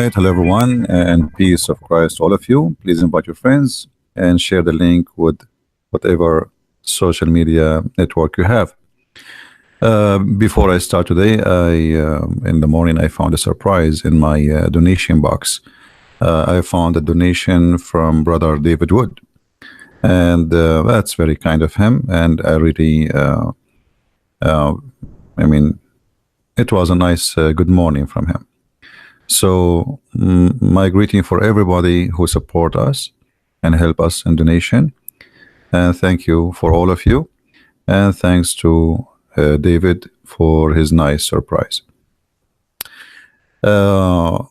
right, hello everyone, and peace of Christ to all of you. Please invite your friends and share the link with whatever social media network you have. Before I start today, in the morning I found a surprise in my donation box. I found a donation from Brother David Wood, and that's very kind of him. And I really, I mean, it was a nice good morning from him. So my greeting for everybody who support us and help us in donation, and thank you for all of you, and thanks to David for his nice surprise. Yeah,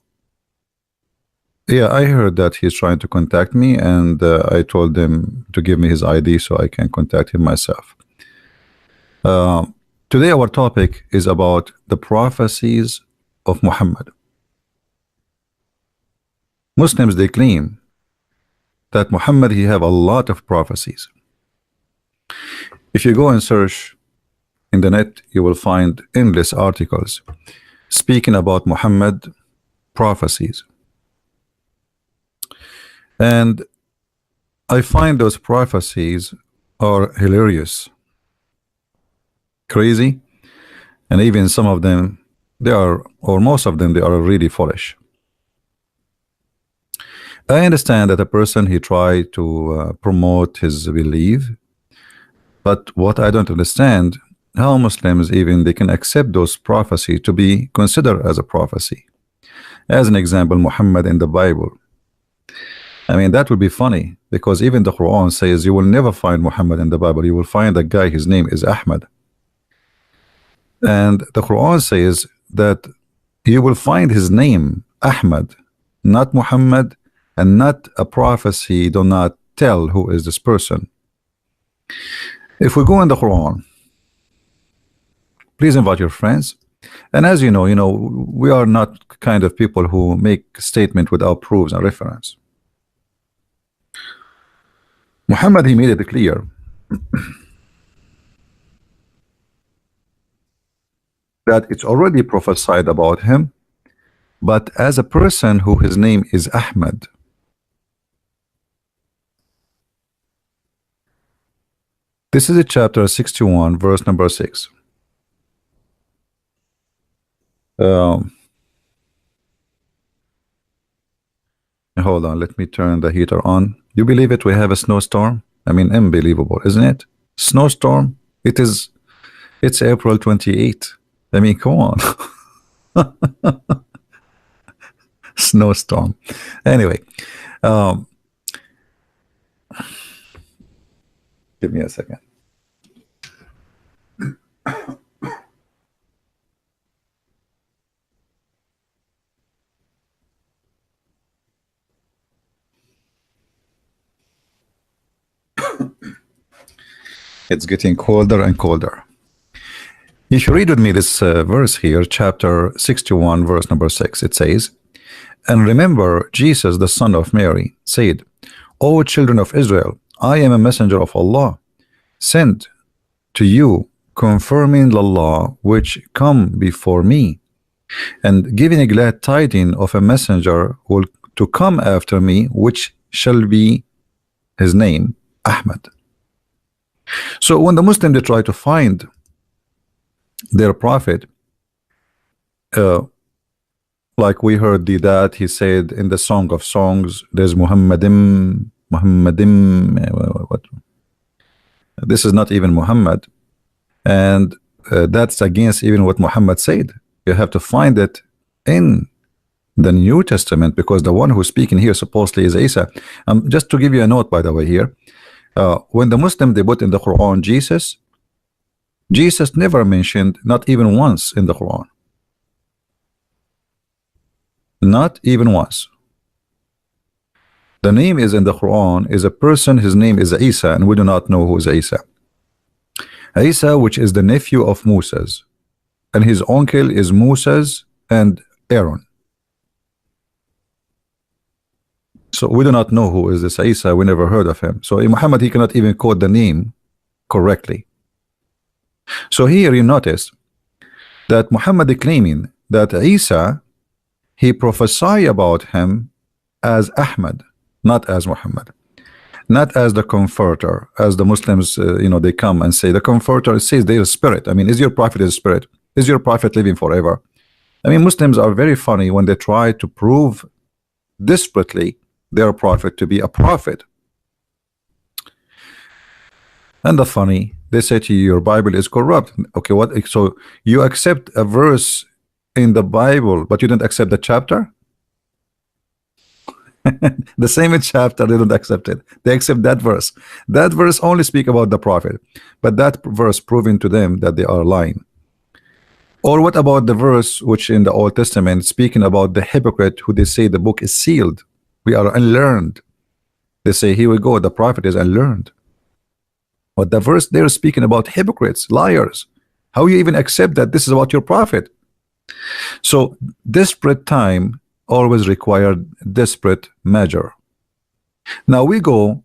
I heard that he's trying to contact me, and I told him to give me his ID so I can contact him myself. Today our topic is about the prophecies of Muhammad. Muslims, they claim that Muhammad, he have a lot of prophecies. If you go and search in the net, you will find endless articles speaking about Muhammad prophecies. And I find those prophecies are hilarious, crazy, and even some of them, they are, or most of them, they are really foolish. I understand that a person, he tried to promote his belief, but what I don't understand, how Muslims even they can accept those prophecies to be considered as a prophecy. As an example, Muhammad in the Bible. I mean, that would be funny, because even the Quran says you will never find Muhammad in the Bible. You will find a guy, his name is Ahmad. And the Quran says that you will find his name Ahmad, not Muhammad, and not a prophecy do not tell who is this person. If we go in the Quran, please invite your friends. And as you know, we are not kind of people who make statement without proofs and reference. Muhammad, he made it clear that it's already prophesied about him, but as a person who his name is Ahmad. This is chapter 61, verse number 6. Hold on, let me turn the heater on. You believe it? We have a snowstorm. I mean, unbelievable, isn't it? Snowstorm. It's April 28th. I mean, come on. Snowstorm. Anyway, give me a second. It's getting colder and colder. If you read with me this verse here, chapter 61, verse number 6, it says, "And remember Jesus, the son of Mary, said, O children of Israel, I am a messenger of Allah, sent to you, confirming the law which come before me, and giving a glad tidings of a messenger will to come after me, which shall be his name, Ahmad." So when the Muslims, they try to find their prophet, like we heard that he said in the Song of Songs, there's Muhammadim, what? This is not even Muhammad, and that's against even what Muhammad said. You have to find it in the New Testament, because the one who's speaking here supposedly is Isa. Just to give you a note, by the way, here, when the Muslim, they put in the Quran Jesus never mentioned, not even once in the Quran. Not even once. The name is in the Quran is a person, his name is Isa, and we do not know who is Isa. Isa, which is the nephew of Moses, and his uncle is Moses and Aaron. So we do not know who is this Isa. We never heard of him. So Muhammad, he cannot even quote the name correctly. So here you notice that Muhammad is claiming that Isa he prophesied about him as Ahmad, not as Muhammad, not as the comforter, as the Muslims, they come and say the comforter says their spirit. I mean, is your prophet a spirit? Is your prophet living forever? I mean, Muslims are very funny when they try to prove desperately their prophet to be a prophet. And the funny, they say to you, your Bible is corrupt. Okay, what? So you accept a verse in the Bible, but you don't accept the chapter? The same chapter, they don't accept it. They accept that verse. That verse only speak about the prophet, but that verse proving to them that they are lying. Or what about the verse which in the Old Testament speaking about the hypocrite who they say the book is sealed? We are unlearned. They say, here we go, the prophet is unlearned. But the verse they're speaking about hypocrites, liars. How you even accept that this is about your prophet? So desperate time always required desperate measure. Now we go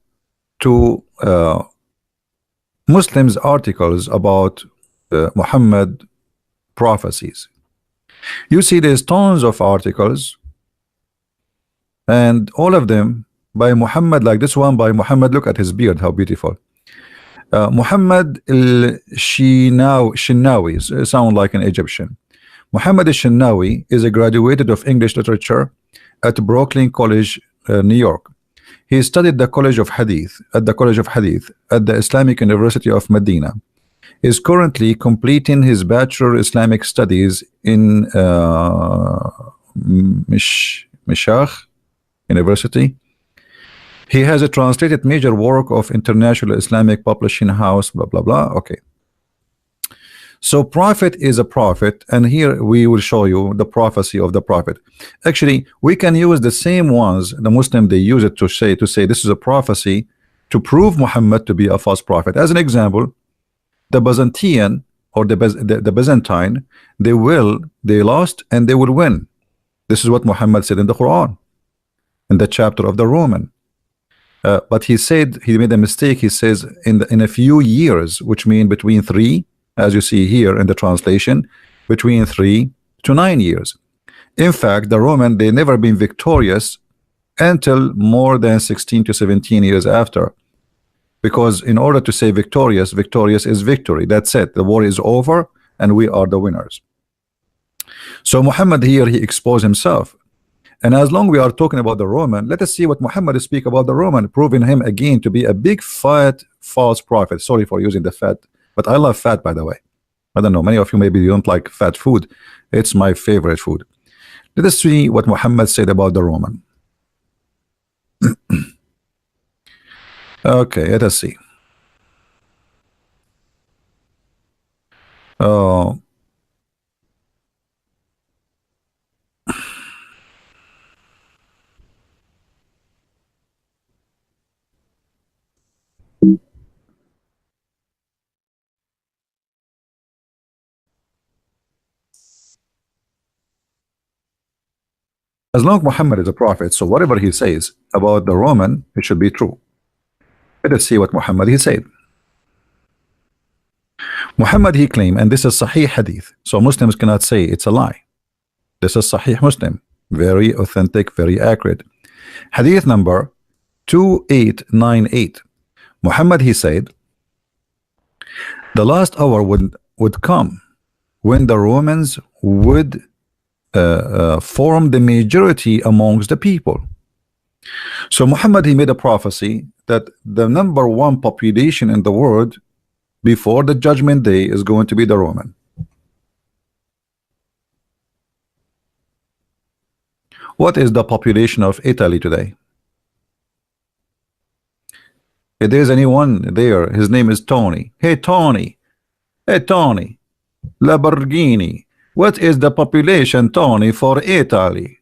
to Muslims articles about Muhammad prophecies. You see there's tons of articles, and all of them by Muhammad, like this one by Muhammad. Look at his beard, how beautiful. Muhammad al-Shinawi, sound like an Egyptian. Muhammad al-Shinawi is a graduate of English literature at Brooklyn College, New York. He studied the College of Hadith at the Islamic University of Medina. He is currently completing his Bachelor Islamic Studies in Mishach University. He has a translated major work of International Islamic Publishing House, blah, blah, blah. Okay. So prophet is a prophet, and here we will show you the prophecy of the prophet. Actually, we can use the same ones, the Muslim, they use it to say this is a prophecy to prove Muhammad to be a false prophet. As an example, the Byzantine or the Byzantine, they lost and they will win. This is what Muhammad said in the Quran, in the chapter of the Roman. But he said he made a mistake. He says in a few years, which mean between 3, as you see here in the translation, between 3 to 9 years. In fact, the Roman, they never been victorious until more than 16 to 17 years after. Because in order to say victorious is victory. That's it. The war is over and we are the winners. So Muhammad here, he exposed himself. And as long we are talking about the Roman, let us see what Muhammad speak about the Roman, proving him again to be a big fat false prophet. Sorry for using the fat, but I love fat, by the way. I don't know, many of you maybe you don't like fat food. It's my favorite food. Let us see what Muhammad said about the Roman. Okay, let us see. As long as Muhammad is a prophet, so whatever he says about the Roman, it should be true. Let us see what Muhammad he said. Muhammad he claimed, and this is Sahih Hadith, so Muslims cannot say it's a lie. This is Sahih Muslim, very authentic, very accurate. Hadith number 2898. Muhammad he said, the last hour would come when the Romans would form the majority amongst the people. So Muhammad he made a prophecy that the #1 population in the world before the judgment day is going to be the Roman. What is the population of Italy today? If there's anyone there, his name is Tony. Hey Tony, Lamborghini, what is the population, Tony, for Italy?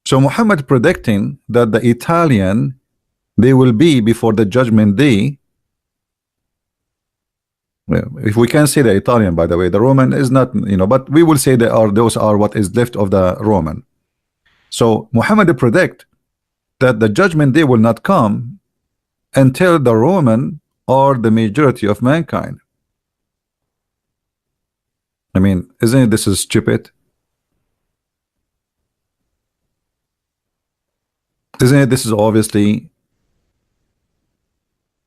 So Muhammad predicting that the Italian, they will be before the judgment day. Well, if we can say the Italian, by the way, the Roman is not, but we will say those are what is left of the Roman. So Muhammad predict that the judgment day will not come until the Roman are the majority of mankind. I mean, isn't this is stupid? Isn't it? This is obviously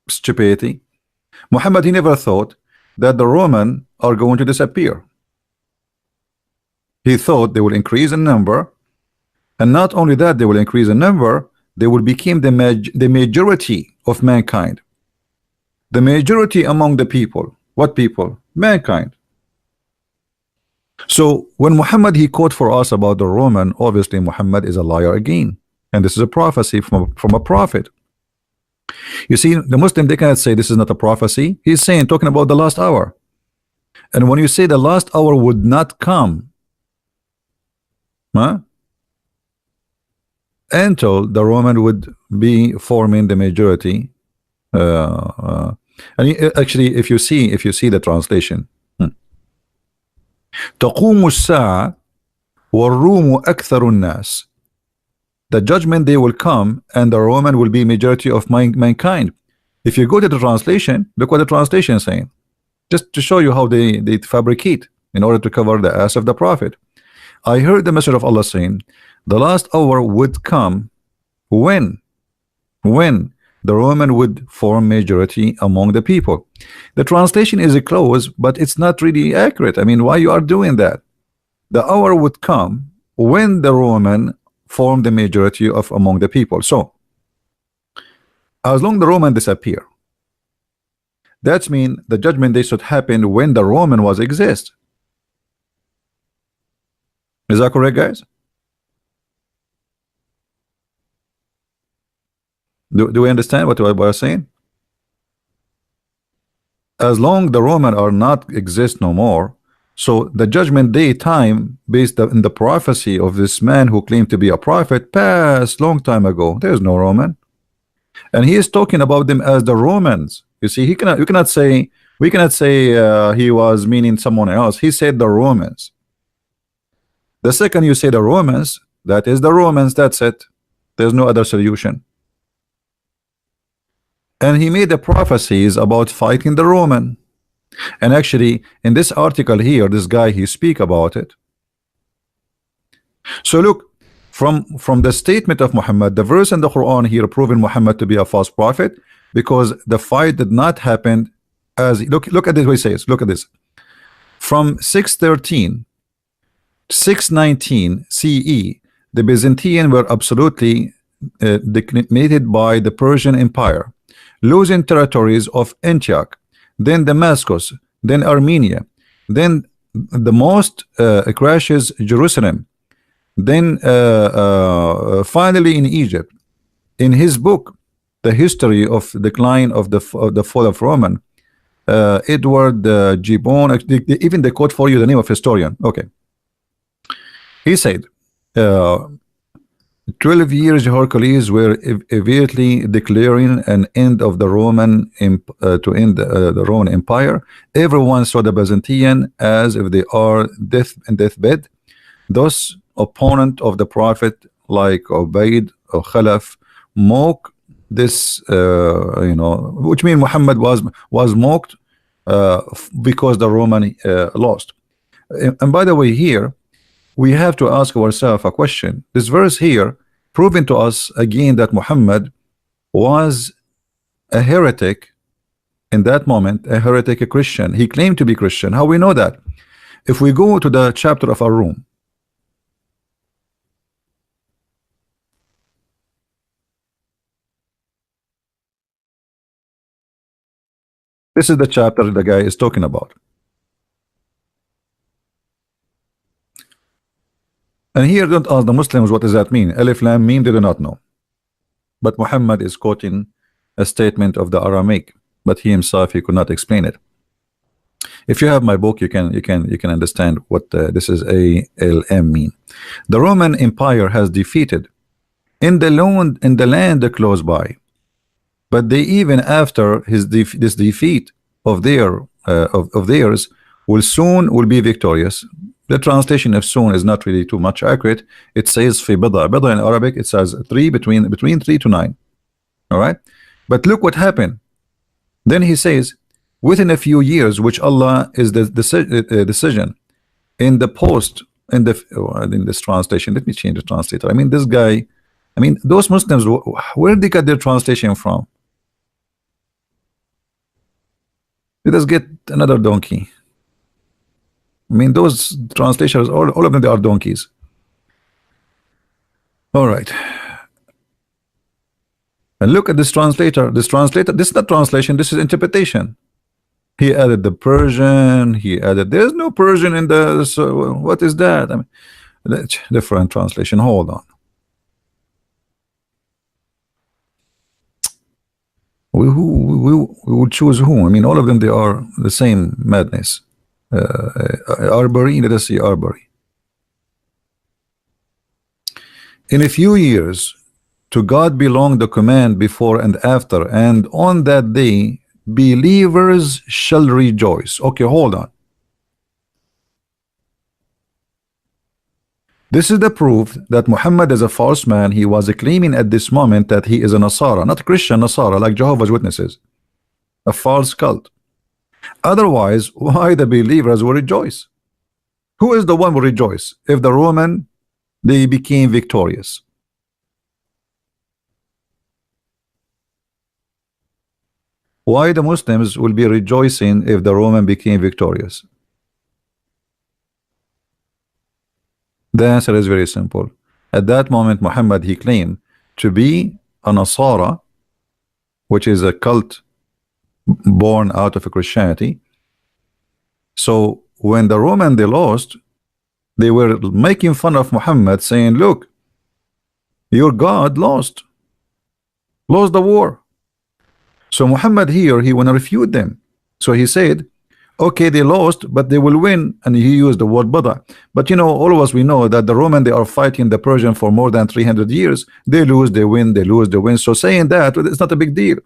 stupidity. Muhammad, he never thought that the Roman are going to disappear. He thought they will increase in number, and not only that, they will increase in number, they will become the majority of mankind. The majority among the people. What people? Mankind. So when Muhammad he quote for us about the Roman, obviously Muhammad is a liar again, and this is a prophecy from a prophet. You see, the Muslim, they cannot say this is not a prophecy. He's saying, talking about the last hour. And when you say the last hour would not come, huh, until the Roman would be forming the majority, actually, if you see the translation, تقوم الساعة والروم أكثر الناس. The judgment day will come and the Roman will be majority of mankind. If you go to the translation, look what the translation is saying, just to show you how they fabricate in order to cover the ass of the prophet. I heard the Messenger of Allah saying, the last hour would come when the Roman would form majority among the people. The translation is close, but it's not really accurate. I mean, why you are doing that? The hour would come when the Roman form the majority of among the people. So as long the Roman disappear, that means the judgment day should happen when the Roman was exist. Is that correct, guys? Do we understand what I'm saying? As long the Roman are not exist no more, so the judgment day time based in the prophecy of this man who claimed to be a prophet passed long time ago. There's no Roman, and he is talking about them as the Romans. You see, you cannot say he was meaning someone else. He said the Romans. The second you say the Romans, that is the Romans. That's it. There's no other solution. And he made the prophecies about fighting the Roman. And actually, in this article here, this guy, he speak about it. So look, from the statement of Muhammad, the verse in the Quran here proving Muhammad to be a false prophet, because the fight did not happen as look at this, what he says. Look at this. From 613, 619 CE, the Byzantine were absolutely decimated by the Persian Empire, losing territories of Antioch, then Damascus, then Armenia, then the most crashes Jerusalem, then finally in Egypt. In his book, The History of Decline of the Fall of Roman, Edward Gibbon, even they quote for you the name of historian. Okay, he said 12 years Hercules were immediately declaring an end of the Roman to end the Roman Empire. Everyone saw the Byzantine as if they are in deathbed. Thus, opponent of the prophet like Ubaid or Khalaf mock this, which means Muhammad was mocked because the Roman lost. And by the way, here we have to ask ourselves a question. This verse here proving to us again that Muhammad was a heretic in that moment, a heretic, a Christian. He claimed to be Christian. How we know that? If we go to the chapter of Ar-Rum, this is the chapter the guy is talking about. And here, don't ask the Muslims what does that mean. Alif Lam Mim, they do not know. But Muhammad is quoting a statement of the Aramaic, but he himself he could not explain it. If you have my book, you can understand what this is ALM mean. The Roman Empire has defeated in the land close by, but they even after this defeat of theirs will be victorious. The translation of soon is not really too much accurate. It says fi bida. Bida in Arabic, it says between 3 to 9. All right, but look what happened. Then he says, within a few years, which Allah is the decision in the post in this translation. Let me change the translator. I mean, this guy I mean, those Muslims, where did they get their translation from? Let us get another donkey. I mean, those translations, all of them, they are donkeys. All right. And look at this translator. This translator, this is not translation, this is interpretation. He added the Persian, he added, there's no Persian in the, so what is that? I mean, different translation. Hold on. We would choose who? I mean, all of them, they are the same madness. Arbery, let us see Arbery. In a few years, to God belong the command before and after, and on that day, believers shall rejoice. Okay, hold on. This is the proof that Muhammad is a false man. He was claiming at this moment that he is a Nasara, not Christian Nasara like Jehovah's Witnesses, a false cult. Otherwise, why the believers will rejoice? Who is the one who rejoice? If the Roman, they became victorious. Why the Muslims will be rejoicing if the Roman became victorious? The answer is very simple. At that moment, Muhammad, he claimed to be a Nasara, which is a cult born out of Christianity. So when the Roman, they lost, they were making fun of Muhammad, saying, look, your God lost the war. So Muhammad here, he want to refute them. So he said, okay, they lost, but they will win. And he used the word Bada. But you know, all of us, we know that the Roman, they are fighting the Persian for more than 300 years. They lose, they win, they lose, they win. So saying that, it's not a big deal.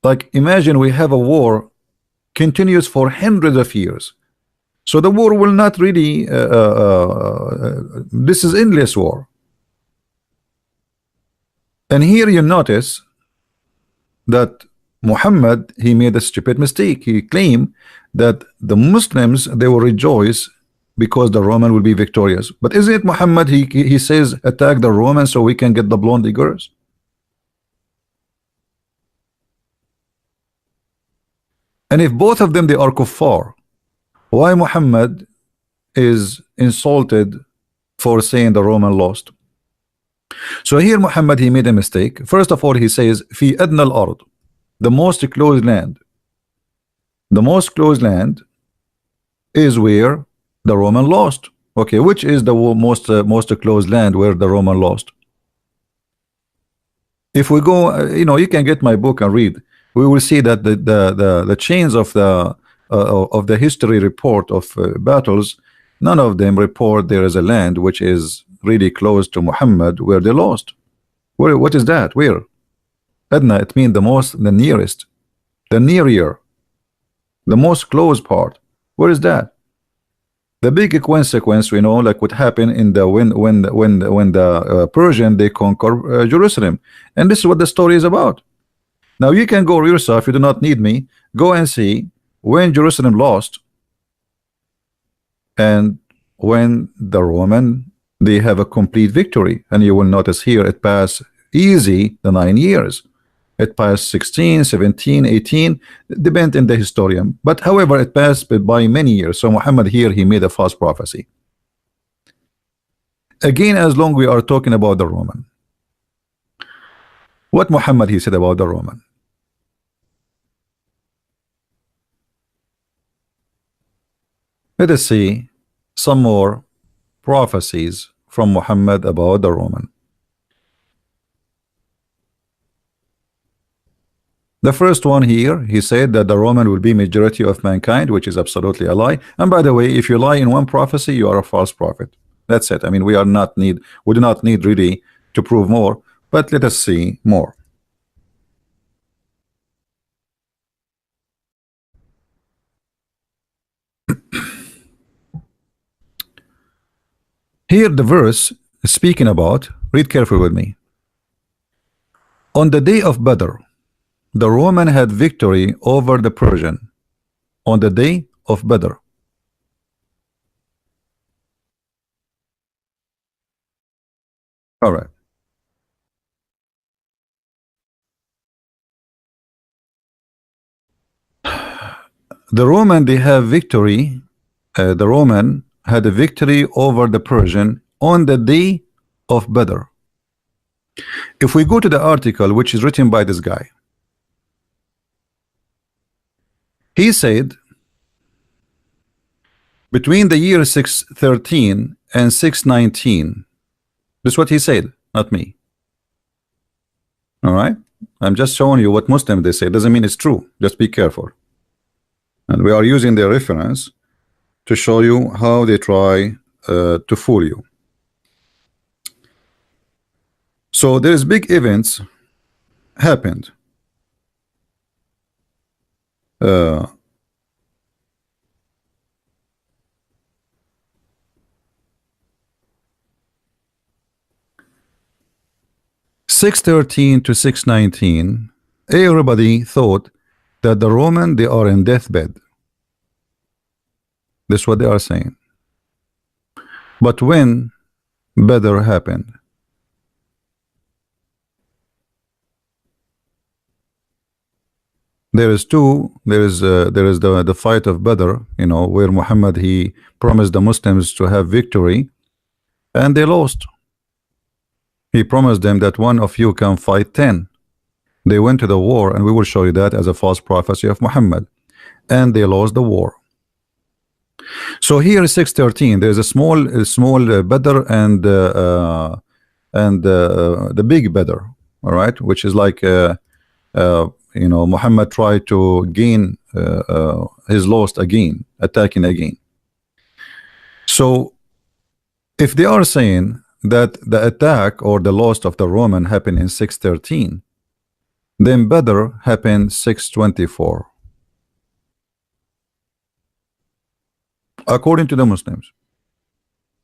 Like, imagine we have a war continues for hundreds of years. So the war will not really, this is endless war. And here you notice that Muhammad, he made a stupid mistake. He claimed that the Muslims, they will rejoice because the Roman will be victorious. But isn't it Muhammad, he says, attack the Romans so we can get the blonde girls? And if both of them, they are kuffar, why Muhammad is insulted for saying the Roman lost? So here Muhammad, he made a mistake. First of all, he says, fi adna al-ard, the most closed land. The most closed land is where the Roman lost. Okay, which is the most closed land where the Roman lost? If we go, you know, you can get my book and read. We will see that the chains of the history report of battles, none of them report there is a land which is really close to Muhammad where they lost. Where? What is that? Where? Adna, it means the most, the nearest, the nearer, the most close part. Where is that? The big consequence, we know, like what happened in the when the Persian, they conquer Jerusalem, and this is what the story is about. Now you can go yourself, you do not need me. Go and see when Jerusalem lost and when the Roman, they have a complete victory. And you will notice here it passed easy the 9 years. It passed 16, 17, 18, depend in the historian. But however, it passed by many years. So Muhammad here, he made a false prophecy. Again, as long we are talking about the Roman. What Muhammad, he said about the Roman? Let us see some more prophecies from Muhammad about the Roman. The first one here, he said that the Roman will be majority of mankind, which is absolutely a lie. And by the way, if you lie in one prophecy, you are a false prophet. That's it. I mean, we do not need really to prove more, but let us see more. Here the verse is speaking about, read carefully with me. On the day of Badr, the Roman had victory over the Persian. On the day of Badr. All right. The Roman, they have victory. The Roman had a victory over the Persian on the day of Badr. If we go to the article, which is written by this guy, he said between the year 613 and 619. This is what he said, not me. All right. I'm just showing you what Muslims they say. Doesn't mean it's true. Just be careful. And we are using their reference to show you how they try to fool you. So there's big events happened. Uh, 613 to 619, everybody thought that the Roman, they are in deathbed. That's what they are saying. But when Badr happened, there is the fight of Badr, you know, where Muhammad, he promised the Muslims to have victory, and they lost. He promised them that one of you can fight 10. They went to the war, and we will show you that as a false prophecy of Muhammad, and they lost the war. So here is 613. There's a small Badr and the big Badr, all right, which is like you know, Muhammad tried to gain his lost again, attacking again. So if they are saying that the attack or the loss of the Roman happened in 613, then Badr happened 624, according to the Muslims,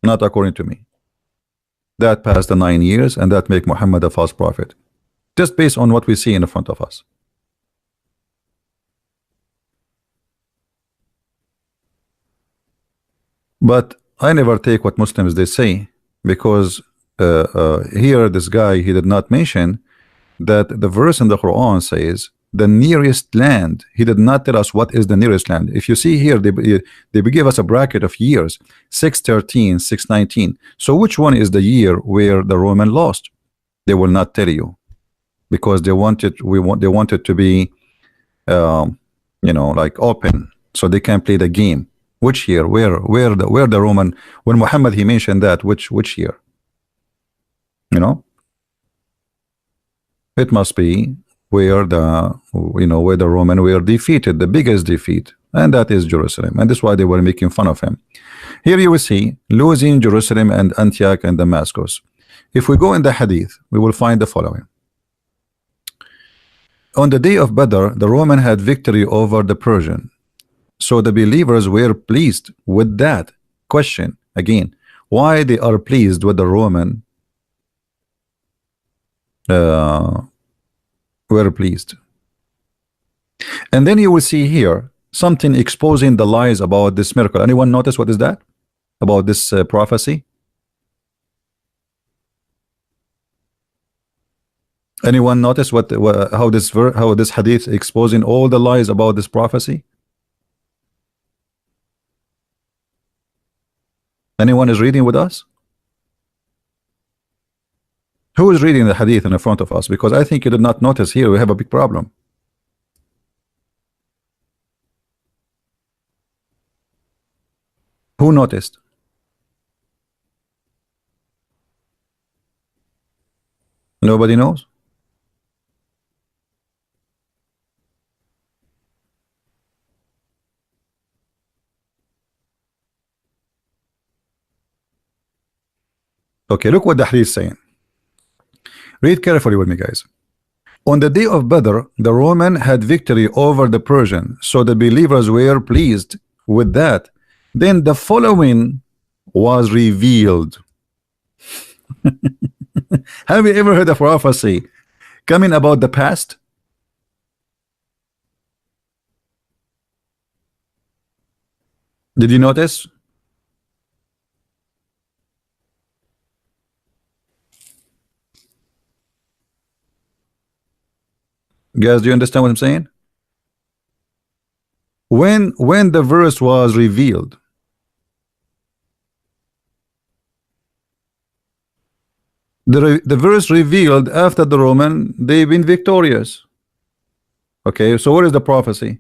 not according to me. That passed the 9 years, and that make Muhammad a false prophet, just based on what we see in front of us. But I never take what Muslims they say, because here this guy, he did not mention that the verse in the Quran says the nearest land. He did not tell us what is the nearest land. If you see here, they give us a bracket of years, 613, 619. So which one is the year where the Roman lost? They will not tell you, because they wanted they wanted to be you know, like open, so they can play the game. Which year? Where the Roman, when Muhammad he mentioned that, which year? You know, it must be where the, you know, where the Roman were defeated, the biggest defeat, and that is Jerusalem. And that's why they were making fun of him. Here you will see losing Jerusalem and Antioch and Damascus. If we go in the Hadith, we will find the following. On the day of Badr, the Roman had victory over the Persian. So the believers were pleased with that. Question again, why they are pleased with the Roman were pleased. And then you will see here something exposing the lies about this miracle. Anyone notice what is that about this prophecy? Anyone notice how this hadith exposing all the lies about this prophecy? Anyone is reading with us? Who is reading the hadith in front of us? Because I think you did not notice here we have a big problem. Who noticed? Nobody knows? Okay, look what the hadith is saying. Read carefully with me, guys. On the day of Badr, the Roman had victory over the Persian, so the believers were pleased with that. Then the following was revealed. Have you ever heard a prophecy coming about the past? Did you notice? Guys, do you understand what I'm saying? When the verse was revealed, the verse revealed after the Roman, they've been victorious. Okay, so what is the prophecy?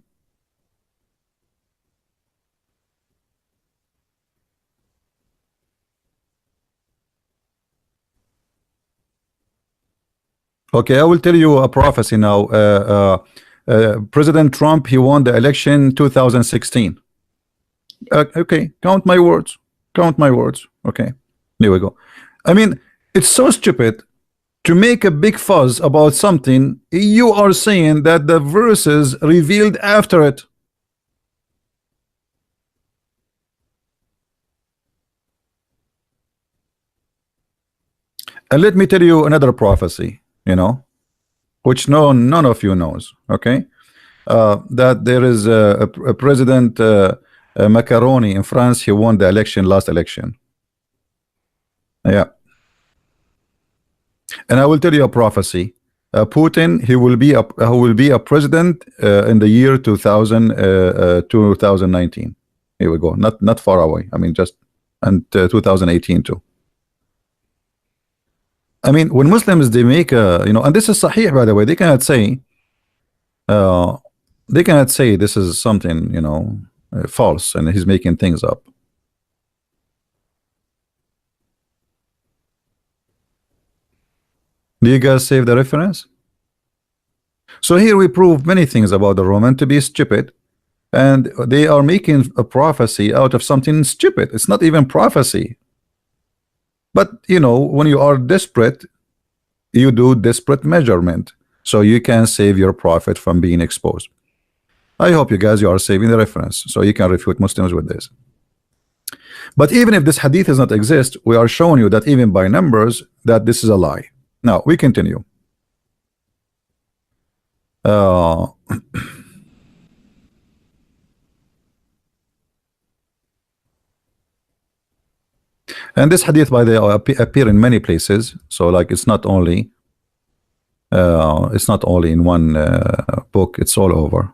Okay, I will tell you a prophecy now. President Trump, he won the election 2016. Okay, count my words. Count my words. Okay, there we go. I mean, it's so stupid to make a big fuss about something. You are saying that the verses revealed after it. And let me tell you another prophecy, which none of you knows. Okay, that there is a president Macaroni in France. He won the election, last election. Yeah, and I will tell you a prophecy. Putin, he will be a president in the year 2019. Here we go. Not far away. I mean, just and 2018 too. I mean, when Muslims they make and this is Sahih, by the way, uh, they cannot say this is something false and he's making things up. Do you guys save the reference? So here we prove many things about the Roman to be stupid, and they are making a prophecy out of something stupid. It's not even prophecy. But when you are desperate, you do desperate measurement so you can save your prophet from being exposed. I hope you are saving the reference so you can refute Muslims with this. But even if this hadith does not exist, we are showing you that even by numbers that this is a lie. Now we continue. And this hadith, by the way, appear in many places. So like it's not only in one book, it's all over.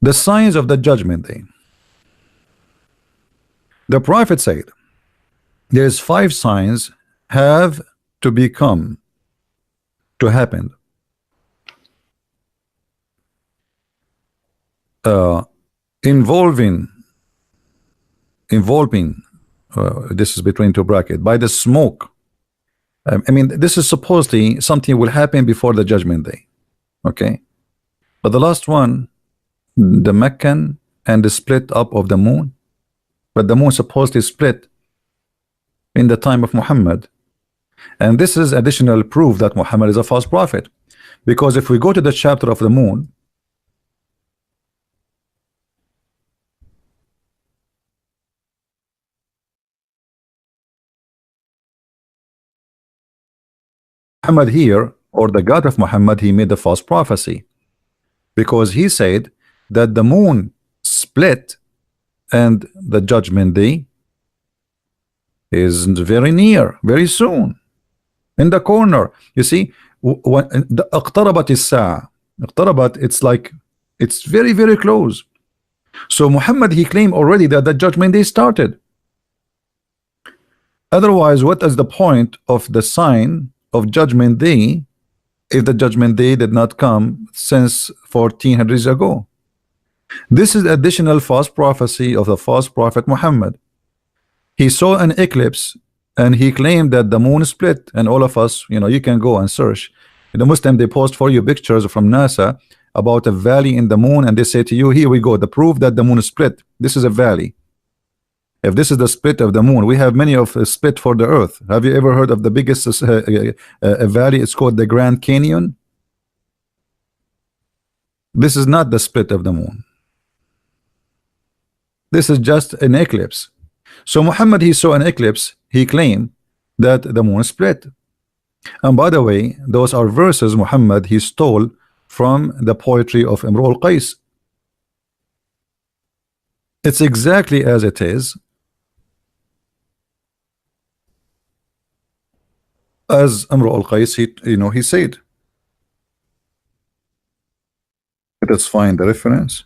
The signs of the judgment day. The prophet said there's 5 signs have to happen. Involving this is between 2 brackets by the smoke. I mean, this is supposedly something will happen before the judgment day. Okay, but the last one, the Meccan and the split up of the moon, but the moon supposedly split in the time of Muhammad, and this is additional proof that Muhammad is a false prophet, because if we go to the chapter of the moon, Muhammad here, or the God of Muhammad, he made a false prophecy, because he said that the moon split and the judgment day is very near, very soon, in the corner. You see, the اقتربت الساعة. اقتربت, it's like it's very, very close. So Muhammad, he claimed already that the judgment day started. Otherwise, what is the point of the sign of judgment day if the judgment day did not come since 1400 years ago? This is additional false prophecy of the false prophet Muhammad. He saw an eclipse and he claimed that the moon split, and all of us, you can go and search. The Muslim, they post for you pictures from NASA about a valley in the moon, and they say to you, here we go, the proof that the moon split. This is a valley. If this is the split of the moon, we have many of split for the earth. Have you ever heard of the biggest valley? It's called the Grand Canyon. This is not the split of the moon. This is just an eclipse. So Muhammad, he saw an eclipse. He claimed that the moon split. And by the way, those are verses Muhammad he stole from the poetry of Imru al-Qais. It's exactly as it is. as Amr al-Qais, he said. Let us find the reference.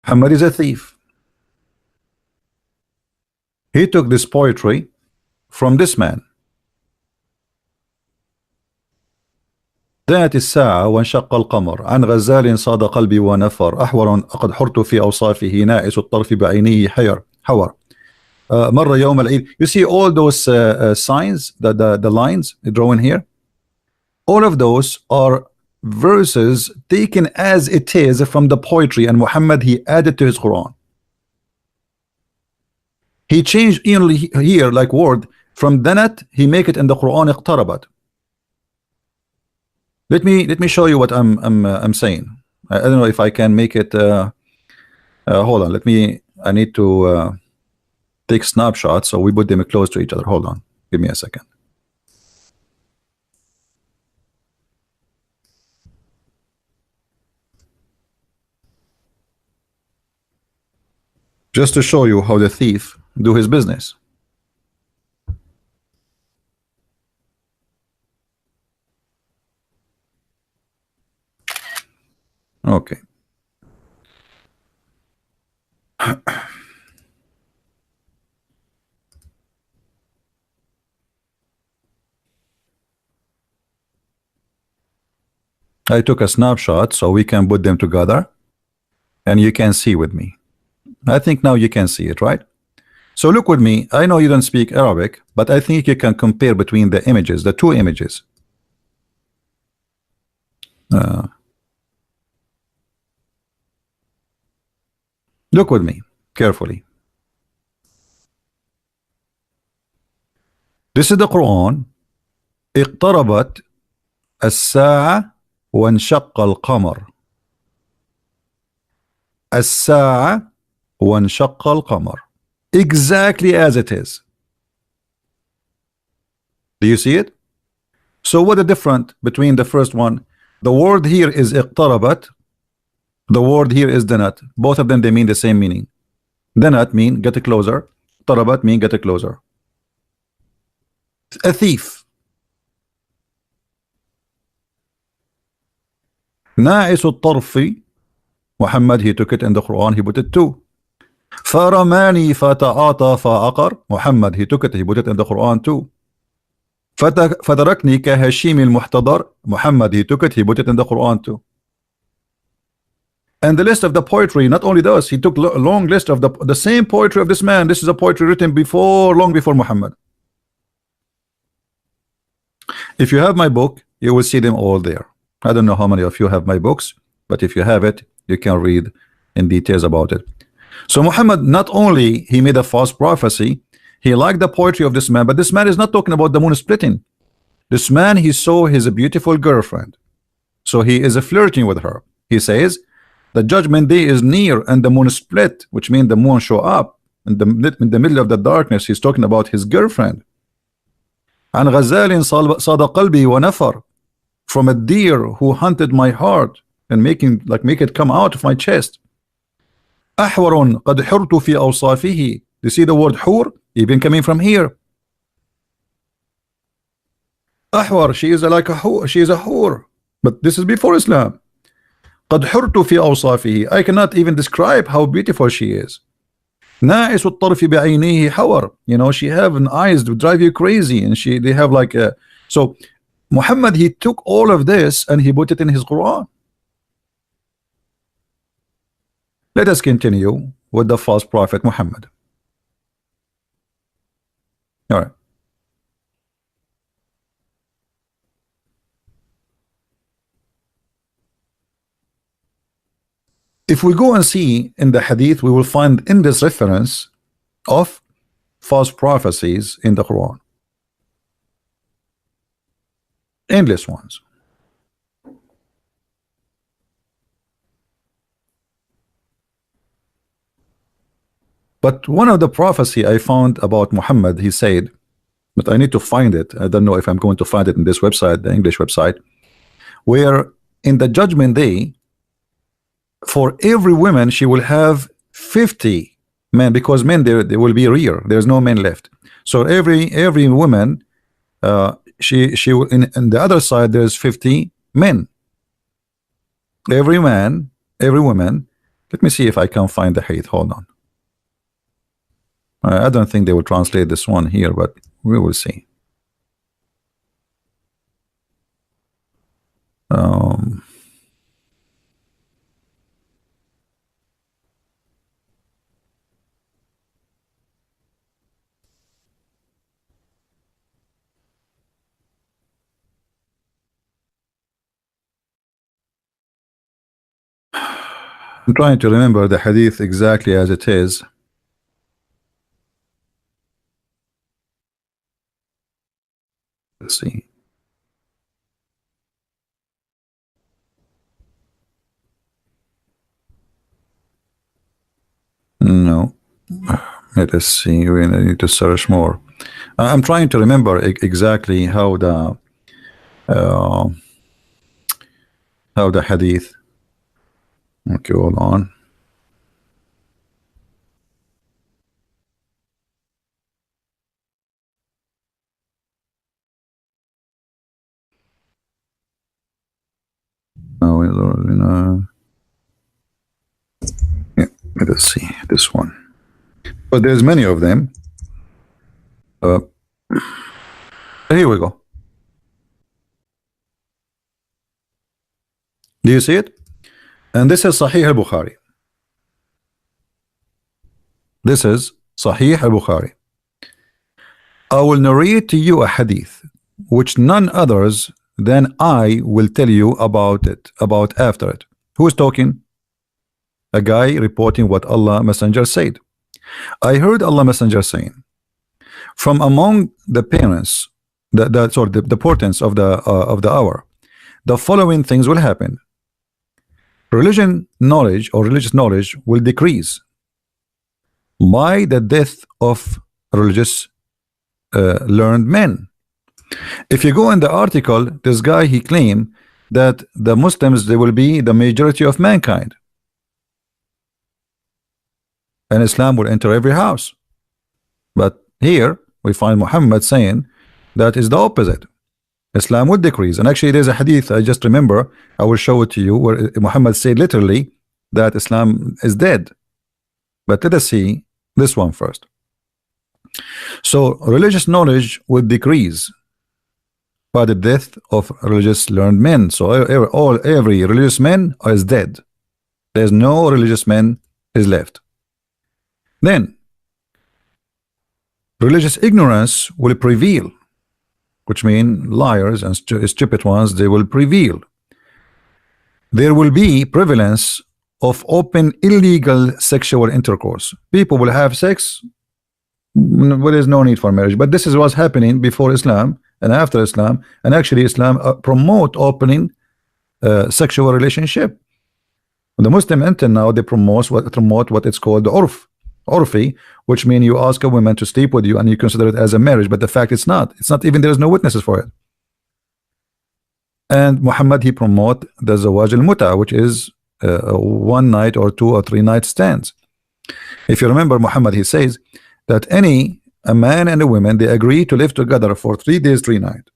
Muhammad is a thief. He took this poetry from this man. ذات الساعة وانشق القمر عن غزال صاد قلبي ونفر أحور قد حرت في أوصافه نائس الطرف بعينيه حور مر يوم العيد. You see all those signs, the lines drawn here, all of those are verses taken as it is from the poetry, and Muhammad he added to his Quran. He changed only here like word from danat, he make it in the Quran اقتربت. Let me show you what I'm saying. I don't know if I can make it. Hold on. I need to take snapshots so we put them close to each other. Hold on. Give me a second. Just to show you how the thief do his business. Okay. I took a snapshot so we can put them together and you can see with me. I think now you can see it, right? So look with me. I know you don't speak Arabic, but I think you can compare between the images, the two images. Look with me carefully. This is the Quran. اقتربت الساعة وانشق القمر. الساعة وانشق القمر. Exactly as it is. Do you see it? So what is different between the first one? The word here is اقتربت. The word here is danat. Both of them, they mean the same meaning. Danat mean get closer. اقتربت mean get closer. A thief. ناعس الطرف. Muhammad, he took it in the Quran, he put it too. فرماني فتعاطى فعقر. Muhammad, he took it, he put it in the Quran too. فتركني كهشيم المحتضر. Muhammad, he took it, he put it in the Quran too. And the list of the poetry, not only those, he took a long list of the same poetry of this man. This is a poetry written long before Muhammad. If you have my book, you will see them all there. I don't know how many of you have my books, but if you have it, you can read in details about it. So Muhammad, not only he made a false prophecy, he liked the poetry of this man, but this man is not talking about the moon splitting. This man, he saw his beautiful girlfriend, so he is flirting with her. He says the judgment day is near and the moon split, which means the moon show up in the middle of the darkness. He's talking about his girlfriend. عن غزال صاد قلبي ونفر, from a deer who hunted my heart and make it come out of my chest. أحور قد حرت في أوصافه. You see the word حور even coming from here. أحور, she is like a whore, she is a whore, but this is before Islam. قد حرت في أوصافه, I cannot even describe how beautiful she is. ناعس الطرف بعينيه حور, you know, she have an eyes to drive you crazy, and they have like a. So Muhammad, he took all of this and he put it in his Quran. Let us continue with the false prophet Muhammad. All right. If we go and see in the hadith, we will find in this reference of false prophecies in the Quran. Endless ones. But one of the prophecy I found about Muhammad, he said, but I need to find it. I don't know if I'm going to find it in this website, the English website, where in the judgment day, For every woman, she will have 50 men, because men there will be rare. There's no men left. So every woman, she will, in the other side there's 50 men. Every man, every woman. Let me see if I can find the hadith. Hold on. I don't think they will translate this one here, but we will see. Um, I'm trying to remember the hadith exactly as it is. Let's see. No. Let us see. We need to search more. I'm trying to remember exactly how the hadith. Okay, hold on. Now, yeah, let us see this one. But there's many of them. Here we go. Do you see it? And this is Sahih al-Bukhari. This is Sahih al-Bukhari. I will narrate to you a hadith which none others than I will tell you about after it. Who is talking? A guy reporting what Allah Messenger said. I heard Allah Messenger saying, from among the parents, the portents of the hour, the following things will happen. Religion knowledge or religious knowledge will decrease by the death of religious learned men. If you go in the article, this guy, he claimed that the Muslims, they will be the majority of mankind, and Islam will enter every house. But here we find Muhammad saying that is the opposite. Islam would decrease. And actually there's a hadith, I just remember, I will show it to you, where Muhammad said literally that Islam is dead. But let us see this one first. So religious knowledge would decrease by the death of religious learned men. So every religious man is dead. There's no religious man is left. Then religious ignorance will prevail, which means liars and stupid ones, they will prevail. There will be prevalence of open illegal sexual intercourse. People will have sex, there is no need for marriage. But this is what's happening before Islam and after Islam. And actually Islam promote opening sexual relationship. The Muslim until now, they promote what it's called the urfi, which means you ask a woman to sleep with you and you consider it as a marriage, but the fact it's not even, there is no witnesses for it. And Muhammad, he promote the zawaj al-muta, which is one night or 2 or 3 night stands. If you remember, Muhammad, he says that a man and a woman, they agree to live together for 3 days 3 nights.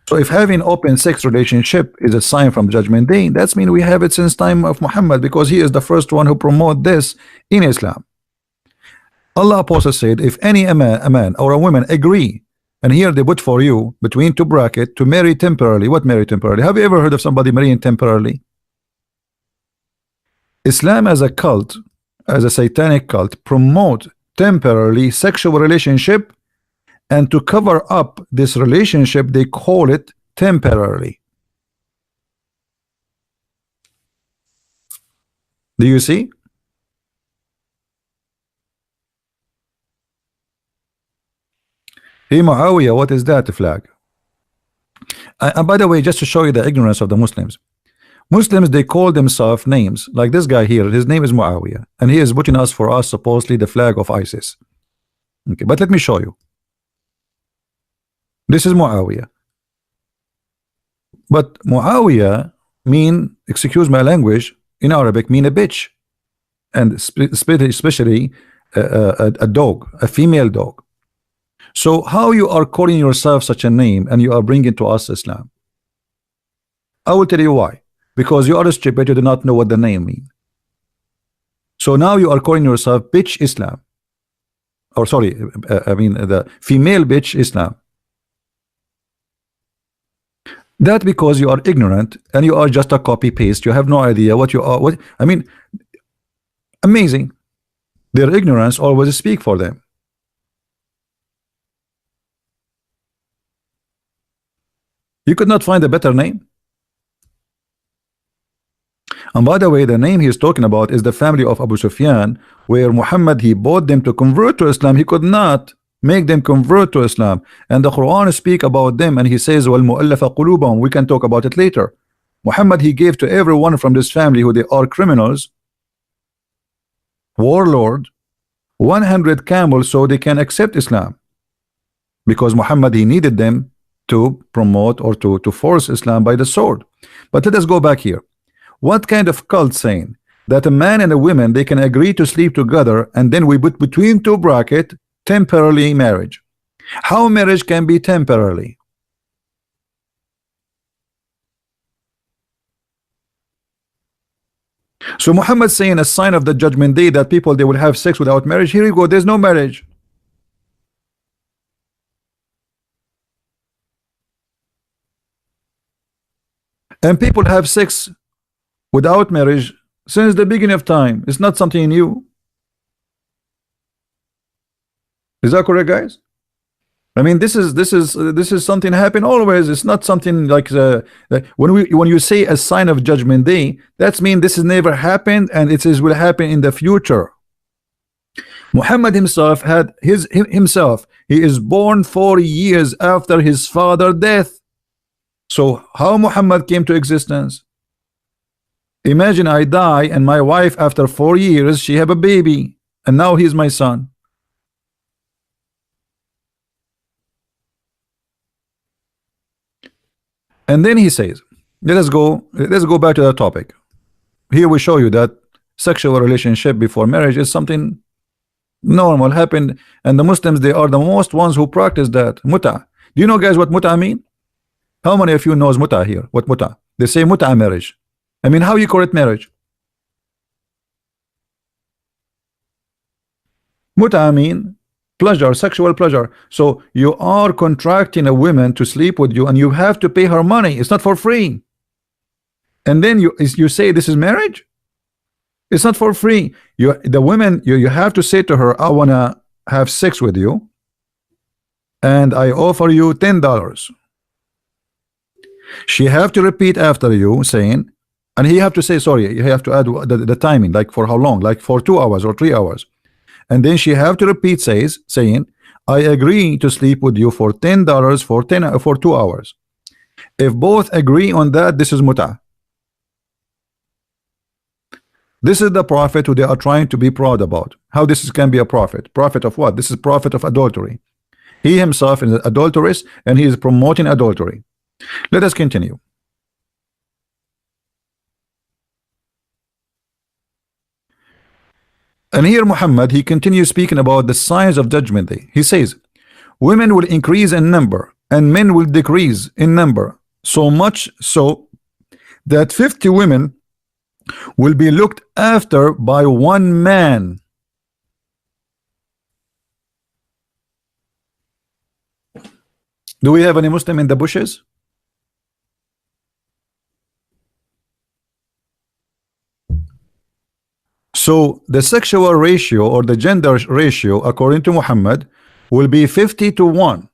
So if having open sex relationship is a sign from Judgment Day, that's mean we have it since time of Muhammad, because he is the first one who promote this in Islam. Allah Apostle said, if any a man or a woman agree, and here they put for you between 2 brackets, to marry temporarily. What marry temporarily? Have you ever heard of somebody marrying temporarily? Islam as a cult, as a satanic cult, promote temporarily sexual relationship, and to cover up this relationship they call it temporarily. Do you see? Hey Muawiyah, what is that flag? And by the way, just to show you the ignorance of the Muslims, they call themselves names like this guy here. His name is Muawiyah, and he is putting us for us supposedly the flag of ISIS. Okay, but let me show you. This is Muawiyah. But Muawiyah, mean, excuse my language, in Arabic mean a bitch, and especially a dog, a female dog. So how you are calling yourself such a name and you are bringing to us Islam? I will tell you why. Because you are stupid, you do not know what the name means. So now you are calling yourself bitch Islam, or sorry, I mean the female bitch Islam. That because you are ignorant and you are just a copy paste. You have no idea what you are. What I mean, amazing. Their ignorance always speak for them. You could not find a better name. And by the way, the name he's talking about is the family of Abu Sufyan, where Muhammad, he bought them to convert to Islam. He could not make them convert to Islam. And the Quran speak about them, and he says, وَالْمُؤَلَّفَ قُلُوبَهُم. We can talk about it later. Muhammad, he gave to everyone from this family who they are criminals, warlord, 100 camels so they can accept Islam. Because Muhammad, he needed them to promote or to force Islam by the sword. But let us go back here. What kind of cult saying that a man and a woman, they can agree to sleep together, and then we put between two bracket temporarily marriage? How marriage can be temporarily? So Muhammad saying a sign of the judgment day that people, they will have sex without marriage. Here you go, there's no marriage. And people have sex without marriage since the beginning of time. It's not something new. Is that correct, guys? I mean, this is something happen always. It's not something like when you say a sign of judgment day, that's mean this has never happened and it will happen in the future. Muhammad himself had himself. He is born 4 years after his father's death. So how Muhammad came to existence? Imagine I die and my wife after 4 years she have a baby and now he's my son. And then he says, let's go back to the topic. Here we show you that sexual relationship before marriage is something normal happened, and the Muslims, they are the most ones who practice that. Muta. Do you know, guys, what muta mean? How many of you knows muta here? What muta? They say muta marriage. I mean, how you call it marriage? Muta mean pleasure, sexual pleasure. So you are contracting a woman to sleep with you, and you have to pay her money. It's not for free. And then you say this is marriage? It's not for free. The women, you have to say to her, I wanna have sex with you, and I offer you $10. She have to repeat after you saying, and he have to say, sorry, you have to add the timing, like for how long, like for 2 hours or 3 hours. And then she have to repeat saying, I agree to sleep with you for $10 for 2 hours. If both agree on that, this is muta. This is the prophet who they are trying to be proud about. How this can be a prophet? Prophet of what? This is prophet of adultery. He himself is an adulteress and he is promoting adultery. Let us continue. And here Muhammad, he continues speaking about the signs of judgment day. He says, women will increase in number and men will decrease in number, so much so that 50 women will be looked after by one man. Do we have any Muslim in the bushes? So the sexual ratio or the gender ratio according to Muhammad will be 50 to 1.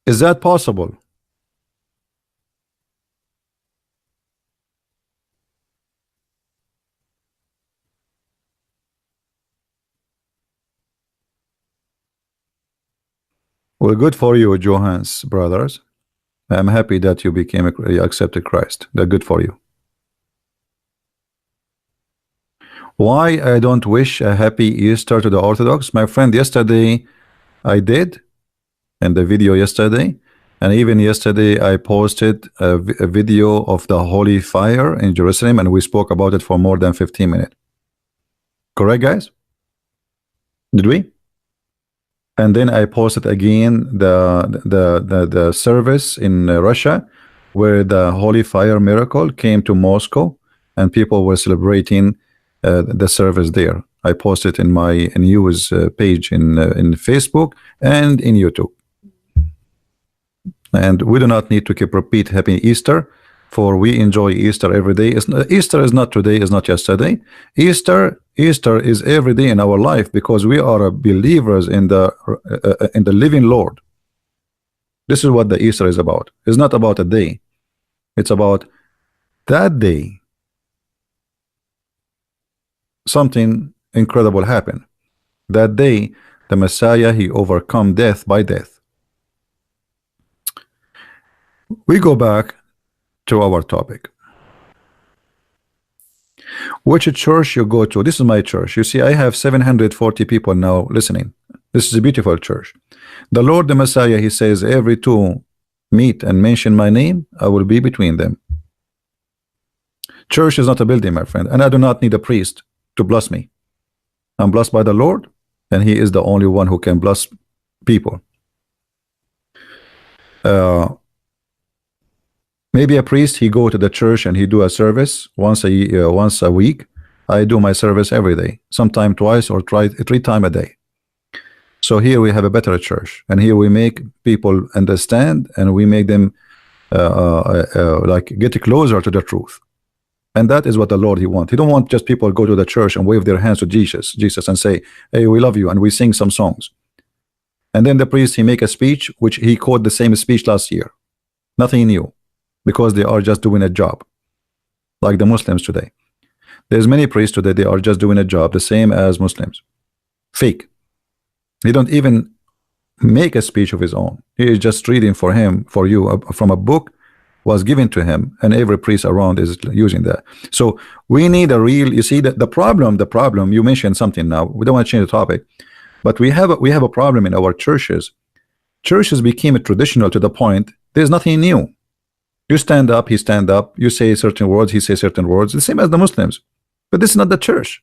Is that possible? Well, good for you, Johans brothers. I'm happy that you you accepted Christ. That's good for you. Why I don't wish a happy Easter to the Orthodox? My friend, yesterday I did, in the video yesterday, and even yesterday I posted a video of the holy fire in Jerusalem, and we spoke about it for more than 15 minutes. Correct, guys? Did we? And then I posted again the service in Russia, where the holy fire miracle came to Moscow, and people were celebrating the service there. I posted in my news page in Facebook and in YouTube. And we do not need to keep repeat Happy Easter, for we enjoy Easter every day. Easter is not today, is not yesterday. Easter is every day in our life, because we are believers in the living Lord. This is what the Easter is about. It's not about a day. It's about that day. Something incredible happened. That day, the Messiah, he overcome death by death. We go back to our topic. Which church you go to? This is my church. You see, I have 740 people now listening. This is a beautiful church. The Lord, the Messiah, he says, every two meet and mention my name, I will be between them. Church is not a building, my friend, and I do not need a priest to bless me. I'm blessed by the Lord, and he is the only one who can bless people. Maybe a priest, he go to the church and he do a service once a week. I do my service every day, sometime twice or three times a day. So here we have a better church, and here we make people understand, and we make them like get closer to the truth. And that is what the Lord he wants. He don't want just people go to the church and wave their hands to Jesus and say, hey, we love you, and we sing some songs. And then the priest, he make a speech, which he quote the same speech last year. Nothing new, because they are just doing a job, like the Muslims today. There's many priests today, they are just doing a job, the same as Muslims. Fake. They don't even make a speech of his own. He is just reading for you from a book was given to him, and every priest around is using that. So we need a real, you see, that the problem, you mentioned something now, we don't want to change the topic, but we have a problem in our churches. Churches became traditional to the point there's nothing new. You stand up, he stand up, you say certain words, he says certain words, the same as the Muslims. But this is not the church.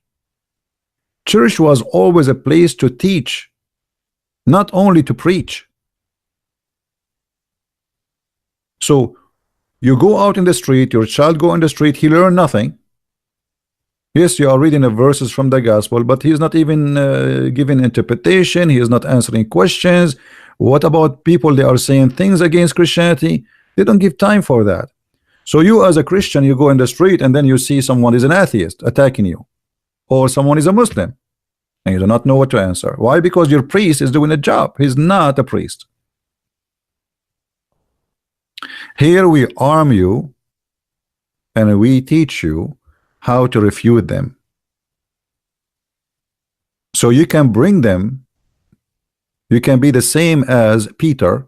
Church was always a place to teach, not only to preach. So you go out in the street, your child go in the street, he learn nothing. Yes, you are reading the verses from the gospel, but he is not even giving interpretation, he is not answering questions. What about people, they are saying things against Christianity? They don't give time for that. So you as a Christian, you go in the street and then you see someone is an atheist attacking you, or someone is a Muslim, and you do not know what to answer. Why? Because your priest is doing a job. He's not a priest. Here we arm you and we teach you how to refute them, so you can bring them. You can be the same as Peter.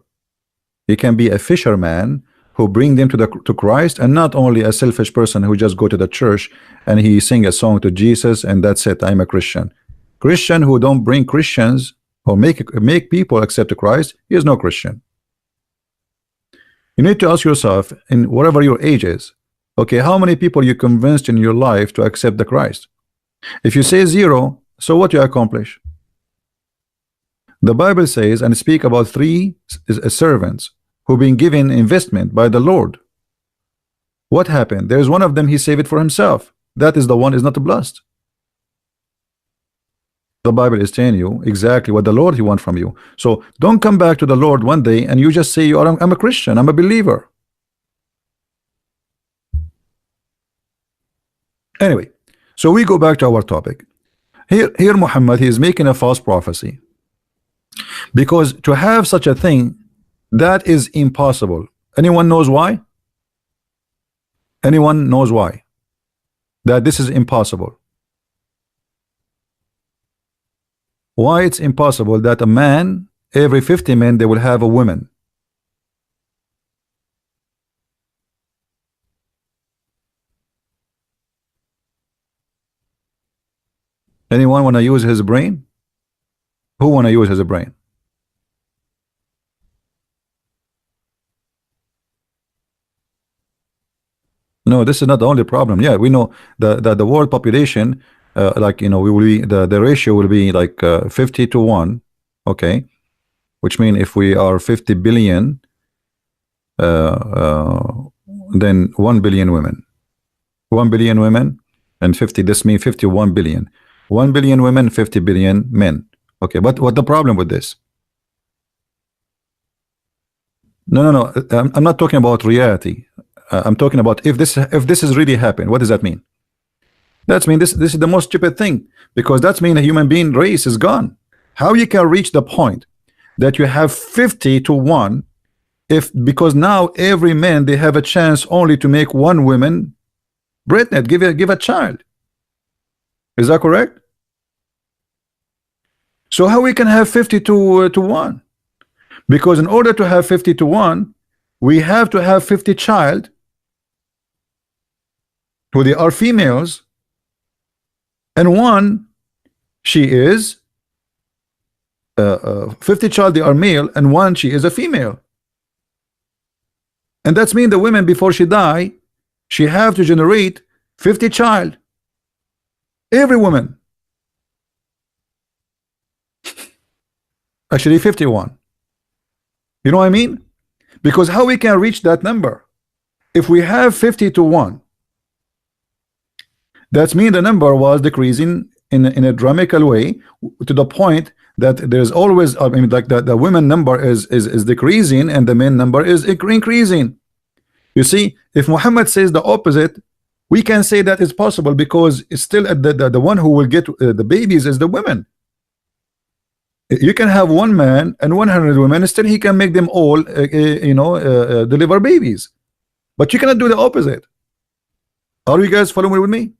You can be a fisherman who bring them to Christ, and not only a selfish person who just go to the church and he sing a song to Jesus and that's it, I'm a Christian. Christian who don't bring Christians or make people accept Christ, he is no Christian. You need to ask yourself, in whatever your age is, okay, how many people you convinced in your life to accept the Christ? If you say 0, so what you accomplish? The Bible says and speak about 3 servants who been given investment by the Lord. What happened? There's one of them, he saved it for himself. That is the one is not blessed. The Bible is telling you exactly what the Lord he wants from you. So don't come back to the Lord one day and you just say, I'm a Christian, I'm a believer. Anyway, so we go back to our topic. Here Muhammad, he is making a false prophecy, because to have such a thing, that is impossible. Anyone knows why? Anyone knows why that this is impossible? Why it's impossible that a man, every 50 men, they will have a woman? Anyone want to use his brain? Who want to use his brain? No, this is not the only problem. Yeah, we know the world population, like we will be the ratio will be like 50 to 1, okay, which means if we are 50 billion, uh, uh, then 1 billion women, 1 billion women, and 50. This means 51 billion. 1 billion women, 50 billion men. Okay, but what the problem with this? No, no, no. I'm not talking about reality. I'm talking about if this is really happened. What does that mean? That's mean this is the most stupid thing, because that's mean a human being race is gone. How you can reach the point that you have 50 to 1, if because now every man they have a chance only to make one woman pregnant, give a child. Is that correct? So how we can have 50 to 1? Because in order to have 50 to 1, we have to have 50 child who they are females, and one she is 50 child they are male, and one she is a female. And that's mean the women before she die, she have to generate 50 child. Every woman. Actually 51. You know what I mean? Because how we can reach that number? If we have 50 to 1, that's mean the number was decreasing in a dramatical way, to the point that there's always, I mean, like the women number is decreasing and the men number is increasing. You see, if Muhammad says the opposite, we can say that it's possible, because it's still the one who will get the babies is the women. You can have one man and 100 women, still he can make them all deliver babies, but you cannot do the opposite. Are you guys following with me?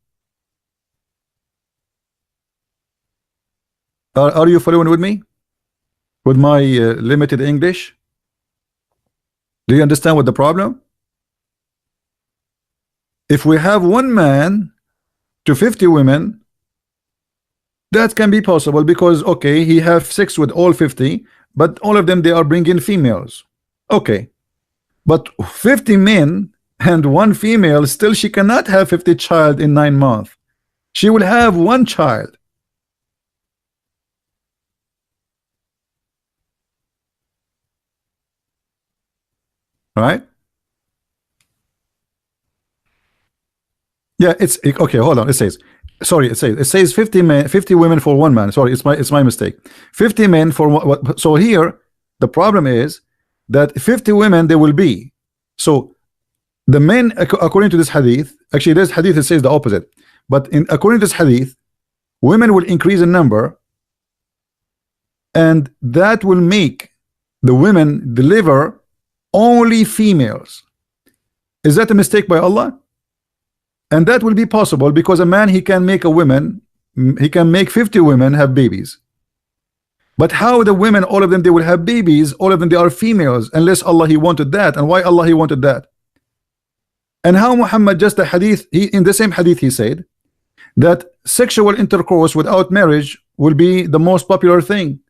Are you following with me with my limited English? Do you understand what the problem? If we have one man to 50 women, that can be possible, because okay, he have sex with all 50, but all of them they are bringing females. Okay, but 50 men and one female, still she cannot have 50 child in 9 months. She will have one child. Right? Yeah, it's okay. Hold on. It says, sorry. It says 50 men, 50 women for one man. Sorry, it's my mistake. 50 men for what? So here the problem is that 50 women there will be. So the men, according to this hadith, actually this hadith it says the opposite. But according to this hadith, women will increase in number, and that will make the women deliver only females. Is that a mistake by Allah? And that will be possible because a man, he can make a woman, he can make 50 women have babies. But how the women, all of them, they will have babies, all of them, they are females, unless Allah, he wanted that. And why Allah, he wanted that? And how Muhammad, just the hadith, in the same hadith, he said that sexual intercourse without marriage will be the most popular thing.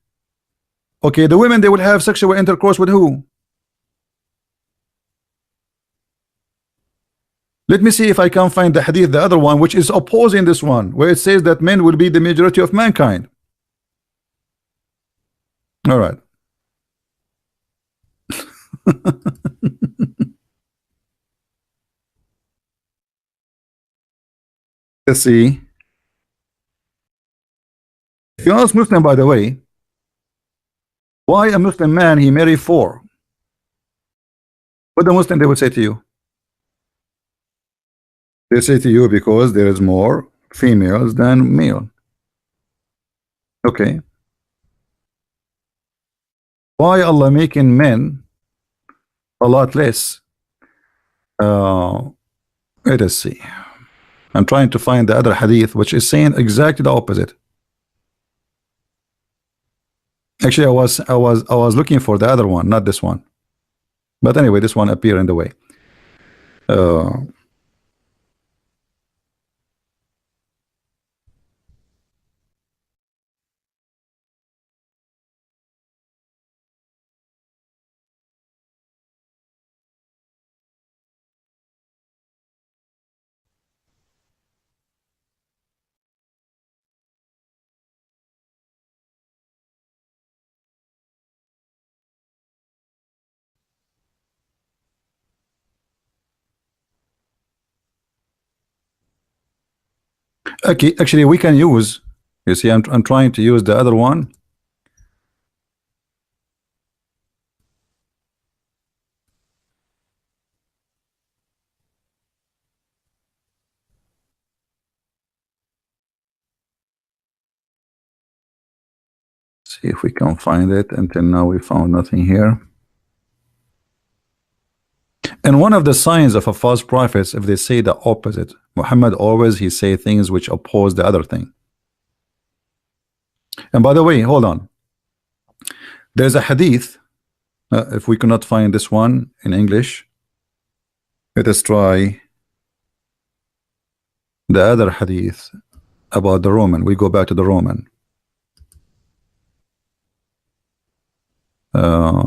Okay, the women, they will have sexual intercourse with who? Let me see if I can find the hadith, the other one, which is opposing this one, where it says that men will be the majority of mankind. All right. Let's see. If you ask Muslim, by the way, why a Muslim man he marry 4? What the Muslim they would say to you? They say to you because there is more females than male. Okay. Why Allah making men a lot less? Let us see. I'm trying to find the other hadith which is saying exactly the opposite. Actually, I was looking for the other one, not this one. But anyway, this one appeared in the way. Okay, actually, we can use. You see, I'm trying to use the other one. See if we can find it. Until now, we found nothing here. And one of the signs of a false prophet, if they say the opposite, Muhammad always he say things which oppose the other thing. And by the way, hold on. There's a hadith. If we cannot find this one in English, let us try the other hadith about the Roman. We go back to the Roman. Uh,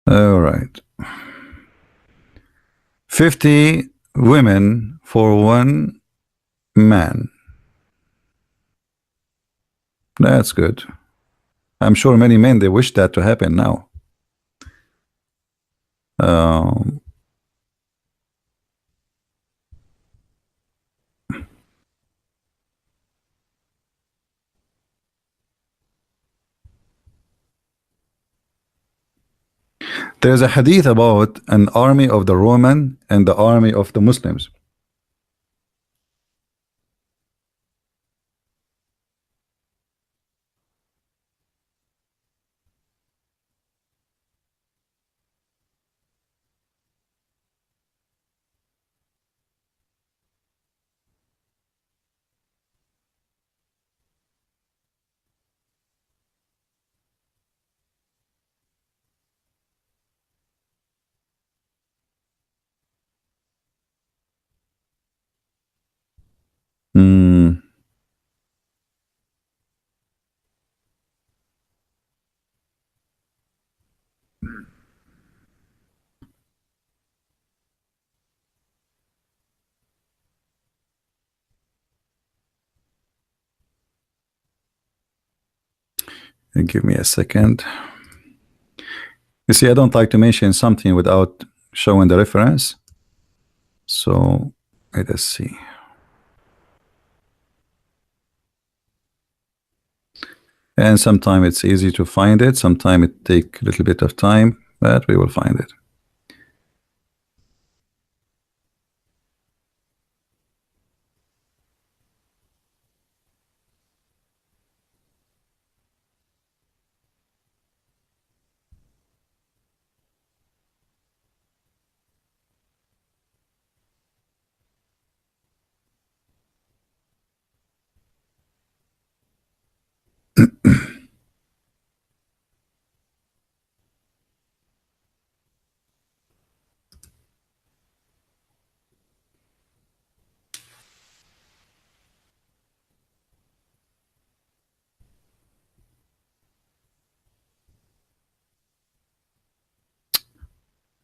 all right. 50 women for one man. That's good. I'm sure many men they wish that to happen now. Um, there's a hadith about an army of the Roman and the army of the Muslims. Mm, give me a second. You see, I don't like to mention something without showing the reference. So let us see. And sometimes it's easy to find it. Sometimes it take a little bit of time, but we will find it.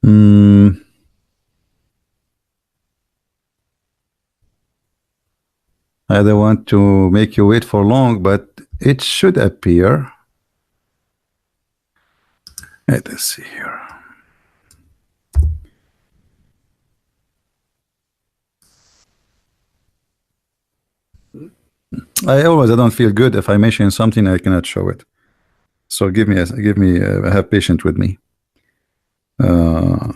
Mm, I don't want to make you wait for long, but it should appear. Let us see here. I don't feel good if I mention something I cannot show it. So have patience with me. Uh,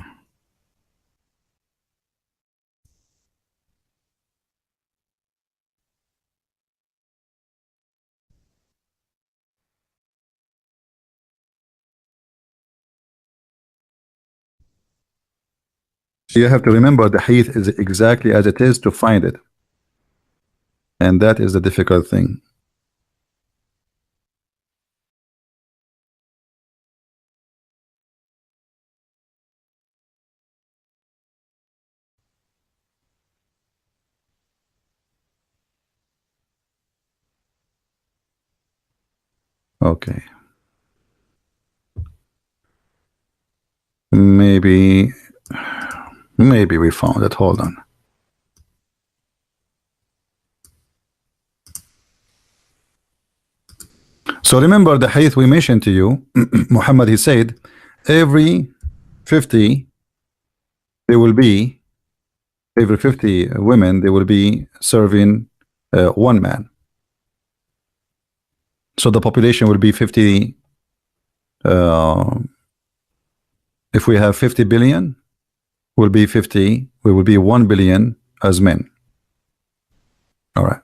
you have to remember the hadith is exactly as it is to find it, and that is the difficult thing. Okay. Maybe we found it. Hold on. So remember the hadith we mentioned to you. Muhammad, he said, every 50 there will be, every 50 women they will be serving one man. So the population will be 50. If we have 50 billion, will be 50. We will be 1 billion as men. All right.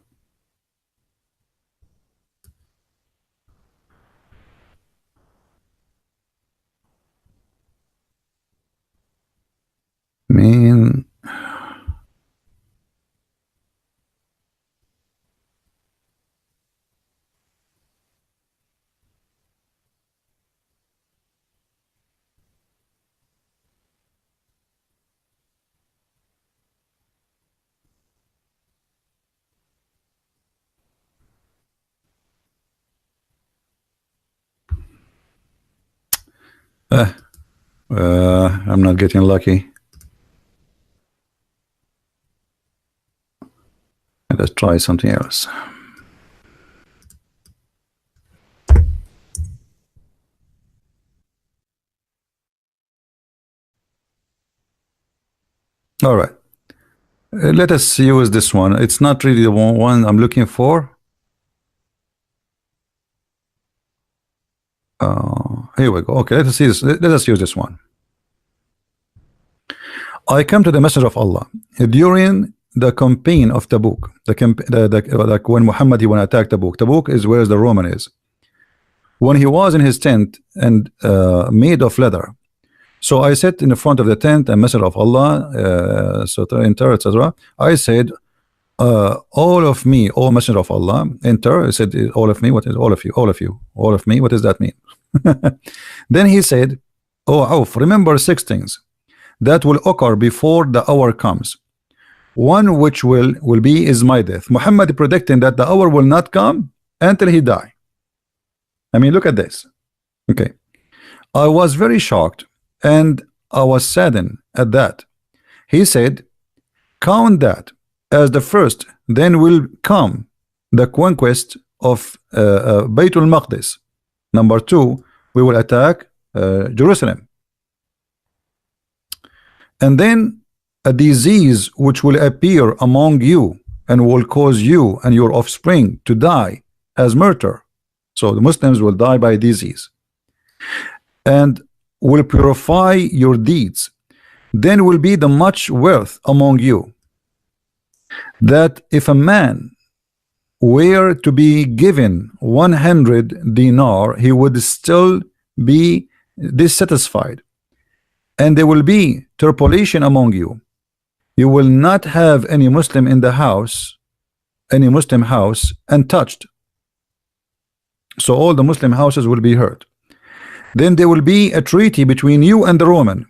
mean I'm not getting lucky. Let's try something else. All right. Let us use this one. It's not really the one I'm looking for. Here we go. Okay, let us see this. Let us use this one. I come to the Messenger of Allah during the campaign of Tabuk. Like when Muhammad he went to attack Tabuk. Tabuk is where the Roman is. When he was in his tent and made of leather. So I sat in the front of the tent, and Messenger of Allah, so enter, etc. I said, all of me, O Messenger of Allah, enter. I said, all of me. What is all of you? All of you. All of me. What does that mean? Then he said, oh Auf, remember 6 things that will occur before the hour comes. One which will be is my death. Muhammad predicting that the hour will not come until he die. I mean, look at this. Okay, I was very shocked and I was saddened at that. He said, count that as the first, then will come the conquest of Baytul Maqdis. Number 2, we will attack Jerusalem. And then a disease which will appear among you and will cause you and your offspring to die as murder. So the Muslims will die by disease and will purify your deeds. Then will be the much wealth among you, that if a man were to be given 100 dinar, he would still be dissatisfied. And there will be tribulation among you. You will not have any Muslim in the house, any Muslim house untouched. So all the Muslim houses will be hurt. Then there will be a treaty between you and the Roman,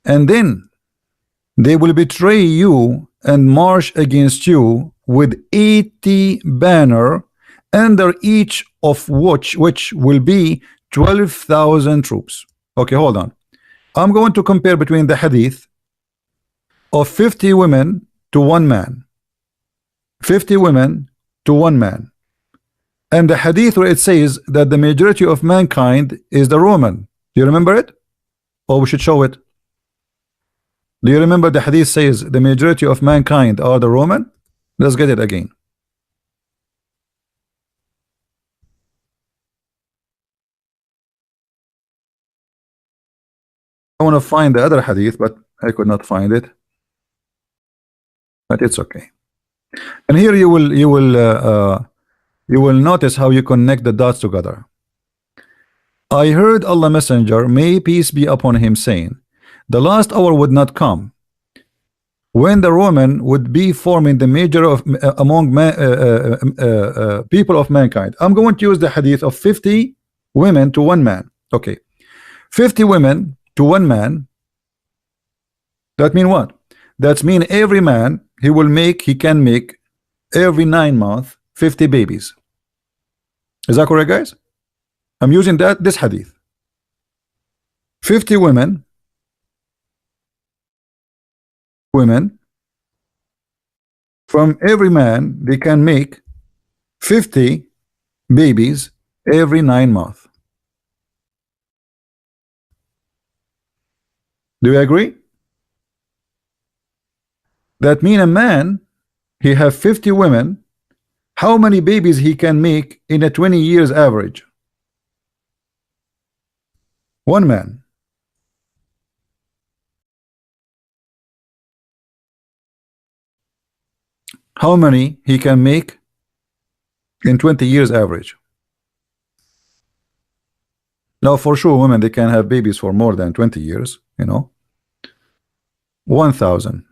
and then they will betray you and march against you with 80 banner, under each of which will be 12,000 troops. Okay, hold on. I'm going to compare between the hadith of 50 women to 1 man, 50 women to 1 man, and the hadith where it says that the majority of mankind is the Roman. Do you remember it? Or we should show it? Do you remember the hadith says the majority of mankind are the Roman? Let's get it again. I want to find the other hadith, but I could not find it. But it's okay. And here you will notice how you connect the dots together. I heard Allah Messenger, may peace be upon him, saying, the last hour would not come when the Roman would be forming the major of among people of mankind. I'm going to use the hadith of 50 women to 1 man. Okay, 50 women to 1 man. That mean what? That mean every man he can make every 9 months 50 babies. Is that correct, guys? I'm using this hadith. 50 women from every man, they can make 50 babies every 9 months. Do you agree? That mean a man, he have 50 women. How many babies he can make in a 20 years average? One man. How many he can make in 20 years average? Now, for sure, women, they can have babies for more than 20 years, you know. 1,000.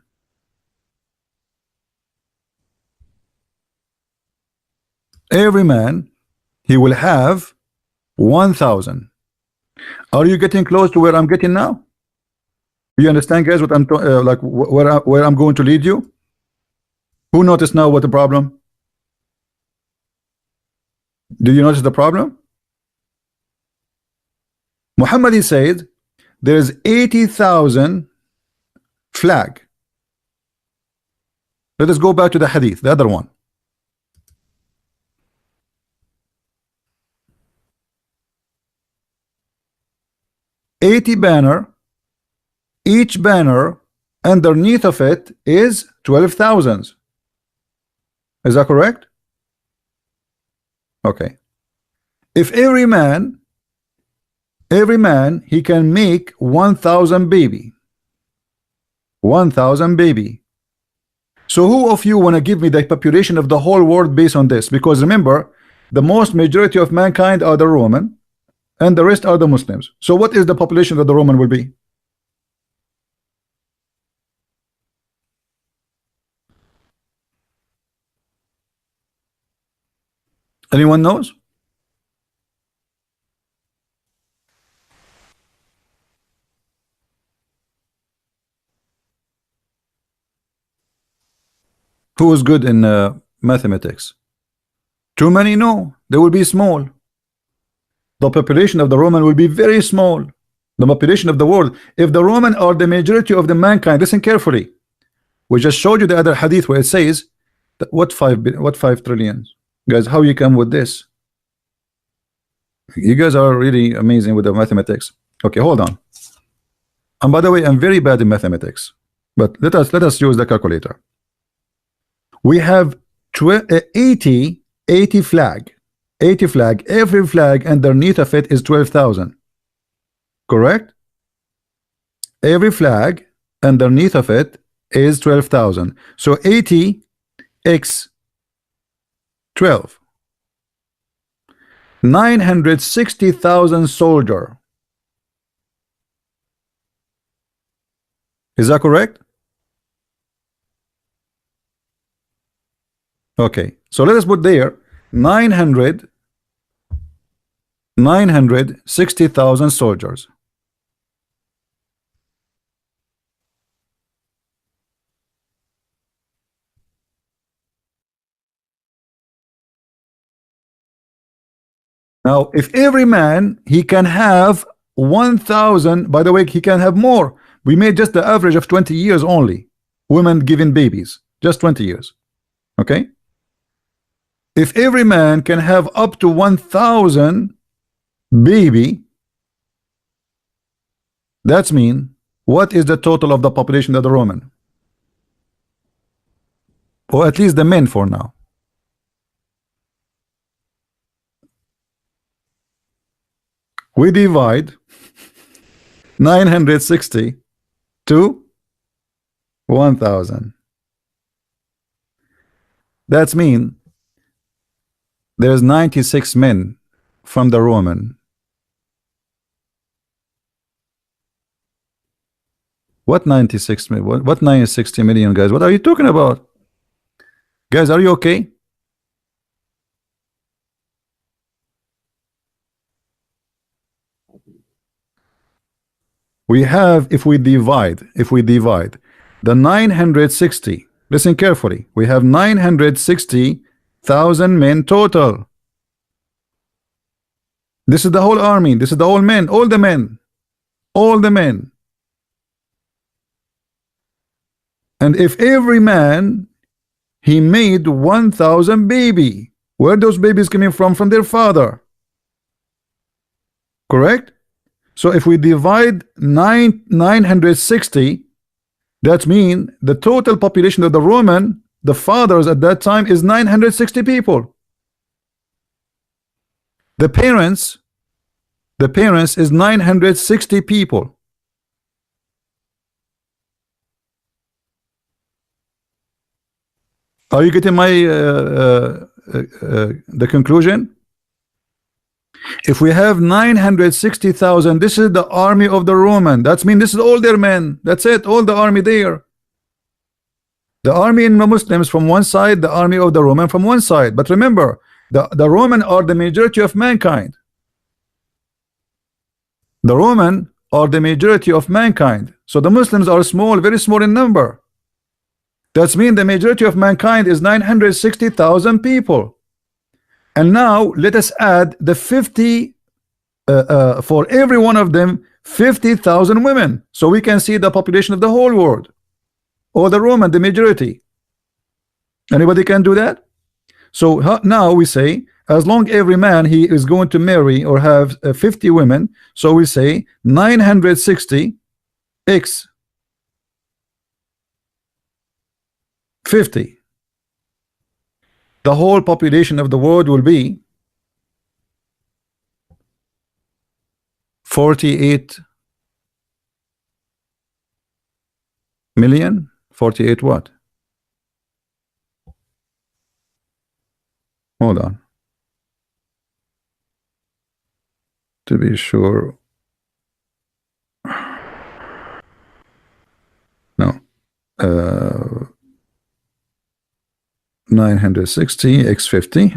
Every man, he will have 1,000. Are you getting close to where I'm getting now? You understand, guys, what I'm like where I'm going to lead you? Who noticed now what the problem? Do you notice the problem? Muhammad, he said there's 80,000 flag. Let us go back to the hadith, the other one. 80 banner, each banner underneath of it is 12,000. Is that correct? Okay. If every man he can make 1,000 baby. 1,000 baby. So who of you want to give me the population of the whole world based on this? Because remember, the most majority of mankind are the Roman and the rest are the Muslims. So what is the population that the Roman will be? Anyone knows? Who is good in mathematics? Too many? No, they will be small. The population of the Roman will be very small. The population of the world, if the Roman are the majority of the mankind, listen carefully. We just showed you the other hadith where it says that what 5 trillion? Guys, how you come with this? You guys are really amazing with the mathematics. Okay, hold on. And by the way, I'm very bad in mathematics, but let us use the calculator. We have 80 flag. 80 flag. Every flag underneath of it is 12,000. Correct? Every flag underneath of it is 12,000. So 80 x 12. 960,000 soldier. Is that correct? Okay, so let us put there 960,000 soldiers. Now, if every man he can have 1,000, by the way, he can have more. We made just the average of 20 years only. Women giving babies, just 20 years. Okay? If every man can have up to 1,000 baby, that's mean what is the total of the population of the Roman? Or at least the men for now. We divide 960 to 1,000. That's mean there's 96 men from the Roman. What 96 million? What 960 million, guys? What are you talking about? Guys, are you okay? We have, if we divide the 960, listen carefully, we have 960,000 men total. This is the whole army. This is the whole men, all the men, all the men. And if every man he made 1,000 baby, where those babies coming from? From their father. Correct? So if we divide 960, that means the total population of the Roman, the fathers at that time, is 960 people. The parents is 960 people. Are you getting my the conclusion? If we have 960,000, this is the army of the Roman. That means this is all their men. That's it, all the army there. The army in the Muslims from one side, the army of the Roman from one side. But remember, the Roman are the majority of mankind. The Roman are the majority of mankind. So the Muslims are small, very small in number. That means the majority of mankind is 960,000 people. And now let us add the 50 for every one of them, 50,000 women. So we can see the population of the whole world. Or the Roman, the majority. Anybody can do that? So now we say, as long every man he is going to marry or have 50 women, so we say 960 x 50. The whole population of the world will be 48 million. 48 what? Hold on. To be sure. No. 960 x 50.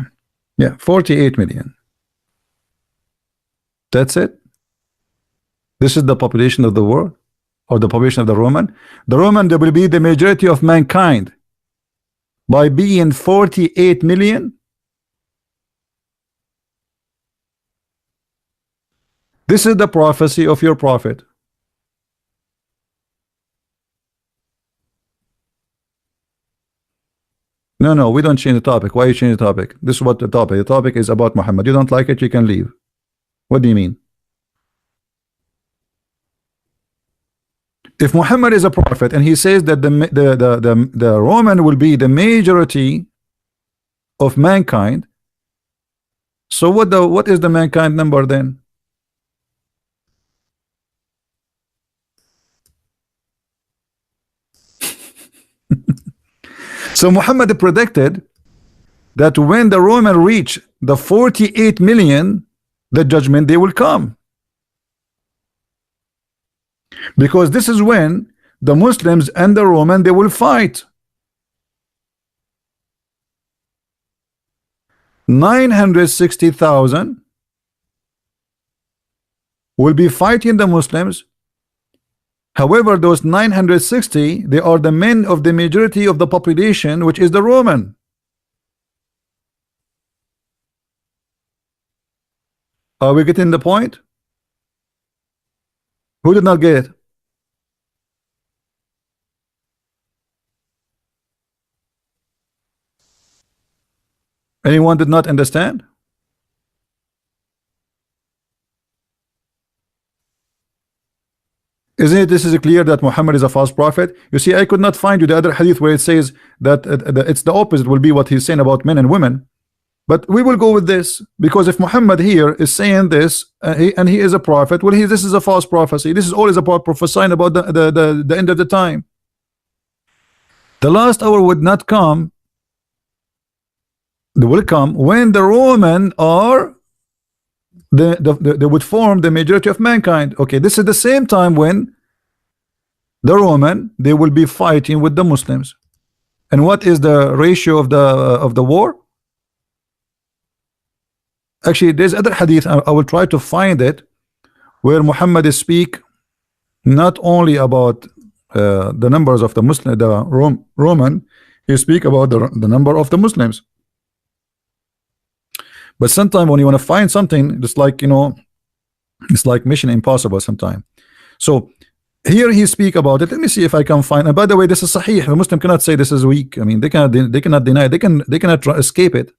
Yeah, 48 million. That's it. This is the population of the world, or the population of the Roman. The Roman, they will be the majority of mankind by being 48 million. This is the prophecy of your prophet. No, we don't change the topic. Why you change the topic? This is what the topic is about Muhammad. You don't like it, you can leave. What do you mean? If Muhammad is a prophet and he says that the Roman will be the majority of mankind, so what is the mankind number then? So Muhammad predicted that when the Roman reach the 48 million, the judgment day will come. Because this is when the Muslims and the Roman, they will fight. 960,000 will be fighting the Muslims. However, those 960, they are the men of the majority of the population, which is the Roman. Are we getting the point? Who did not get it? Anyone did not understand? Isn't it this is clear that Muhammad is a false prophet? You see, I could not find you the other hadith where it says that it's the opposite will be what he's saying about men and women. But we will go with this, because if Muhammad here is saying this and he is a prophet, well, this is a false prophecy. This is always about prophesying about the end of the time. The last hour would not come. They will come when the Roman are they would form the majority of mankind. Okay, this is the same time when the Roman, they will be fighting with the Muslims. And what is the ratio of the war? Actually, there's other hadith, I will try to find it, where Muhammad is speak not only about the numbers of the Muslim, the Roman, he speak about the number of the Muslims. But sometimes when you want to find something, just like, you know, it's like mission impossible sometimes. So here he speak about it. Let me see if I can find. And by the way, this is sahih. A Muslim cannot say this is weak. I mean, they cannot deny it. They cannot escape it.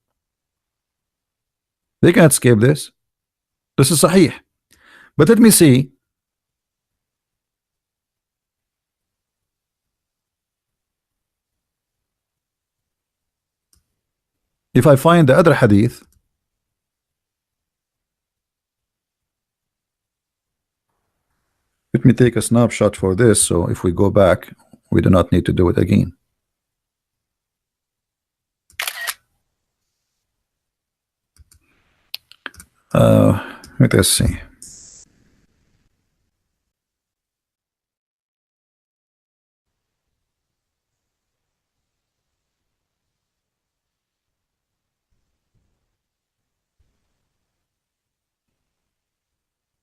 They cannot escape this. This is sahih. But let me see. If I find the other hadith. Let me take a snapshot for this, so if we go back, we do not need to do it again. Let us see.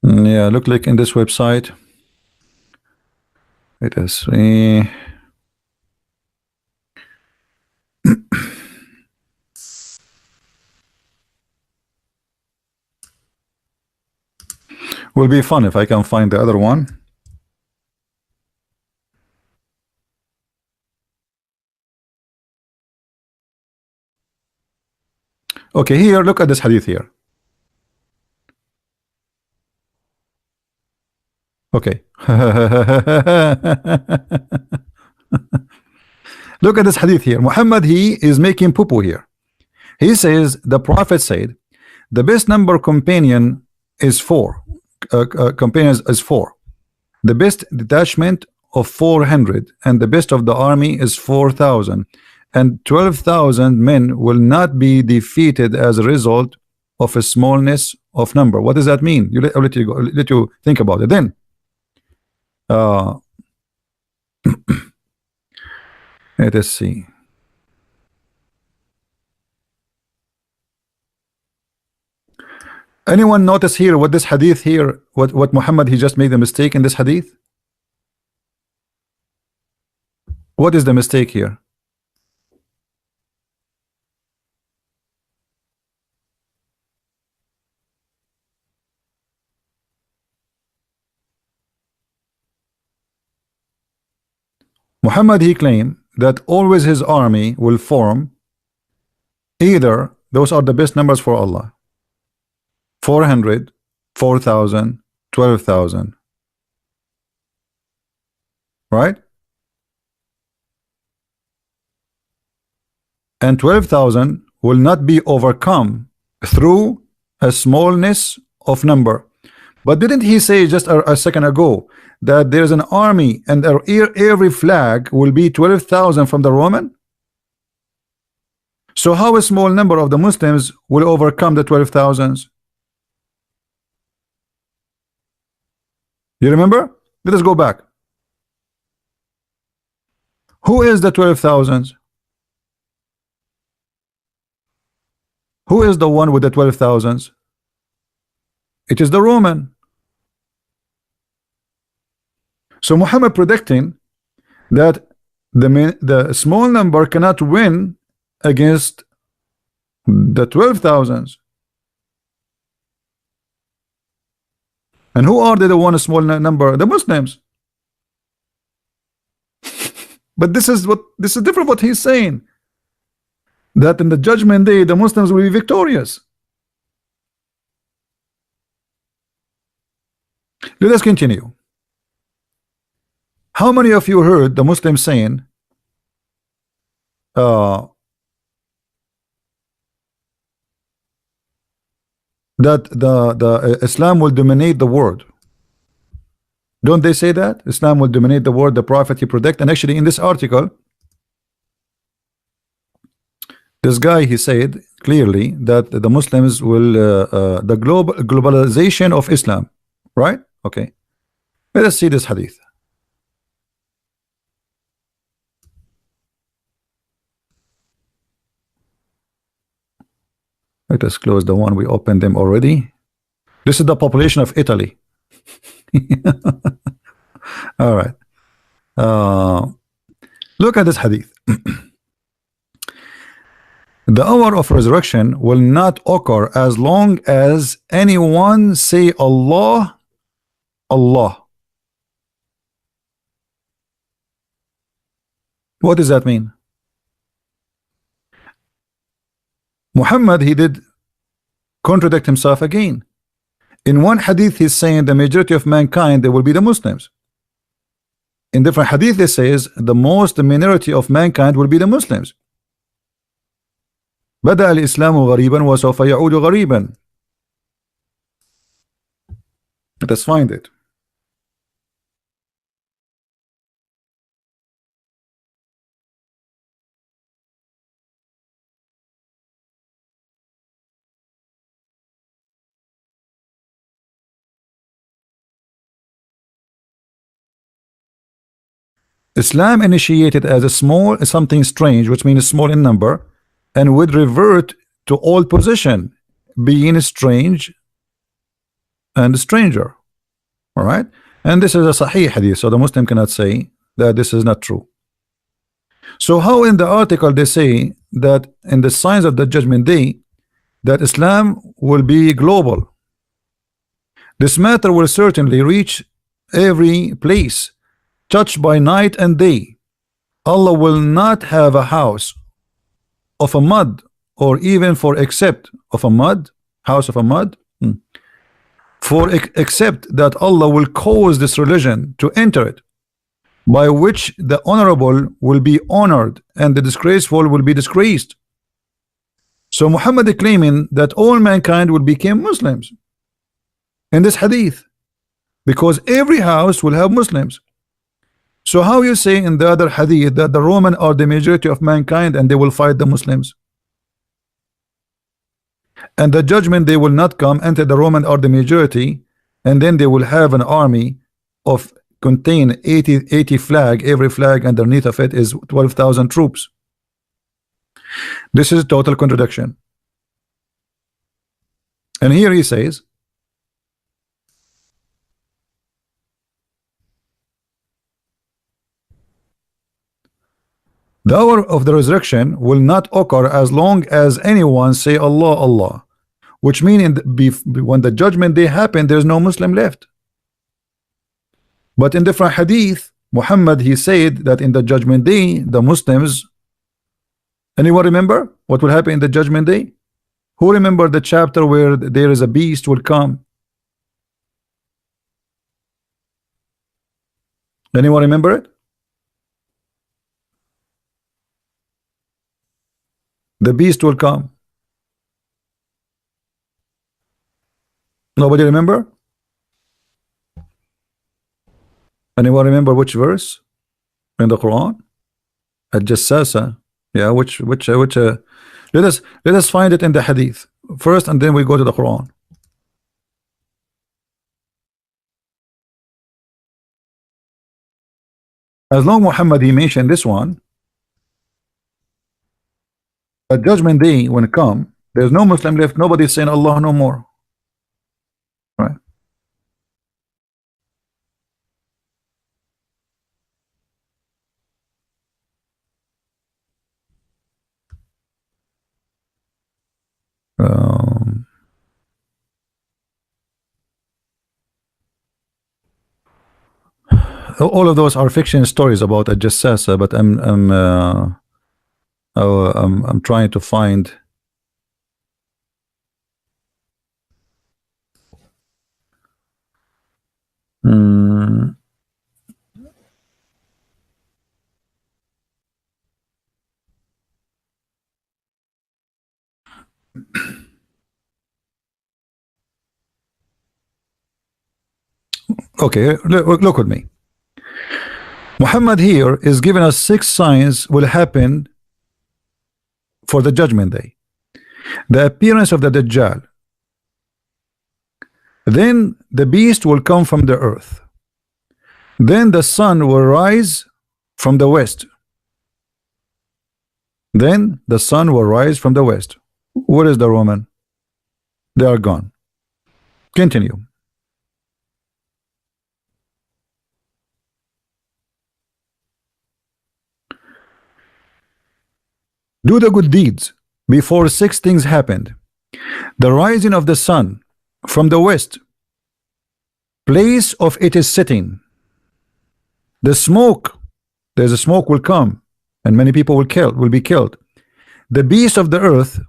Yeah, look like in this website. Let us see. Will be fun if I can find the other one. Okay, here, look at this hadith here. Okay. Look at this hadith here. Muhammad, he is making poo-poo here. He says, the Prophet said, the best number companion is 4. Companions is 4. The best detachment of 400, and the best of the army is 4,000, and 12,000 men will not be defeated as a result of a smallness of number. What does that mean? I'll let you think about it. Then let us see. Anyone notice here what this hadith here, what Muhammad, he just made a mistake in this hadith? What is the mistake here? Muhammad, he claimed that always his army will form either, those are the best numbers for Allah, 400, 4,000, 12,000, right? And 12,000 will not be overcome through a smallness of number. But didn't he say just a second ago that there's an army and every flag will be 12,000 from the Roman? So how a small number of the Muslims will overcome the 12,000s? You remember? Let us go back. Who is the 12,000s? Who is the one with the 12,000s? It is the Roman. So Muhammad predicting that the small number cannot win against the 12,000s. And who are the one small number? The Muslims. But this is different what he's saying. That in the judgment day the Muslims will be victorious. Let us continue. How many of you heard the Muslims saying that the Islam will dominate the world? Don't they say that Islam will dominate the world? The Prophet, he predict, and actually in this article, this guy, he said clearly that the Muslims will the globalization of Islam, right? Okay, let us see this hadith. Let us close the one we opened them already. This is the population of Italy. All right. Look at this hadith. The hour of resurrection will not occur as long as anyone say Allah, Allah. What does that mean? Muhammad, he did contradict himself again. In one hadith, he's saying the majority of mankind, they will be the Muslims. In different hadith, it says the minority of mankind will be the Muslims. بدأ الإسلام غريبا وسوف يعود غريبا. Let's find it. Islam initiated as a small something strange, which means small in number, and would revert to old position, being strange and stranger. All right, and this is a Sahih hadith, so the Muslim cannot say that this is not true. So how in the article they say that in the signs of the judgment day that Islam will be global? This matter will certainly reach every place, touched by night and day. Allah will not have a house of a mud, or even for except of a mud, house of a mud, for except that Allah will cause this religion to enter it, by which the honorable will be honored and the disgraceful will be disgraced. So Muhammad is claiming that all mankind will become Muslims in this hadith, because every house will have Muslims. So how you say in the other hadith that the Roman are the majority of mankind and they will fight the Muslims, and the judgment they will not come until the Roman are the majority, and then they will have an army of contain 80 flag, every flag underneath of it is 12,000 troops. This is total contradiction. And here he says the hour of the resurrection will not occur as long as anyone say Allah, Allah, which means when the judgment day happen, there's no Muslim left. But in different hadith, Muhammad, he said that in the judgment day, the Muslims, anyone remember what will happen in the judgment day? Who remember the chapter where there is a beast will come? Anyone remember it? The beast will come. Nobody remember? Anyone remember which verse in the Quran? Al-Jassasa. Yeah, which let us find it in the hadith first, and then we go to the Quran. As long Muhammad he mentioned this one, the judgment day when it come, there's no Muslim left, nobody saying Allah no more. Right. All of those are fiction stories about a Jassasa, but I'm trying to find. Okay, look with me. Muhammad here is giving us 6 signs will happen for the judgment day. The appearance of the Dajjal, then the beast will come from the earth, then the sun will rise from the west, then the sun will rise from the west. Where is the Roman? They are gone. Continue. Do the good deeds before six things happened: the rising of the sun from the west, place of it is sitting, the smoke, there's a smoke will come, and many people will be killed, the beast of the earth,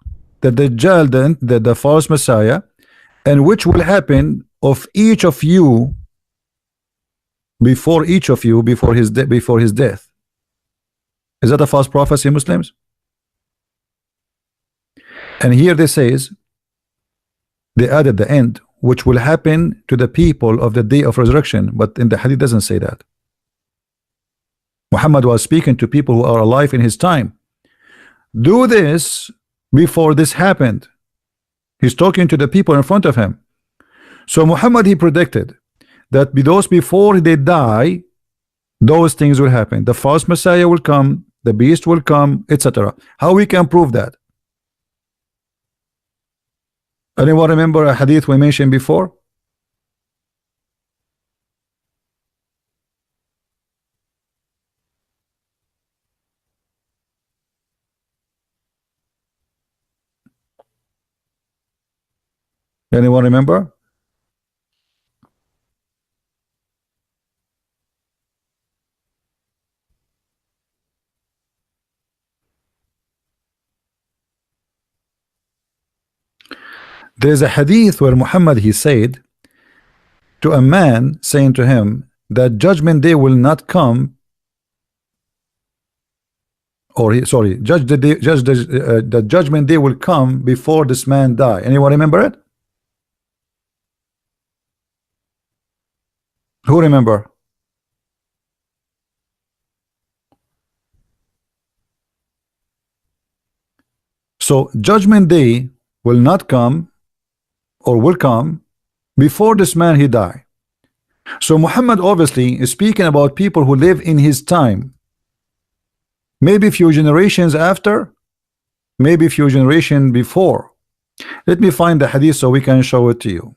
the Dajjal, the false Messiah, and which will happen of each of you before his death. Is that a false prophecy, Muslims? And here they says, they added the end, which will happen to the people of the day of resurrection, but in the hadith doesn't say that. Muhammad was speaking to people who are alive in his time. Do this before this happened. He's talking to the people in front of him. So Muhammad, he predicted that those before they die, those things will happen. The false Messiah will come, the beast will come, etc. How we can prove that? Anyone remember a hadith we mentioned before? Anyone remember? There's a hadith where Muhammad, he said to a man, saying to him that judgment day will not come, or the judgment day will come before this man die. Anyone remember it? Who remember? So judgment day will not come, or will come before this man he die. So Muhammad obviously is speaking about people who live in his time, maybe a few generations after, maybe a few generations before. Let me find the hadith so we can show it to you.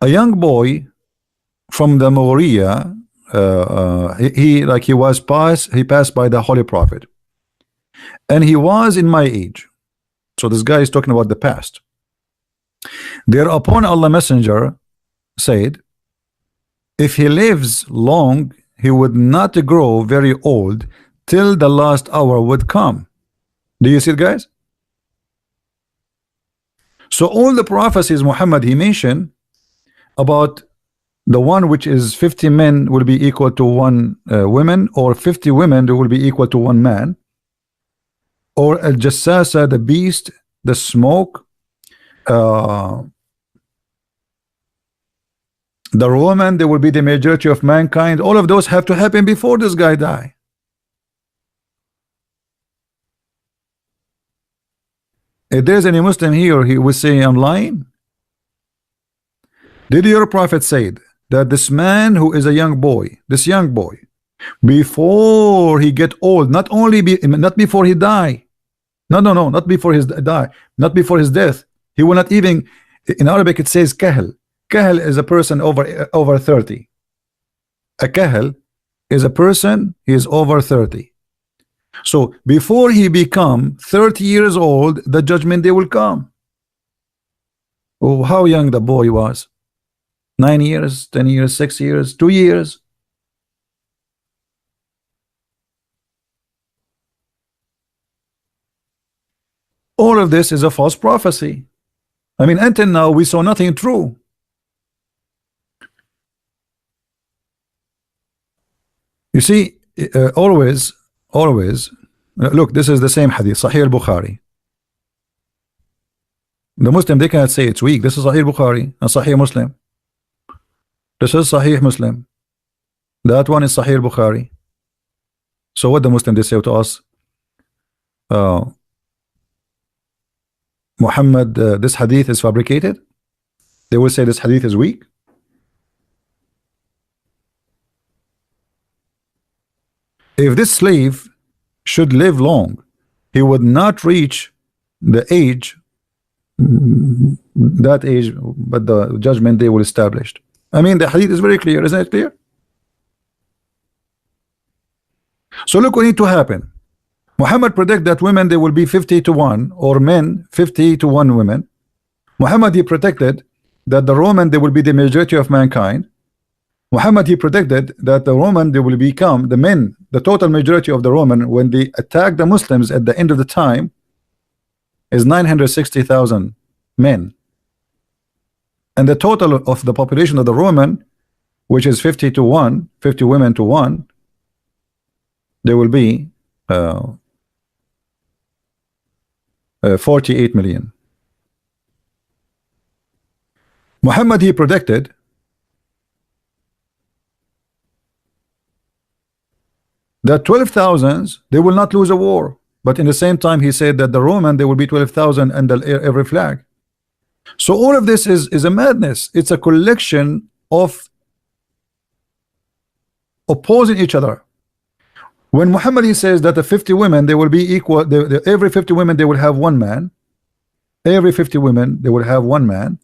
A young boy from the Moria, he passed by the Holy Prophet, and he was in my age. So this guy is talking about the past. Thereupon Allah Messenger said, if he lives long, he would not grow very old till the last hour would come. Do you see it, guys? So all the prophecies Muhammad he mentioned about the one which is 50 men will be equal to one woman, or 50 women will be equal to one man, or al-Jassasa, the beast, the smoke, the Roman, they will be the majority of mankind. All of those have to happen before this guy die. If there's any Muslim here, he will say I'm lying. Did your prophet say that this man who is a young boy, before he get old, not before he die, not before his die, not before his death, he will not even, in Arabic it says kahal. Kahal is a person over 30. A kahal is a person, he is over 30. So before he become 30 years old, the judgment day will come. Oh, how young the boy was. 9 years, 10 years, 6 years, 2 years. All of this is a false prophecy. I mean, until now we saw nothing true. You see, always, look, this is the same hadith, Sahih al-Bukhari. The Muslim, they cannot say it's weak. This is Sahih al-Bukhari and Sahih Muslim. This is Sahih Muslim. That one is Sahih al-Bukhari. So what the Muslim they say to us? Muhammad, this hadith is fabricated. They will say this hadith is weak. If this slave should live long, he would not reach the age that age, but the judgment day will established. I mean, the hadith is very clear, isn't it clear? So look what need to happen. Muhammad predict that women they will be 50 to 1, or men 50 to 1 women. Muhammad he predicted that the Roman they will be the majority of mankind. Muhammad he predicted that the Roman they will become the men, the total majority of the Roman when they attack the Muslims at the end of the time is 960,000 men, and the total of the population of the Roman, which is 50 to 1, 50 women to 1, there will be 48 million. Muhammad he predicted that 12,000 they will not lose a war, but in the same time he said that the Roman there will be 12,000 under every flag. So all of this is a madness. It's a collection of opposing each other. When Muhammad he says that the 50 women they will be equal, every 50 women they will have one man, every 50 women they will have one man,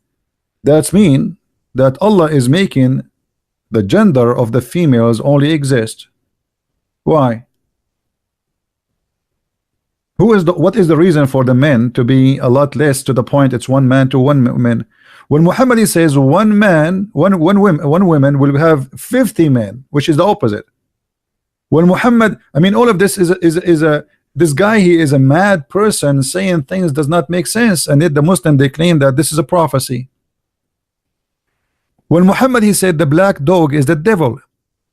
that's mean that Allah is making the gender of the females only exist. Why? What is the reason for the men to be a lot less, to the point it's one man to one woman? When Muhammad he says one man, one woman will have 50 men, which is the opposite. When Muhammad, I mean, all of this is a this guy, he is a mad person saying things does not make sense, and yet the Muslim they claim that this is a prophecy. When Muhammad he said the black dog is the devil,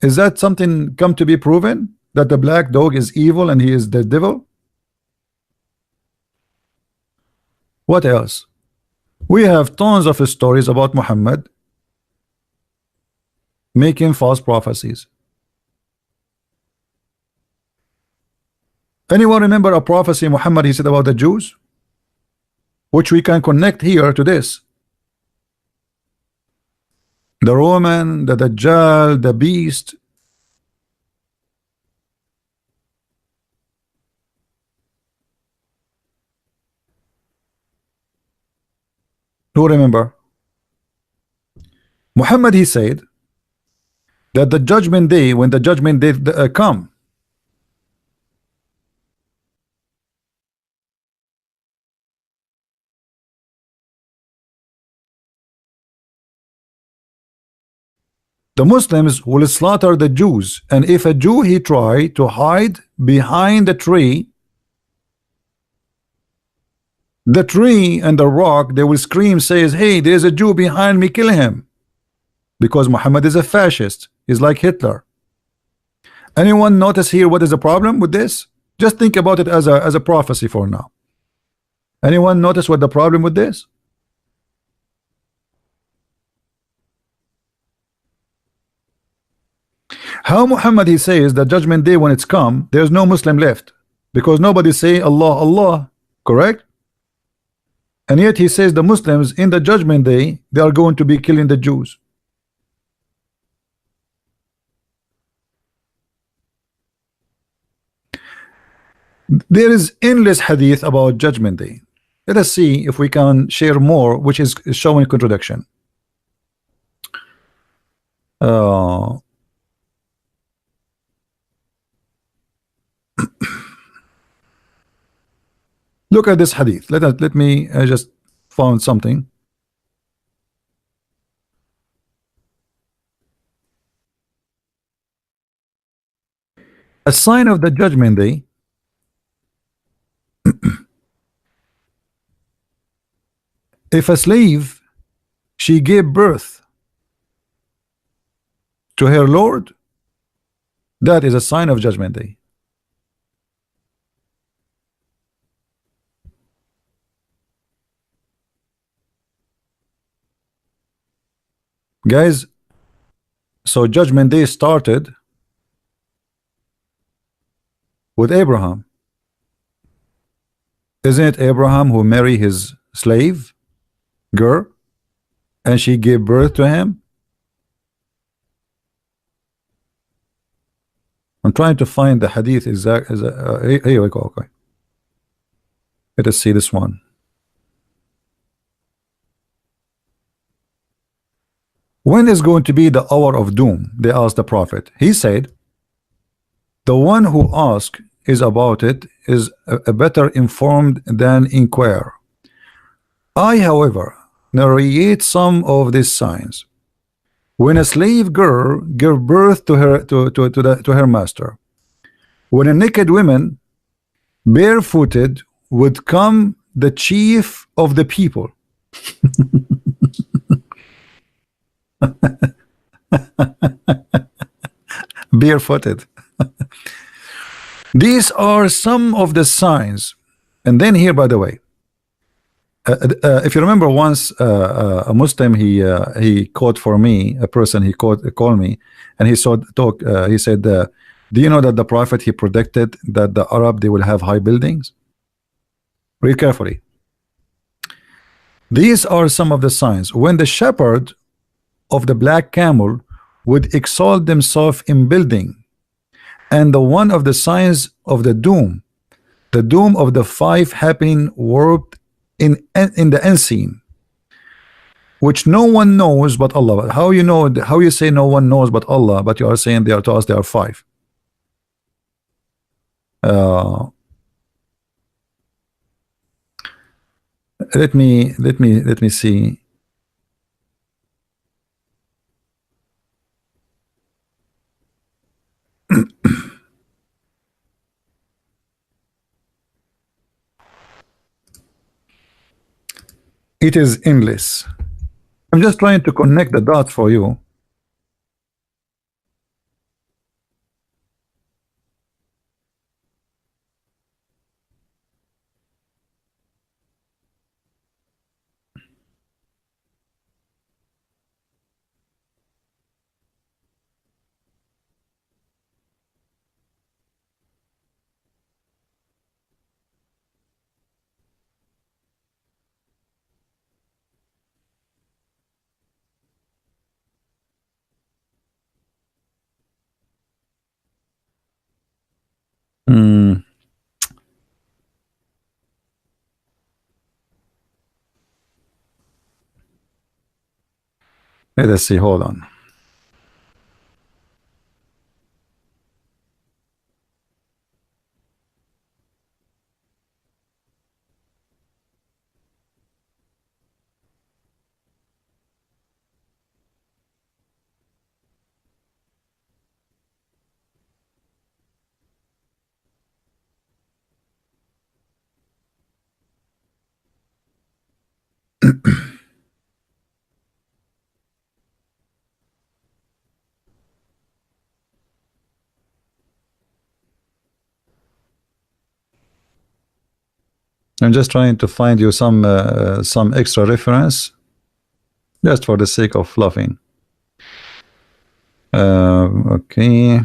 is that something come to be proven that the black dog is evil and he is the devil? What else? We have tons of stories about Muhammad making false prophecies. Anyone remember a prophecy Muhammad he said about the Jews, which we can connect here to this? The Roman, the Dajjal, the beast. Who remember? Muhammad he said that the judgment day, when the judgment day come, the Muslims will slaughter the Jews, and if a Jew he try to hide behind the tree and the rock, they will scream, says, hey, there's a Jew behind me, kill him, because Muhammad is a fascist. He's like Hitler. Anyone notice here what is the problem with this? Just think about it as a prophecy for now. Anyone notice what the problem with this? How Muhammad he says that judgment day when it's come, there's no Muslim left, because nobody say Allah, Allah, correct? And yet he says the Muslims in the judgment day they are going to be killing the Jews. There is endless hadith about judgment day. Let us see if we can share more, which is showing contradiction. Look at this hadith. Let me just found something. A sign of the judgment day. If a slave she gave birth to her Lord, that is a sign of judgment day. Guys, so judgment day started with Abraham. Isn't it Abraham who married his slave girl and she gave birth to him? I'm trying to find the hadith exact as here we go. Okay, let us see this one. When is going to be the hour of doom? They asked the prophet. He said, the one who asks is about it is a better informed than inquire. I, however, narrate some of these signs. When a slave girl gave birth to her master, when a naked woman barefooted would come the chief of the people. Barefooted. These are some of the signs. And then here, by the way, if you remember once a Muslim, he called for me, a person he called me, and he he said, do you know that the prophet, he predicted that the Arab, they will have high buildings? Read carefully. These are some of the signs. When the shepherd of the black camel would exalt themselves in building, and the one of the signs of the doom of the five happening worked in the unseen, which no one knows but Allah. How you know? How you say no one knows but Allah, but you are saying they are to us they are five? Let me see. It is endless. I'm just trying to connect the dots for you. Hmm. Let us see. Hold on. I'm just trying to find you some extra reference, just for the sake of fluffing. Okay.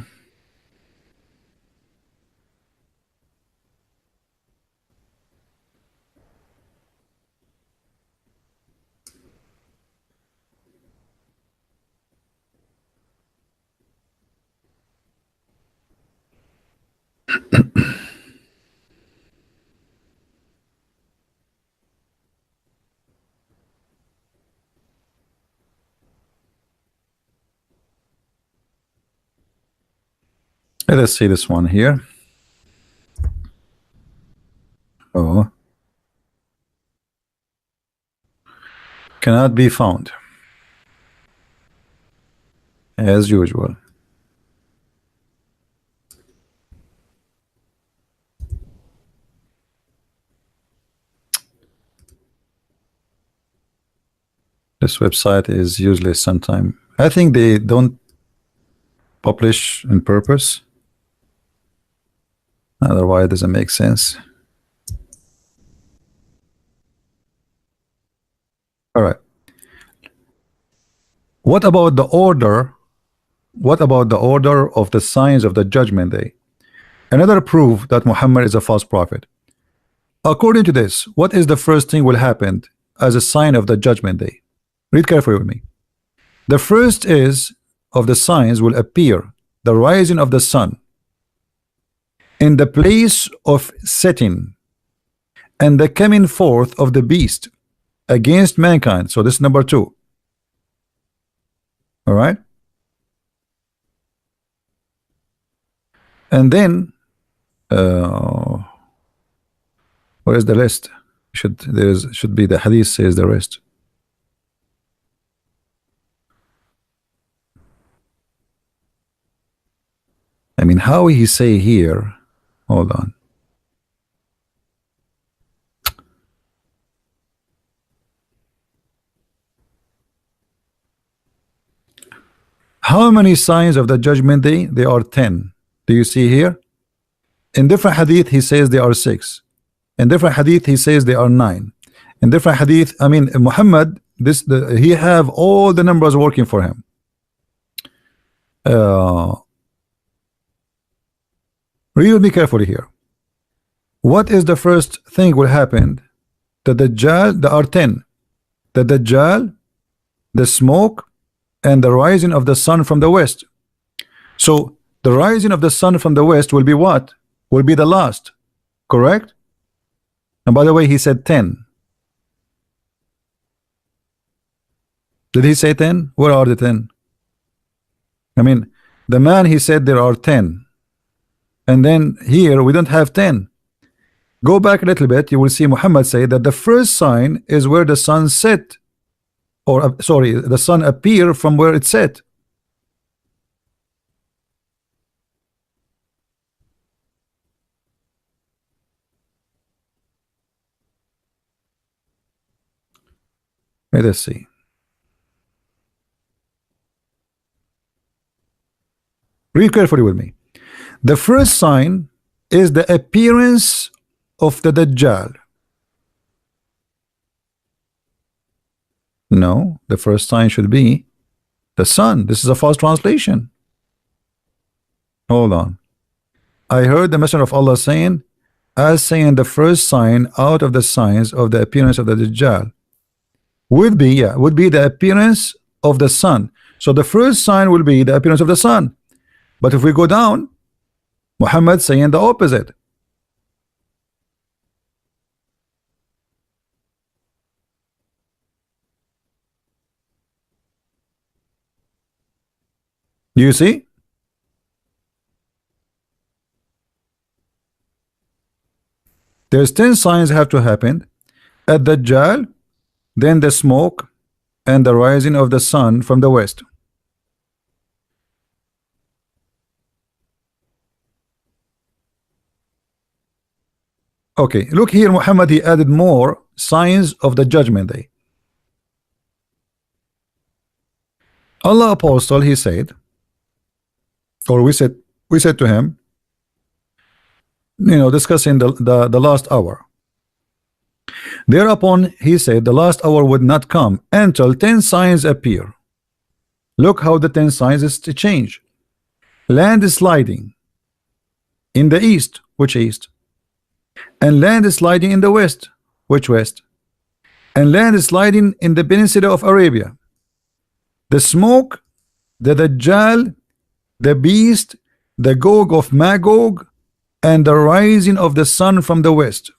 Let us see this one here. Oh, cannot be found as usual. This website is useless sometime. I think they don't publish on purpose. Otherwise, it doesn't make sense. All right. What about the order? What about the order of the signs of the judgment day? Another proof that Muhammad is a false prophet. According to this, what is the first thing will happen as a sign of the judgment day? Read carefully with me. The first is of the signs will appear the rising of the sun in the place of setting, and the coming forth of the beast against mankind. So this is number two. All right. And then uh, where is the rest? Should be the hadith says the rest. I mean, how he say here? Hold on. How many signs of the judgment day? There are 10. Do you see here? In different hadith, he says there are 6. In different hadith, he says there are 9. In different hadith, I mean, Muhammad, he have all the numbers working for him. Read with me carefully here. What is the first thing will happen? The Dajjal, there are 10. The Dajjal, the smoke, and the rising of the sun from the west. So the rising of the sun from the west will be what? Will be the last, correct? And by the way, he said 10. Did he say 10? Where are the 10? I mean, the man, he said there are 10. And then here we don't have 10. Go back a little bit, you will see Muhammad say that the first sign is where the sun set, or sorry, the sun appear from where it set. Let us see. Read carefully with me. The first sign is the appearance of the Dajjal. No, the first sign should be the sun. This is a false translation. Hold on. I heard the Messenger of Allah saying, as saying the first sign out of the signs of the appearance of the Dajjal would be, would be the appearance of the sun. So the first sign will be the appearance of the sun. But if we go down, Muhammad saying the opposite. Do you see? There's 10 signs have to happen. At Dajjal, then the smoke, and the rising of the sun from the west. Okay, look here, Muhammad, he added more signs of the judgment day. Allah apostle, he said, or we said to him, discussing the last hour. Thereupon he said the last hour would not come until 10 signs appear. Look how the 10 signs is to change. Land is sliding in the east, which east? And land is sliding in the west, which west? And land is sliding in the peninsula of Arabia. The smoke, the Dajjal, the beast, the Gog of Magog, and the rising of the sun from the west,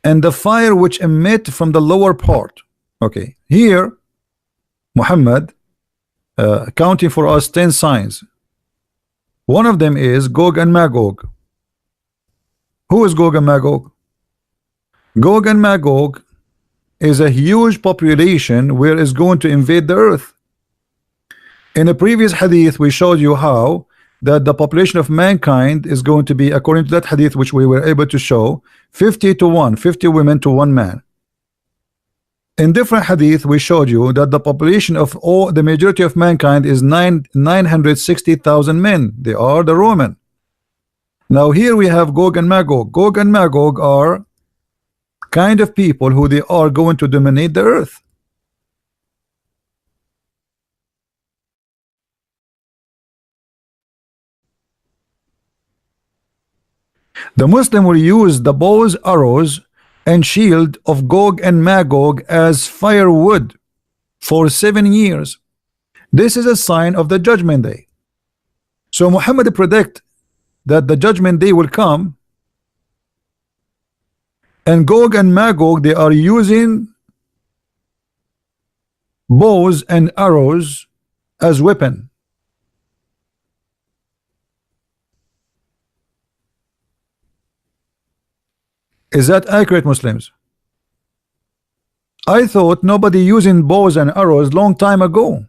and the fire which emit from the lower part. Okay, here Muhammad counting for us 10 signs. One of them is Gog and Magog. Who is Gog and Magog? Gog and Magog is a huge population where is going to invade the earth. In a previous hadith we showed you how that the population of mankind is going to be, according to that hadith which we were able to show, 50 to 1, 50 women to 1 man. In different hadith we showed you that the population of all the majority of mankind is 960,000 men. They are the Roman. Now here we have Gog and Magog. Gog and Magog are kind of people who they are going to dominate the earth. The Muslim will use the bows, arrows, and shield of Gog and Magog as firewood for 7 years. This is a sign of the judgment day. So Muhammad predict that the judgment day will come, and Gog and Magog, they are using bows and arrows as weapon. Is that accurate, Muslims? I thought nobody using bows and arrows long time ago.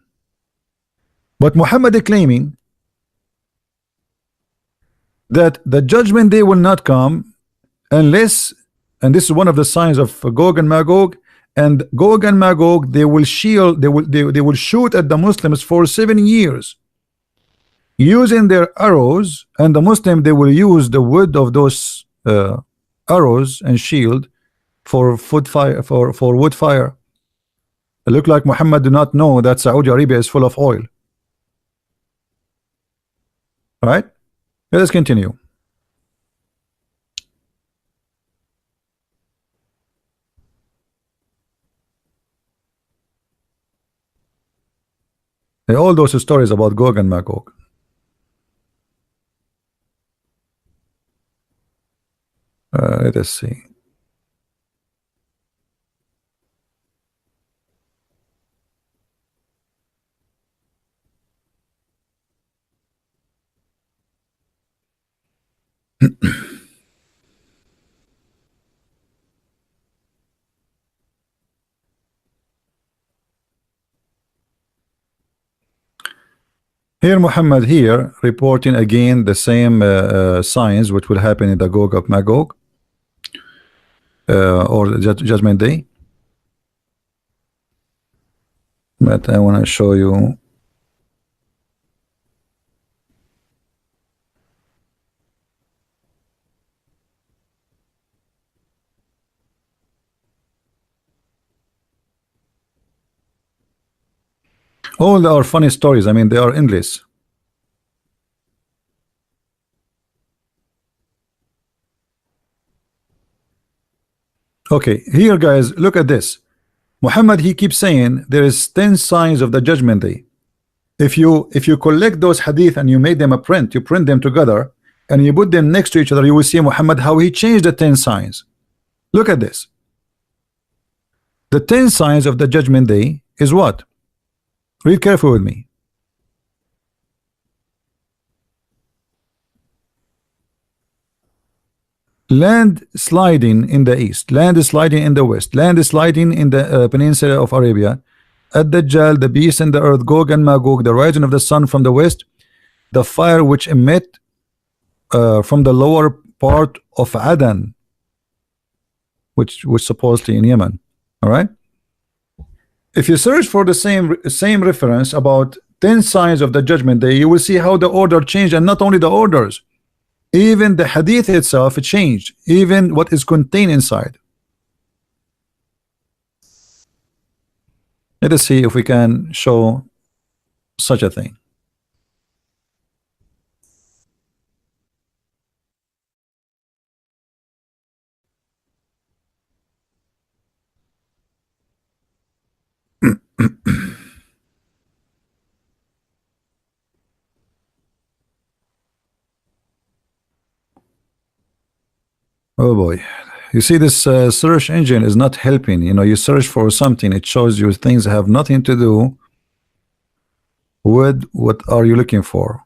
But Muhammad is claiming that the judgment day will not come unless, and this is one of the signs of Gog and Magog, and Gog and Magog, they will shield, they will shoot at the Muslims for 7 years using their arrows, and the Muslim, they will use the wood of those arrows and shield for food fire, for wood fire. It look like Muhammad do not know that Saudi Arabia is full of oil. All right, let us continue. All those stories about Gog and Magog. Let us see. Here Muhammad here reporting again the same signs which will happen in the Gog of Magog or the judgment day. But I want to show you. All our funny stories, I mean, they are endless. Okay, here guys, look at this. Muhammad, he keeps saying there is 10 signs of the judgment day. If you collect those hadith and you make them a print, you print them together and you put them next to each other, you will see Muhammad how he changed the 10 signs. Look at this. The 10 signs of the judgment day is what? Read carefully with me. Land sliding in the east, land sliding in the west, land sliding in the peninsula of Arabia, Ad-Dajjal, the beast and the earth, Gog and Magog, the rising of the sun from the west, the fire which emit from the lower part of Aden, which was supposedly in Yemen. All right. If you search for the same reference about 10 signs of the judgment day, you will see how the order changed, and not only the orders, even the hadith itself changed, even what is contained inside. Let us see if we can show such a thing. Oh boy, you see this search engine is not helping. You know, you search for something, it shows you things that have nothing to do with what are you looking for.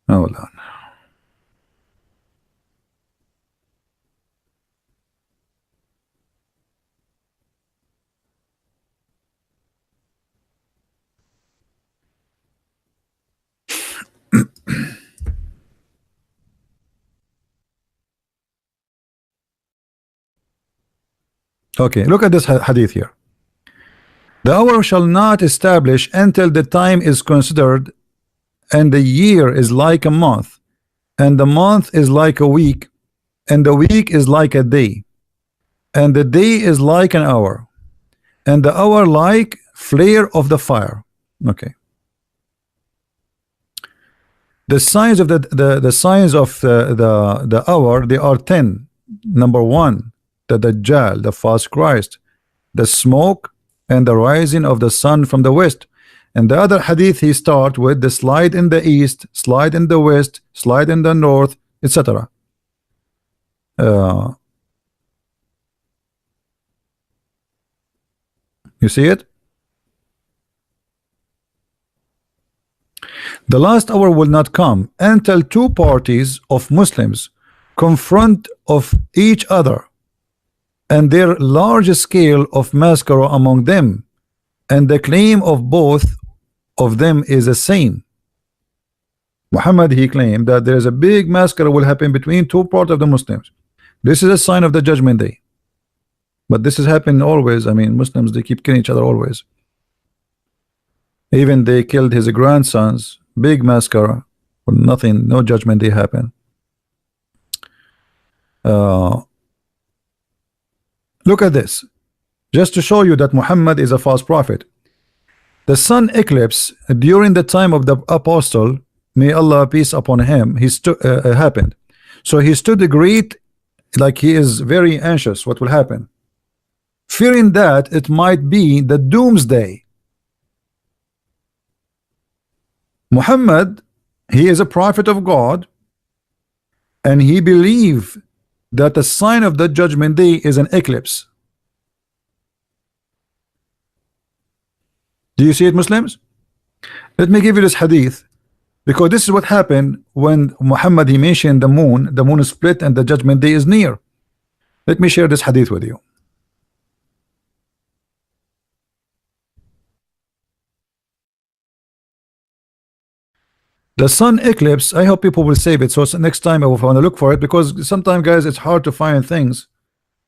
Hold on. Okay, look at this hadith here. The hour shall not establish until the time is considered, and the year is like a month, and the month is like a week, and the week is like a day, and the day is like an hour, and the hour like flare of the fire. Okay. The signs of the signs of the hour, they are 10. Number 1, the Dajjal, the false Christ, the smoke and the rising of the sun from the west, And the other hadith he start with the slide in the east, slide in the west, slide in the north, etc. You see it? The last hour will not come until two parties of Muslims confront of each other, and their large scale of massacre among them, and the claim of both of them is the same. Muhammad, he claimed that there is a big massacre will happen between two parts of the Muslims. This is a sign of the judgment day. But this is happening always. I mean, Muslims, they keep killing each other always. Even they killed his grandsons, big massacre, nothing, no judgment day happen. Look at this, just to show you that Muhammad is a false prophet. The sun eclipse during the time of the apostle, may Allah peace upon him, happened. So he stood great, like he is very anxious what will happen, fearing that it might be the doomsday. Muhammad, he is a prophet of God, and he believed that the sign of the judgment day is an eclipse. Do you see it, Muslims? Let me give you this hadith, because this is what happened when Muhammad, he mentioned the moon is split and the judgment day is near. Let me share this hadith with you. The sun eclipse, I hope people will save it, so next time I will want to look for it, because sometimes, guys, it's hard to find things,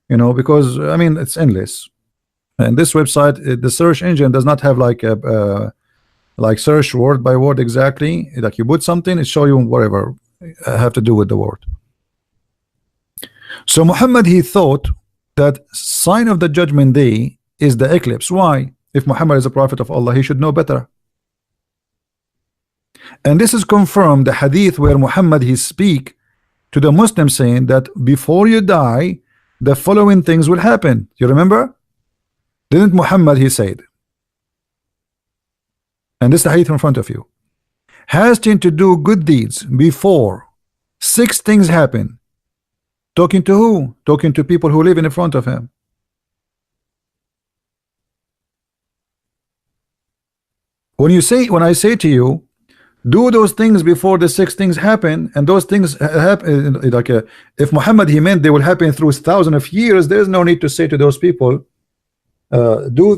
you know, because I mean it's endless. And this website, the search engine does not have like a like search word by word exactly. Like you put something, it show you whatever have to do with the word. So Muhammad, he thought that sign of the judgment day is the eclipse. Why? If Muhammad is a prophet of Allah, he should know better. And this is confirmed the hadith where Muhammad, he speak to the Muslims saying that before you die, the following things will happen. You remember? Didn't Muhammad, he said, and this is the hadith in front of you, hasten to do good deeds before 6 things happen. Talking to who? Talking to people who live in front of him. When I say to you, do those things before the 6 things happen, and those things happen, like if Muhammad, he meant they will happen through thousands of years, there's no need to say to those people, do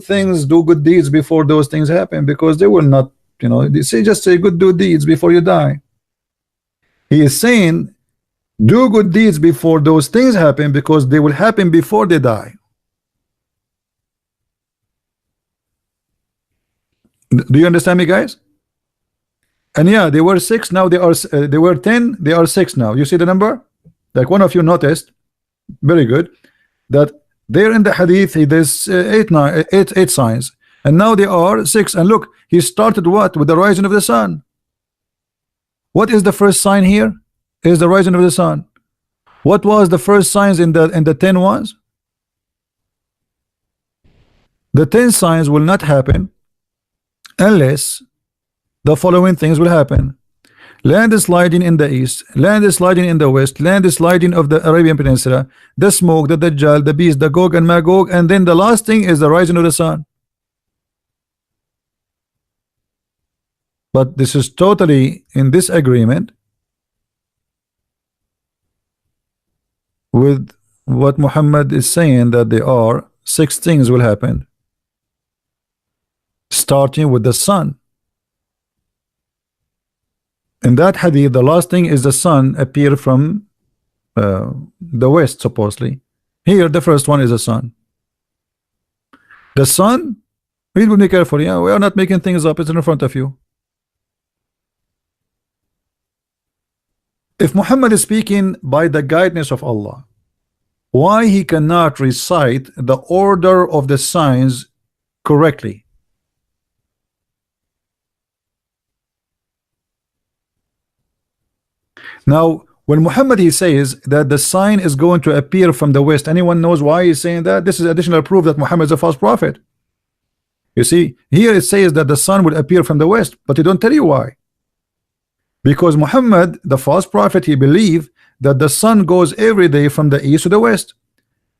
good deeds before those things happen, because they will not, you know, just say good do deeds before you die. He is saying do good deeds before those things happen, because they will happen before they die. Do you understand me, guys? And yeah, they were 6, now they were 10, they are 6 now. You see the number? Like one of you noticed, very good, that there in the hadith there's 8 signs, and now they are 6. And look, he started what? With the rising of the sun. What is the first sign here? Is the rising of the sun. What was the first signs in the 10 ones? The 10 signs will not happen unless the following things will happen: land is sliding in the east, land is sliding in the west, land is sliding of the Arabian Peninsula, the smoke, the Dajjal, the beast, the Gog and Magog, and then the last thing is the rising of the sun. But this is totally in disagreement with what Muhammad is saying, that there are 6 things will happen, starting with the sun. In that hadith, the last thing is the sun appear from the west, supposedly. Here, the first one is the sun. The sun, we will be careful. Yeah, we are not making things up. It's in front of you. If Muhammad is speaking by the guidance of Allah, why he cannot recite the order of the signs correctly? Now, when Muhammad, he says that the sign is going to appear from the west, anyone knows why he's saying that? This is additional proof that Muhammad is a false prophet. You see, here it says that the sun will appear from the west, but they don't tell you why. Because Muhammad, the false prophet, he believed that the sun goes every day from the east to the west.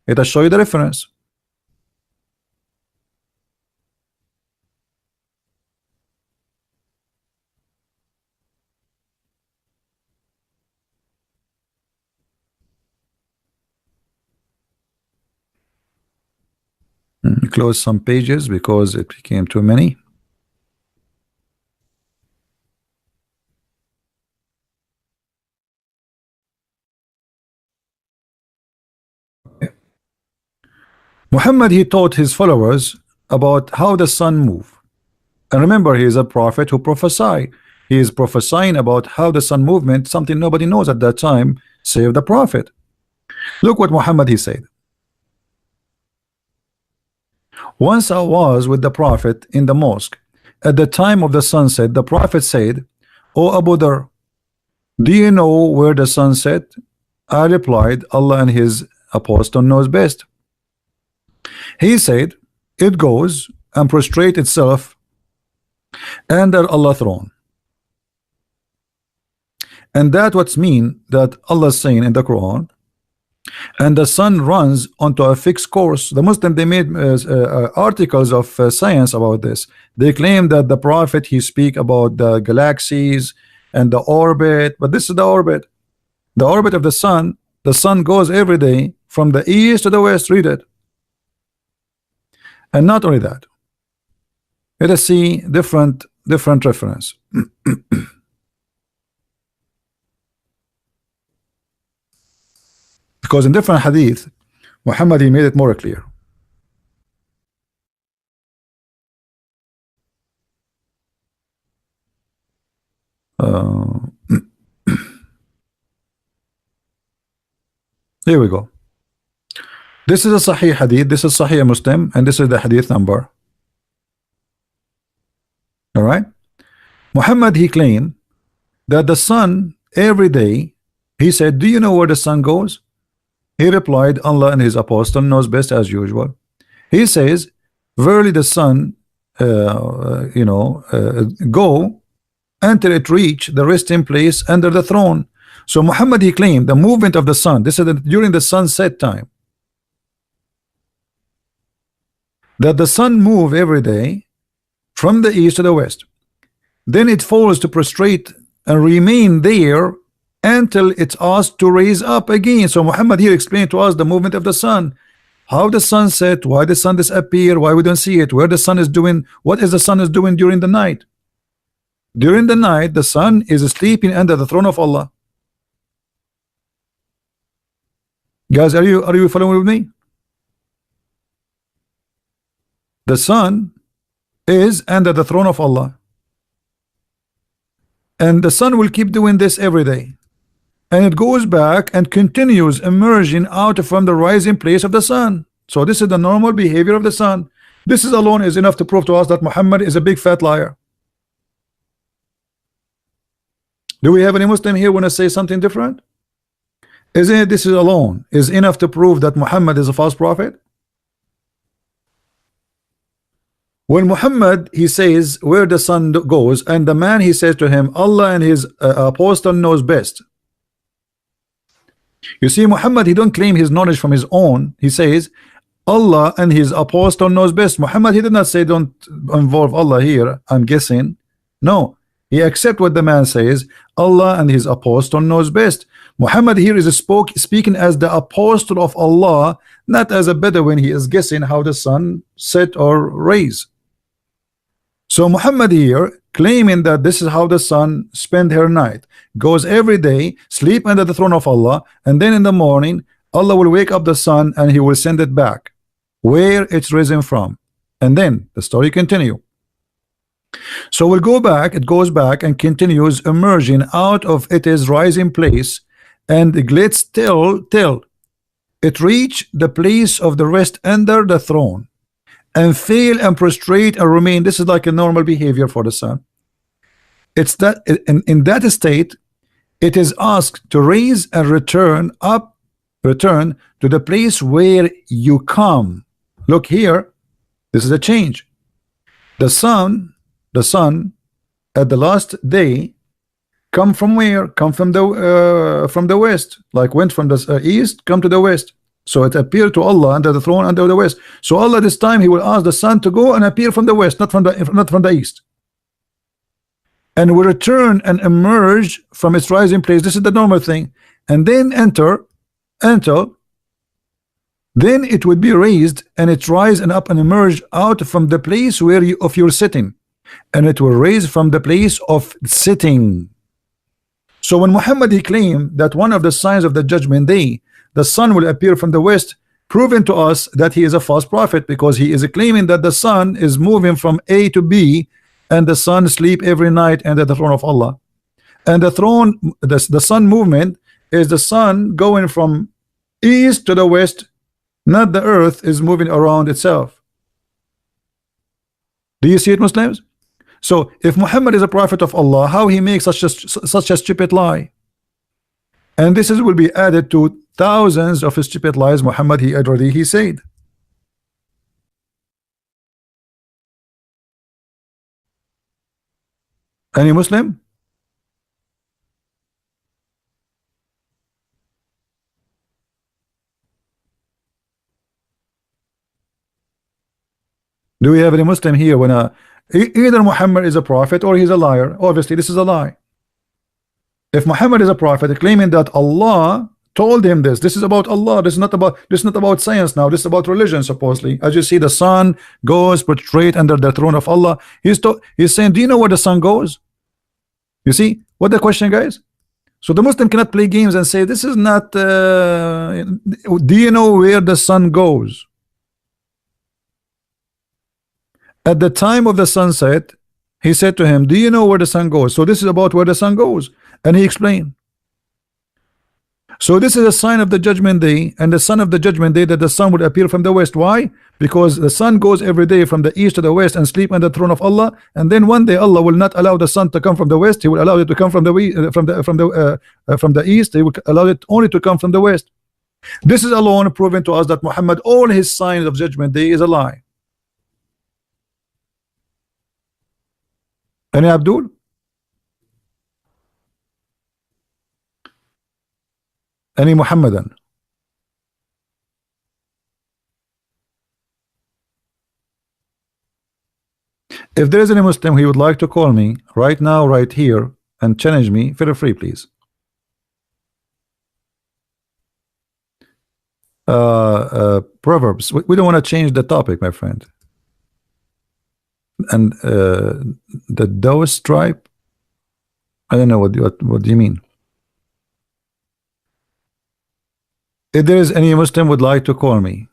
Let us show you the reference. Close some pages because it became too many. Muhammad, he taught his followers about how the sun move. And remember, he is a prophet who prophesy. He is prophesying about how the sun movement, something nobody knows at that time, save the prophet. Look what Muhammad he said. Once I was with the prophet in the mosque. At the time of the sunset, the prophet said, "O Abu Dhar, do you know where the sun set?" I replied, "Allah and his apostle knows best." He said, "It goes and prostrate itself under Allah's throne." And that what's mean that Allah is saying in the Quran, and the sun runs onto a fixed course. The Muslim, they made articles of science about this. They claim that the prophet he speak about the galaxies and the orbit, but this is the orbit of the sun. The sun goes every day from the east to the west. Read it. And not only that, let us see different reference. Because in different hadith, Muhammad he made it more clear. Here we go. This is a Sahih hadith, this is Sahih Muslim, and this is the hadith number. All right. Muhammad he claimed that the sun every day, he said, "Do you know where the sun goes?" He replied, "Allah and his apostle knows best," as usual. He says, "Verily the sun go until it reach the resting place under the throne." So Muhammad he claimed the movement of the sun, this is during the sunset time, that the sun move every day from the east to the west. Then it falls to prostrate and remain there until it's asked to raise up again. So Muhammad here explained to us the movement of the sun, how the sun set, why the sun disappear, why we don't see it, where the sun is doing, what is the sun is doing during the night. During the night, the sun is sleeping under the throne of Allah. Guys, are you following with me? The sun is under the throne of Allah, and the sun will keep doing this every day, and it goes back and continues emerging out from the rising place of the sun. So this is the normal behavior of the sun. This is alone is enough to prove to us that Muhammad is a big fat liar. Do we have any Muslim here want to say something different? Isn't it this is alone is enough to prove that Muhammad is a false prophet? When Muhammad he says where the sun goes, and the man he says to him, Allah and his apostle knows best. You see, Muhammad he don't claim his knowledge from his own. He says Allah and his apostle knows best. Muhammad he did not say don't involve Allah here, I'm guessing. No, he accept what the man says, Allah and his apostle knows best. Muhammad here is speaking as the apostle of Allah, not as a Bedouin. He is guessing how the sun set or rise. So Muhammad here claiming that this is how the sun spend her night, goes every day, sleep under the throne of Allah, and then in the morning Allah will wake up the sun and he will send it back where it's risen from, and then the story continue. So we'll go back, it goes back and continues emerging out of its rising place, and it glitz till it reach the place of the rest under the throne, and fail and prostrate and remain. This is like a normal behavior for the sun. It's that in that state it is asked to raise and return to the place where you come. Look here, this is a change. The sun, the sun at the last day come from where? Come from the west, like went from the east, come to the west. So it appeared to Allah under the throne under the west. So Allah this time he will ask the sun to go and appear from the west, not from the east, and will return and emerge from its rising place. This is the normal thing, and then enter until then it would be raised, and it rise and up and emerge out from the place where you're sitting, and it will raise from the place of sitting. So when Muhammad he claimed that one of the signs of the judgment day, the sun will appear from the west, proven to us that he is a false prophet, because he is claiming that the sun is moving from A to B, and the sun sleep every night under the throne of Allah. And the throne, the sun movement is the sun going from east to the west, not the earth is moving around itself. Do you see it, Muslims? So if Muhammad is a prophet of Allah, how he makes such a stupid lie? And this will be added to thousands of stupid lies Muhammad he said. Any Muslim? Do we have any Muslim here when either Muhammad is a prophet or he's a liar? Obviously this is a lie. If Muhammad is a prophet claiming that Allah told him this is about Allah, this is not about science now, this is about religion supposedly. As you see, the sun goes portrayed under the throne of Allah. He's saying, do you know where the sun goes? You see what the question, guys? So the Muslim cannot play games and say this is not do you know where the sun goes? At the time of the sunset, he said to him, do you know where the sun goes? So this is about where the sun goes, and he explained. So this is a sign of the judgment day, and the son of the judgment day, that the sun would appear from the west. Why? Because the sun goes every day from the east to the west and sleep on the throne of Allah, and then one day Allah will not allow the sun to come from the west. He will allow it to come from the east. He will allow it only to come from the west. This is alone proven to us that Muhammad, all his signs of judgment day is a lie. Any Abdul? Any Muhammadan? If there is any Muslim who would like to call me right now, right here, and challenge me, feel free, please. Proverbs. We don't want to change the topic, my friend. And the Taoist tribe, I don't know what do you mean. If there is any Muslim would like to call me,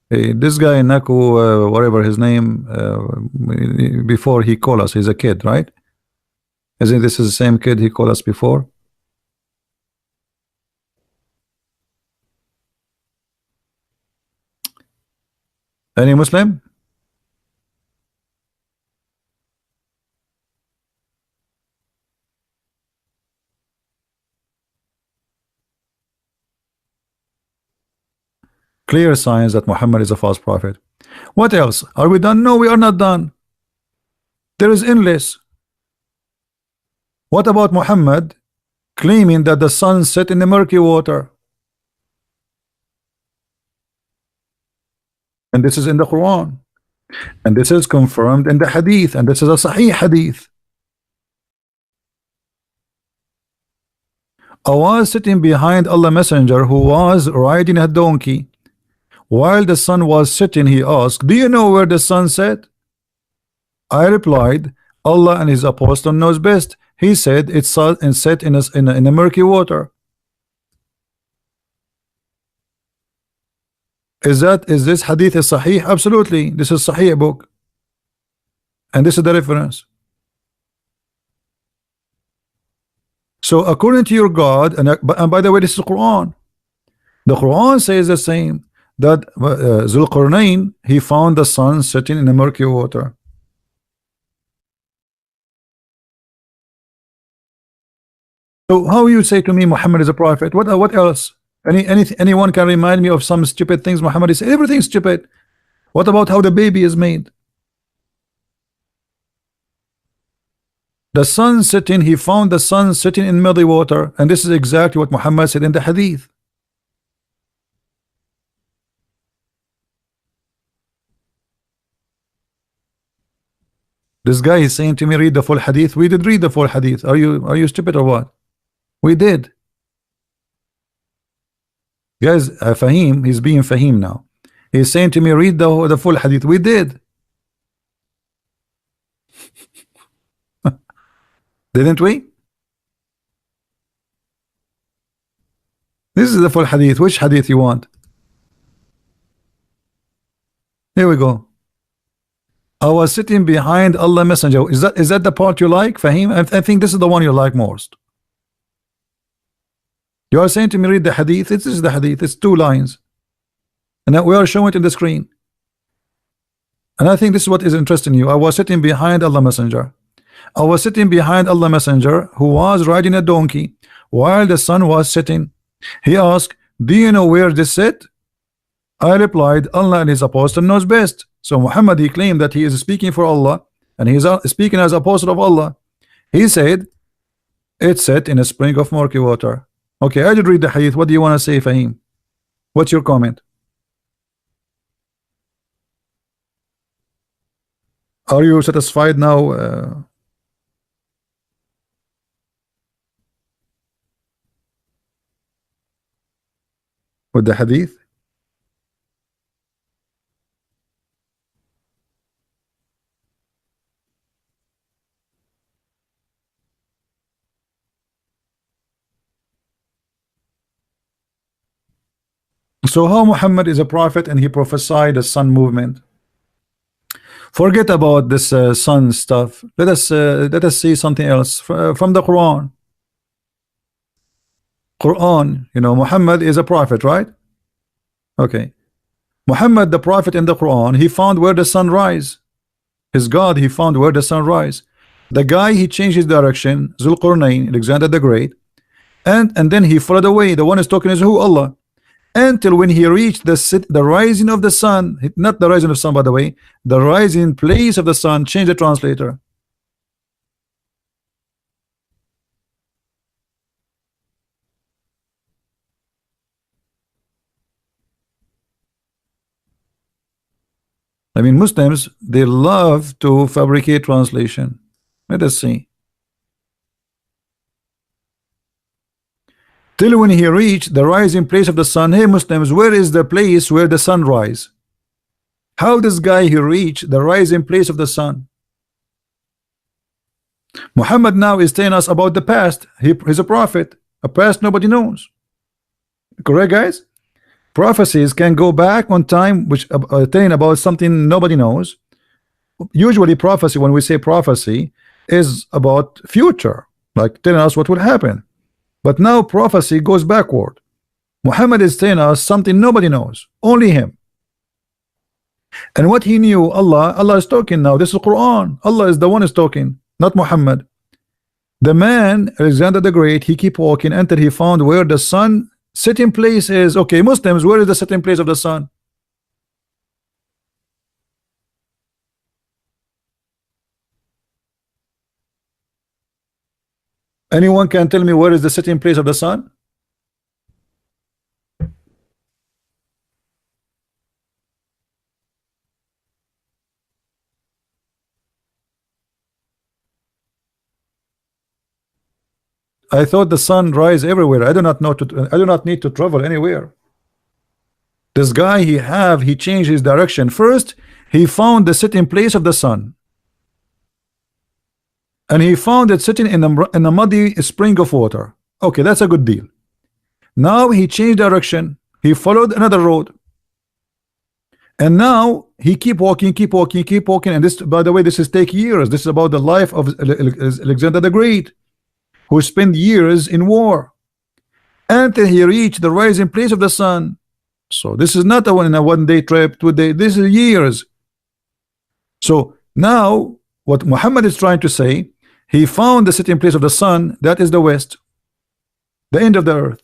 this guy Naku, whatever his name, before he called us, he's a kid, right? Isn't this is the same kid he called us before? Any Muslim? Clear signs that Muhammad is a false prophet. What else? Are we done? No, we are not done. There is endless. What about Muhammad claiming that the sun set in the murky water? And this is in the Quran. And this is confirmed in the Hadith. And this is a Sahih Hadith. I was sitting behind Allah Messenger, who was riding a donkey. While the sun was sitting, he asked, do you know where the sun set? I replied, Allah and his apostle knows best. He said it's set in a murky water. Is this hadith is sahih? Absolutely. This is sahih book. And this is the reference. So according to your God, and by the way, this is Quran. The Quran says the same, that Zulqarnain, he found the sun sitting in a murky water. So how you say to me Muhammad is a prophet? What else? Anyone can remind me of some stupid things Muhammad is? Everything's stupid. What about how the baby is made? The sun sitting, he found the sun sitting in muddy water, and this is exactly what Muhammad said in the hadith. This guy is saying to me, read the full hadith. We did read the full hadith. Are you stupid or what? We did. Guys, Fahim, he's being Fahim now. He's saying to me, read the full hadith. We did. Didn't we? This is the full hadith. Which hadith you want? Here we go. I was sitting behind Allah Messenger. Is that the part you like, Fahim? I think this is the one you like most. You are saying to me, read the hadith. This is the hadith. It's 2 lines. And now we are showing it in the screen. And I think this is what is interesting you. I was sitting behind Allah Messenger. I was sitting behind Allah Messenger, who was riding a donkey while the sun was setting. He asked, do you know where this sit? I replied, Allah and his apostle knows best. So Muhammad, he claimed that he is speaking for Allah, and he is speaking as apostle of Allah. He said, it's set in a spring of murky water. Okay, I did read the hadith. What do you want to say, Fahim? What's your comment? Are you satisfied now? With the hadith? So how Muhammad is a prophet and he prophesied the sun movement? Forget about this sun stuff. Let us see something else from the Quran. Quran, you know, Muhammad is a prophet, right? Okay. Muhammad, the prophet in the Quran, he found where the sun rise. His God, he found where the sun rise. The guy, he changed his direction, Zulqarnain, Alexander the Great, and then he followed away. The one is talking is who? Allah. Until when he reached the rising of the sun, not the rising of the sun, by the way, the rising place of the sun. Change the translator. I mean, Muslims, they love to fabricate translation. Let us see. Till when he reached the rising place of the sun. Hey Muslims, where is the place where the sun rise? How this guy he reached the rising place of the sun? Muhammad now is telling us about the past. He's a prophet. A past nobody knows. Correct, guys? Prophecies can go back on time, which telling about something nobody knows. Usually prophecy, when we say prophecy, is about future, like telling us what will happen. But now prophecy goes backward. Muhammad is telling us something nobody knows, only him. And what he knew, Allah is talking now. This is Quran. Allah is the one is talking, not Muhammad. The man, Alexander the Great, he keep walking until he found where the sun setting place is. Okay, Muslims, where is the setting place of the sun? Anyone can tell me where is the setting place of the sun? I thought the sun rise everywhere. I do not need to travel anywhere. This guy he changed his direction. First, he found the setting place of the sun, and he found it sitting in a muddy spring of water. Okay, that's a good deal. Now he changed direction. He followed another road, and now he keep walking. And this, by the way, this is take years. This is about the life of Alexander the Great, who spent years in war until he reached the rising place of the sun. So this is not a one-day trip, 2 days. This is years. So now what Muhammad is trying to say, he found the setting place of the sun. That is the west, the end of the earth.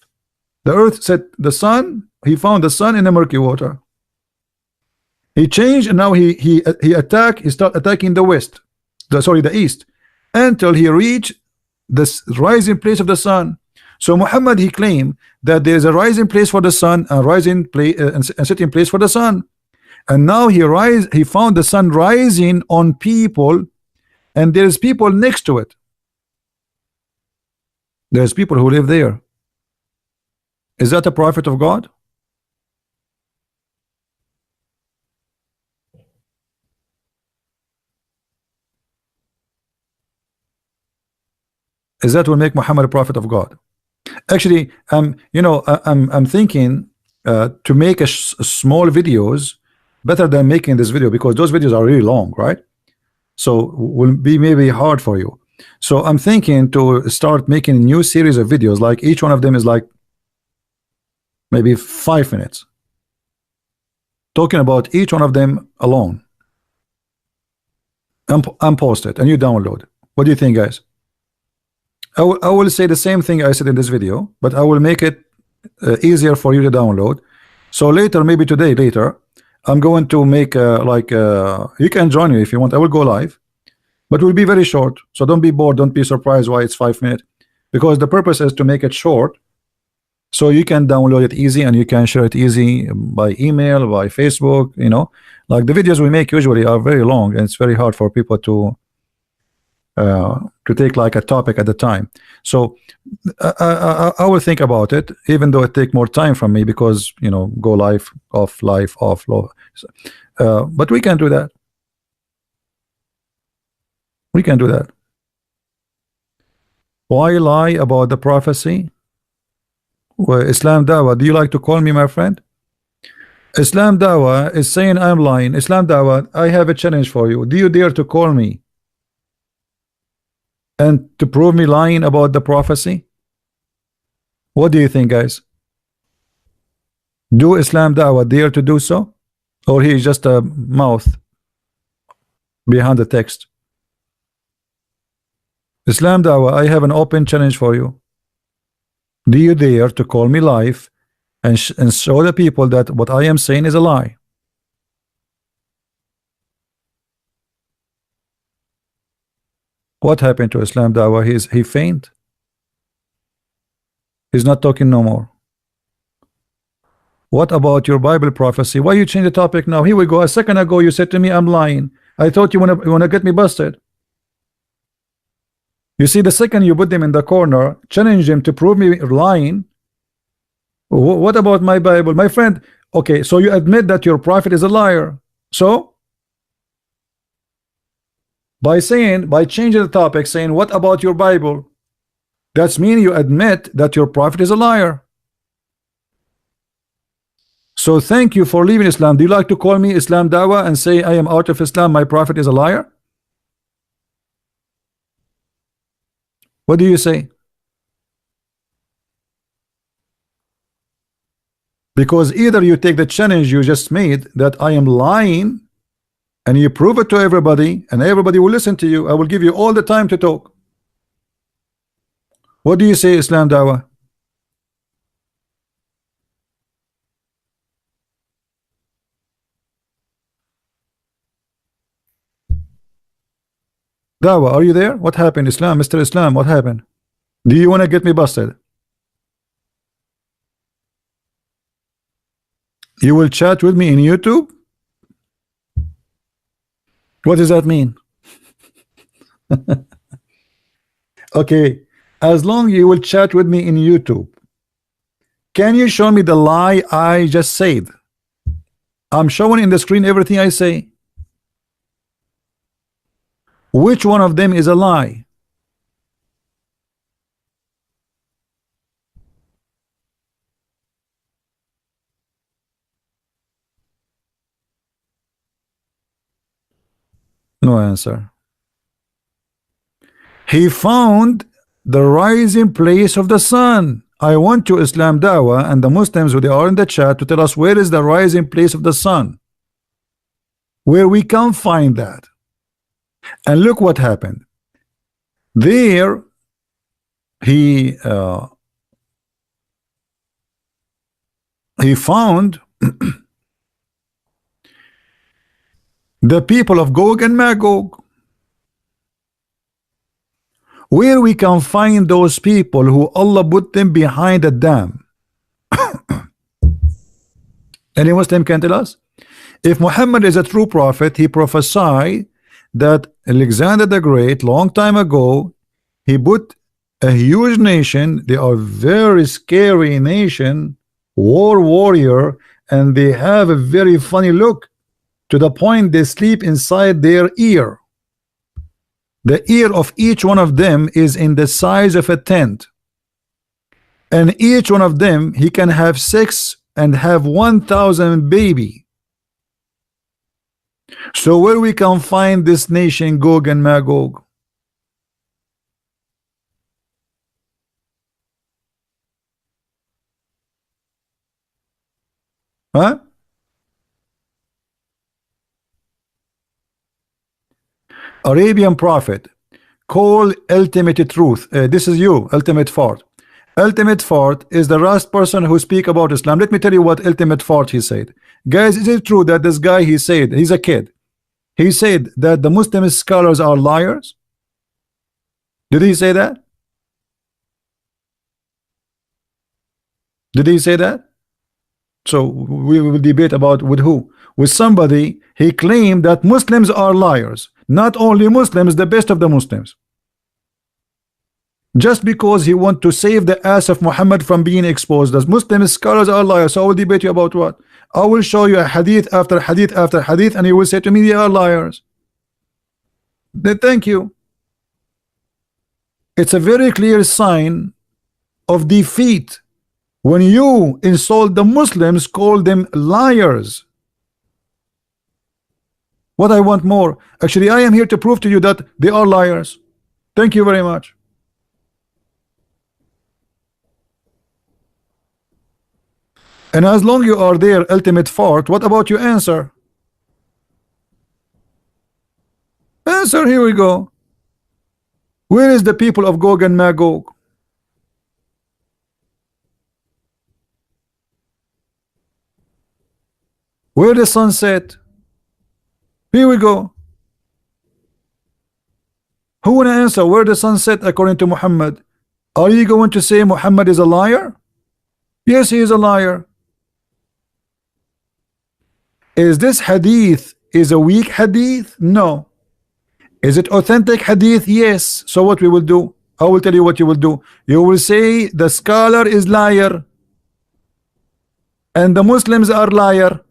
The earth set the sun. He found the sun in the murky water. He changed, and now he start attacking the west, the east, until he reached this rising place of the sun. So Muhammad, he claimed that there is a rising place for the sun, a rising place and setting place for the sun. And now he found the sun rising on people, and there's people next to it. There's people who live there. Is that a prophet of God? Is that will make Muhammad a prophet of God? Actually, I'm thinking to make a small videos better than making this video, because those videos are really long, right? So will be maybe hard for you. So I'm thinking to start making a new series of videos, like each one of them is like maybe 5 minutes, talking about each one of them alone. And post it and you download. What do you think, guys? I will say the same thing I said in this video, but I will make it easier for you to download. So later, maybe today, later, I'm going to make you can join me if you want. I will go live, but it will be very short. So don't be bored. Don't be surprised why it's 5 minutes, because the purpose is to make it short, so you can download it easy and you can share it easy by email, by Facebook. Like the videos we make usually are very long, and it's very hard for people to take like a topic at a time. So I will think about it, even though it take more time from me, because go live, off, low. But we can do that. We can do that. Why lie about the prophecy? Well, Islam Dawa, do you like to call me my friend? Islam Dawa is saying I'm lying. Islam Dawa, I have a challenge for you. Do you dare to call me and to prove me lying about the prophecy? What do you think, guys? Do Islam Dawah dare to do so, or he is just a mouth behind the text? Islam Dawah, I have an open challenge for you. Do you dare to call me live and show the people that what I am saying is a lie? What happened to Islam Dawah? He faint. He's not talking no more. What about your Bible prophecy? Why you change the topic now? Here we go. A second ago you said to me I'm lying. I thought you wanna get me busted. You see, the second you put them in the corner, challenge them to prove me lying. What about my Bible, my friend? Okay, so you admit that your prophet is a liar. So by changing the topic, saying what about your Bible, that's mean you admit that your prophet is a liar. So thank you for leaving Islam. Do you like to call me Islam Dawah and say I am out of Islam, my prophet is a liar? What do you say? Because either you take the challenge you just made that I am lying and you prove it to everybody and everybody will listen to you. I will give you all the time to talk. What do you say, Islam Dawah? Dawah, are you there? What happened, Islam? Mr. Islam, what happened? Do you want to get me busted? You will chat with me in YouTube? What does that mean? Okay, as long you will chat with me in YouTube, can you show me the lie I just said? I'm showing in the screen everything I say. Which one of them is a lie? No answer. He found the rising place of the sun. I want to Islam Dawah and the Muslims who they are in the chat to tell us where is the rising place of the sun, where we can find that. And look what happened. There he found the people of Gog and Magog. Where we can find those people who Allah put them behind a dam? Any Muslim can tell us? If Muhammad is a true prophet, he prophesied that Alexander the Great, long time ago, he put a huge nation, they are very scary nation, warrior, and they have a very funny look, to the point they sleep inside their ear. The ear of each one of them is in the size of a tent, and each one of them, he can have sex and have 1,000 baby. So where we can find this nation, Gog and Magog? Huh? Arabian prophet, call ultimate truth. This is you, ultimate fart. Ultimate fart is the last person who speak about Islam. Let me tell you what ultimate fart he said. Guys, is it true that this guy, he said, he's a kid, he said that the Muslim scholars are liars? Did he say that? Did he say that? So we will debate about with who? With somebody. He claimed that Muslims are liars. Not only Muslims, the best of the Muslims. Just because he want to save the ass of Muhammad from being exposed, as Muslim scholars are liars. So I will debate you about what? I will show you a hadith after hadith after hadith, and you will say to me they are liars. Then thank you. It's a very clear sign of defeat when you insult the Muslims, call them liars. What I want more? Actually, I am here to prove to you that they are liars. Thank you very much. And as long you are there, ultimate fart, what about your answer? Answer, here we go. Where is the people of Gog and Magog? Where the sunset? Here we go. Who wanna answer where the sunset according to Muhammad? Are you going to say Muhammad is a liar? Yes, he is a liar. Is this hadith is a weak hadith? No. Is it authentic hadith? Yes. So what we will do? I will tell you what you will do. You will say the scholar is liar and the Muslims are liar.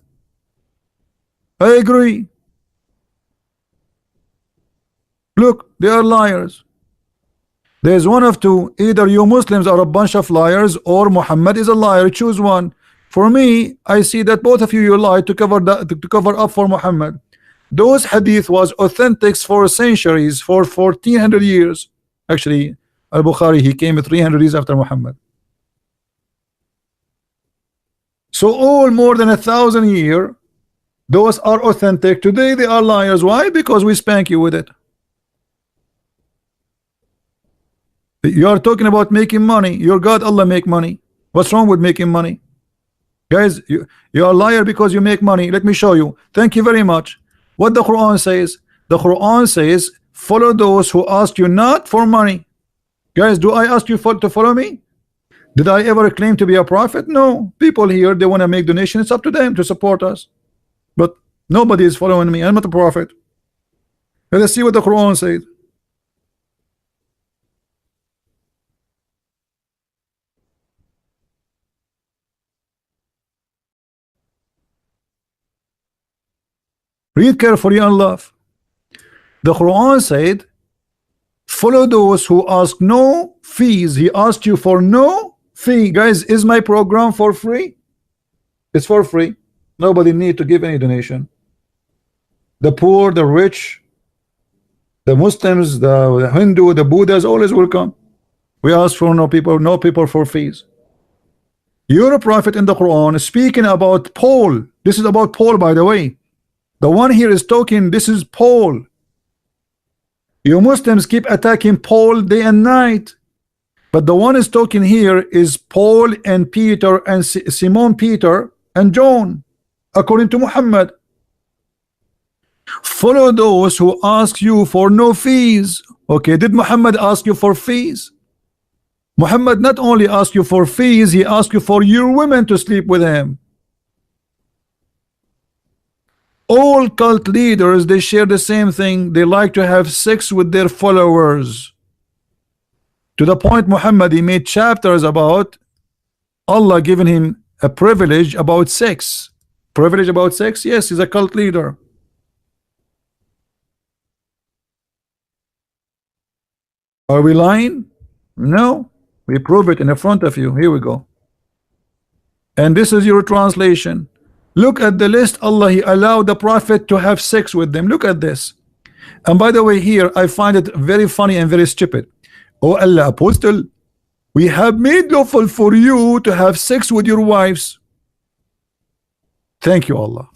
I agree. Look, they are liars. There's one of two. Either you Muslims are a bunch of liars or Muhammad is a liar. Choose one. For me, I see that both of you lied to cover up for Muhammad. Those hadith was authentic for centuries, for 1400 years. Actually, Al-Bukhari, he came 300 years after Muhammad. So all more than 1,000 years, those are authentic. Today they are liars. Why? Because we spank you with it. You are talking about making money. Your God Allah make money. What's wrong with making money? Guys, you are a liar because you make money. Let me show you. Thank you very much. What the Quran says? The Quran says, follow those who ask you not for money. Guys, do I ask you to follow me? Did I ever claim to be a prophet? No. People here, they want to make donations. It's up to them to support us. But nobody is following me. I'm not a prophet. Let us see what the Quran says. Read carefully and love. The Quran said, follow those who ask no fees. He asked you for no fee. Guys, is my program for free? It's for free. Nobody need to give any donation. The poor, the rich, the Muslims, the Hindu, the Buddhas, always welcome. We ask for no people for fees. You're a prophet in the Quran speaking about Paul. This is about Paul, by the way. The one here is talking, this is Paul. You Muslims keep attacking Paul day and night. But the one is talking here is Paul and Peter and Simon Peter and John, according to Muhammad. Follow those who ask you for no fees. Okay, did Muhammad ask you for fees? Muhammad not only asked you for fees, he asked you for your women to sleep with him. All cult leaders, they share the same thing. They like to have sex with their followers. To the point Muhammad, he made chapters about Allah giving him a privilege about sex. Privilege about sex? Yes, he's a cult leader. Are we lying? No. We prove it in the front of you. Here we go. And this is your translation. Look at the list. Allah, he allowed the prophet to have sex with them. Look at this. And by the way, here I find it very funny and very stupid. Oh Allah, apostle, we have made lawful for you to have sex with your wives. Thank you, Allah.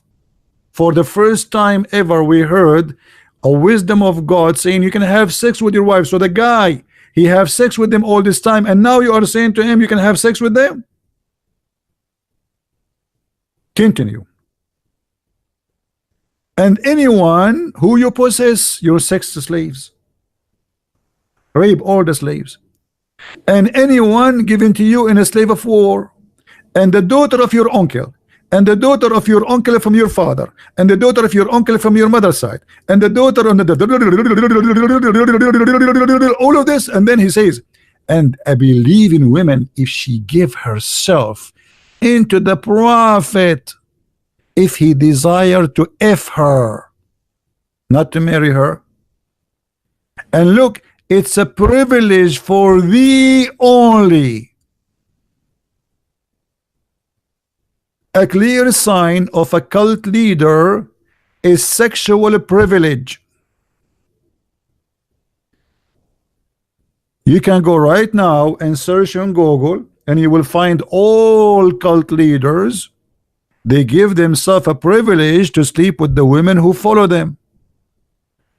For the first time ever, we heard a wisdom of God saying you can have sex with your wife. So the guy, he have sex with them all this time, and now you are saying to him you can have sex with them. Continue. And anyone who you possess, your sex slaves. Rape all the slaves. And anyone given to you in a slave of war, and the daughter of your uncle, and the daughter of your uncle from your father, and the daughter of your uncle from your mother's side, and the daughter on the all of this. And then he says, and I believe in women if she give herself into the prophet, if he desire to F her, not to marry her. And look, it's a privilege for thee only. A clear sign of a cult leader is sexual privilege. You can go right now and search on Google, and you will find all cult leaders. They give themselves a privilege to sleep with the women who follow them.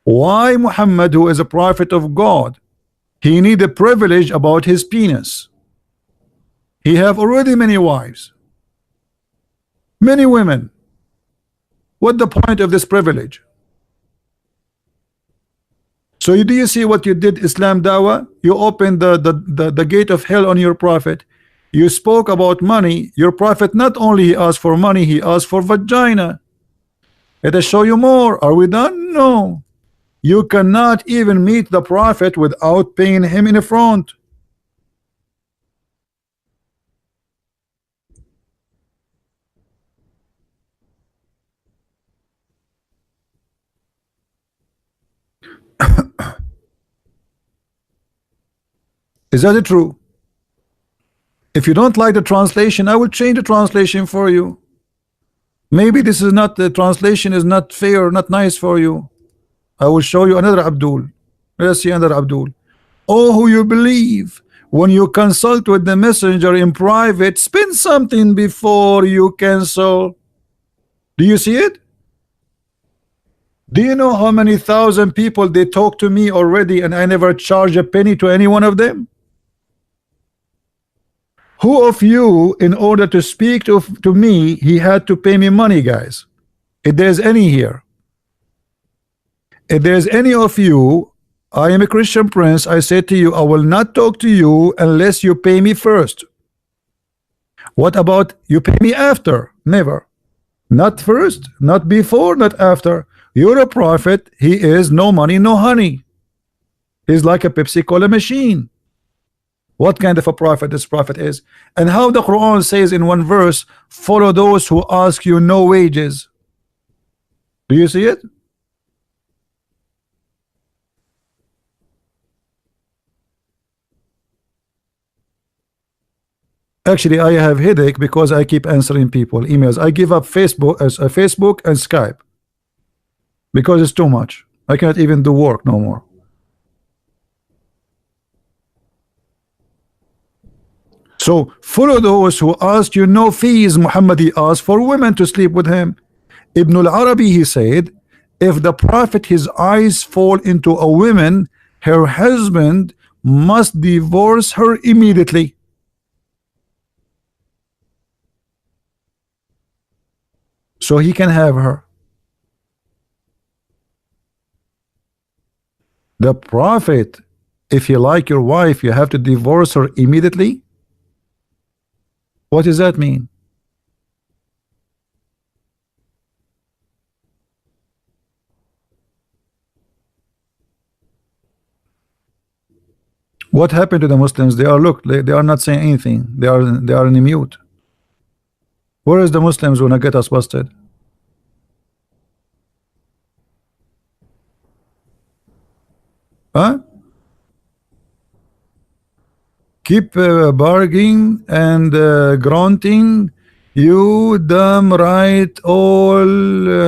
Why Muhammad, who is a prophet of God, he need a privilege about his penis? He have already many wives, many women. What the point of this privilege? So do you see what you did, Islam Dawah? You opened the gate of hell on your prophet. You spoke about money. Your prophet not only he asked for money, he asked for vagina. Let us show you more. Are we done? No. You cannot even meet the prophet without paying him in the front. Is that true? If you don't like the translation, I will change the translation for you. Maybe this is not, the translation is not fair, not nice for you. I will show you another Abdul. Let's see another Abdul. Oh, who you believe, when you consult with the messenger in private, spend something before you cancel. Do you see it? Do you know how many thousand people they talk to me already, and I never charge a penny to any one of them? Who of you, in order to speak to me, he had to pay me money, guys? If there's any here, if there's any of you, I am a Christian prince, I say to you, I will not talk to you unless you pay me first. What about you pay me after? Never. Not first, not before, not after. You're a prophet, he is no money, no honey. He's like a Pepsi Cola machine. What kind of a prophet this prophet is? And how the Quran says in one verse, follow those who ask you no wages. Do you see it? Actually, I have headache because I keep answering people emails. I give up Facebook and Skype because it's too much. I cannot even do work no more. So follow those who ask you no fees. Muhammad, he asked for women to sleep with him. Ibn al-Arabi, he said, if the prophet his eyes fall into a woman, her husband must divorce her immediately. So he can have her. The prophet, if you like your wife, you have to divorce her immediately? What does that mean? What happened to the Muslims? They are, look, they are not saying anything. They are in mute. Where is the Muslims when I get us busted? Huh? Keep bargaining and grunting. You damn right. All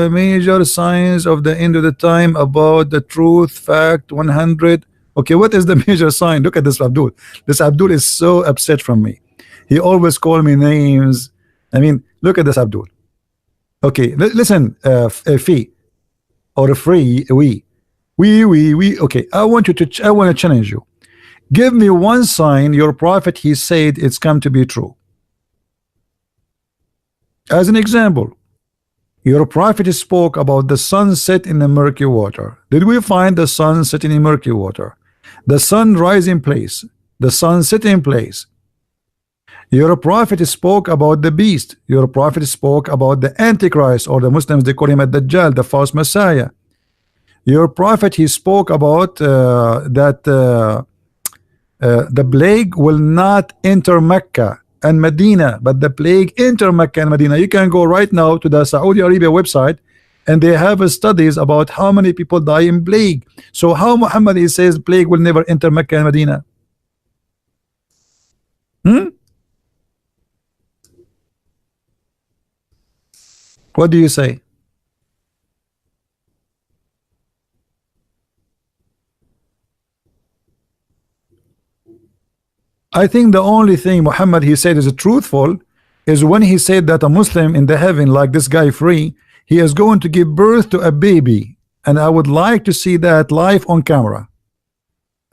major signs of the end of the time about the truth. Fact 100. Okay, what is the major sign? Look at this Abdul. This Abdul is so upset from me. He always call me names. I mean, look at this Abdul. Okay, listen, Fee or free we. Okay, I want you to. I want to challenge you. Give me one sign your prophet he said it's come to be true. As an example, your prophet spoke about the sun set in the murky water. Did we find the sun set in murky water? The sun rise in place. The sun set in place. Your prophet spoke about the beast. Your prophet spoke about the Antichrist, or the Muslims they call him Ad-Dajjal, the false Messiah. Your prophet he spoke about that the plague will not enter Mecca and Medina, but the plague enter Mecca and Medina. You can go right now to the Saudi Arabia website, and they have studies about how many people die in plague. So how Muhammad he says plague will never enter Mecca and Medina? What do you say? I think the only thing Muhammad he said is truthful is when he said that a Muslim in the heaven, like this guy free, he is going to give birth to a baby, and I would like to see that live on camera.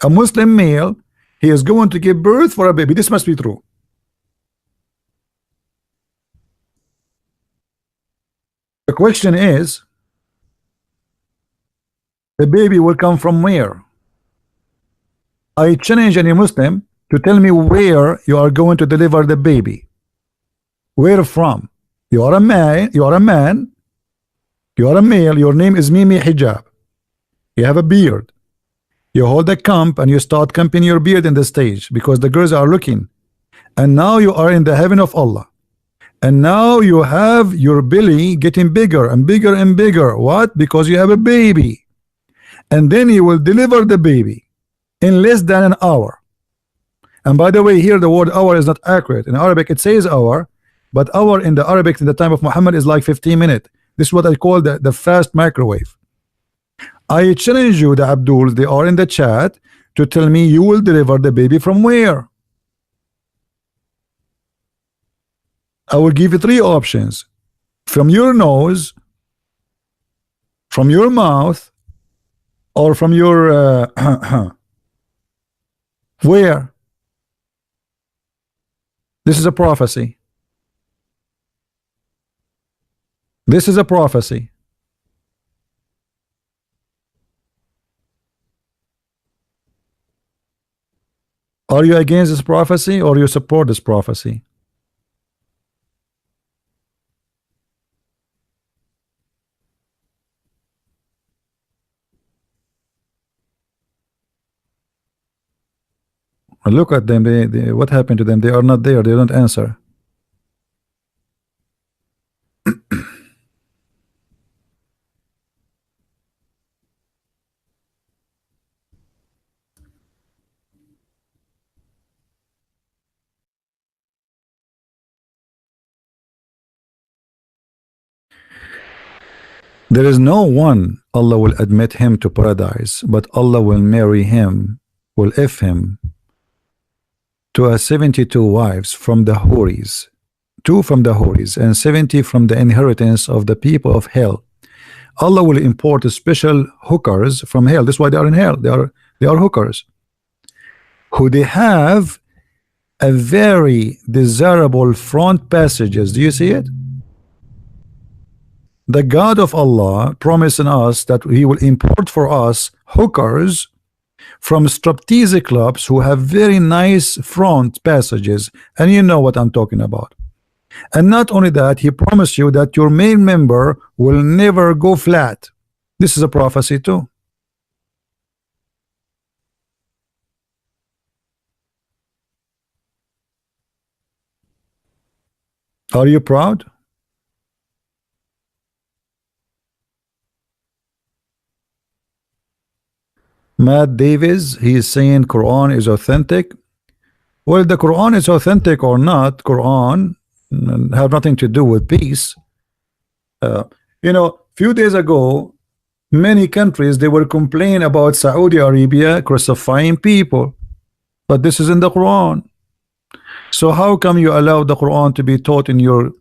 A Muslim male, he is going to give birth for a baby. This must be true. The question is, the baby will come from where? I challenge any Muslim to tell me where you are going to deliver the baby. Where from? You are a man, you are a man, you are a male, your name is Mimi Hijab. You have a beard. You hold a comp and you start camping your beard in the stage because the girls are looking. And now you are in the heaven of Allah. And now you have your belly getting bigger and bigger and bigger. What? Because you have a baby. And then you will deliver the baby in less than an hour. And by the way, here the word hour is not accurate. In Arabic it says hour, but hour in the Arabic in the time of Muhammad is like 15 minutes. This is what I call the fast microwave. I challenge you, the Abduls, they are in the chat, to tell me you will deliver the baby from where. I will give you three options: from your nose, from your mouth, or from your where? This is a prophecy. This is a prophecy. Are you against this prophecy or you support this prophecy? Look at them. What happened to them? They are not there. They don't answer. There is no one Allah will admit him to paradise, but Allah will marry him, will if him to a 72 wives from the Houris, 2 from the Houris, and 70 from the inheritance of the people of hell. Allah will import special hookers from hell. That's why they are in hell. They are hookers who they have a very desirable front passages. Do you see it? The God of Allah promising us that he will import for us hookers from striptease clubs who have very nice front passages, and you know what I'm talking about. And not only that, he promised you that your main member will never go flat. This is a prophecy too. Are you proud? Matt Davis, he is saying Quran is authentic. Well, the Quran is authentic or not, Quran have nothing to do with peace. Uh, few days ago, many countries they were complaining about Saudi Arabia crucifying people, but this is in the Quran. So how come you allow the Quran to be taught in your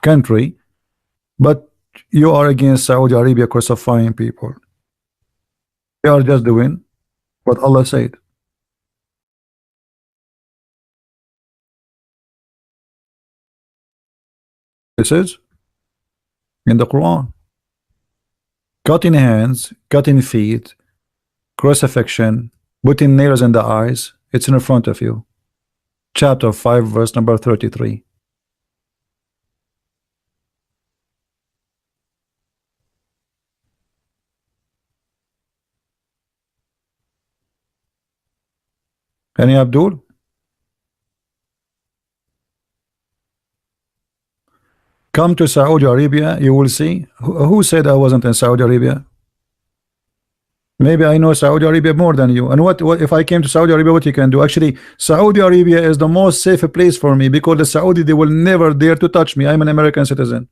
country, but you are against Saudi Arabia crucifying people? They are just doing what Allah said. This is in the Quran. Cutting hands, cutting feet, crucifixion, putting nails in the eyes, it's in front of you. Chapter 5, verse number 33. Any Abdul? Come to Saudi Arabia, you will see. Who said I wasn't in Saudi Arabia? Maybe I know Saudi Arabia more than you. And what if I came to Saudi Arabia, what you can do? Actually, Saudi Arabia is the most safe place for me because the Saudi, they will never dare to touch me. I'm an American citizen.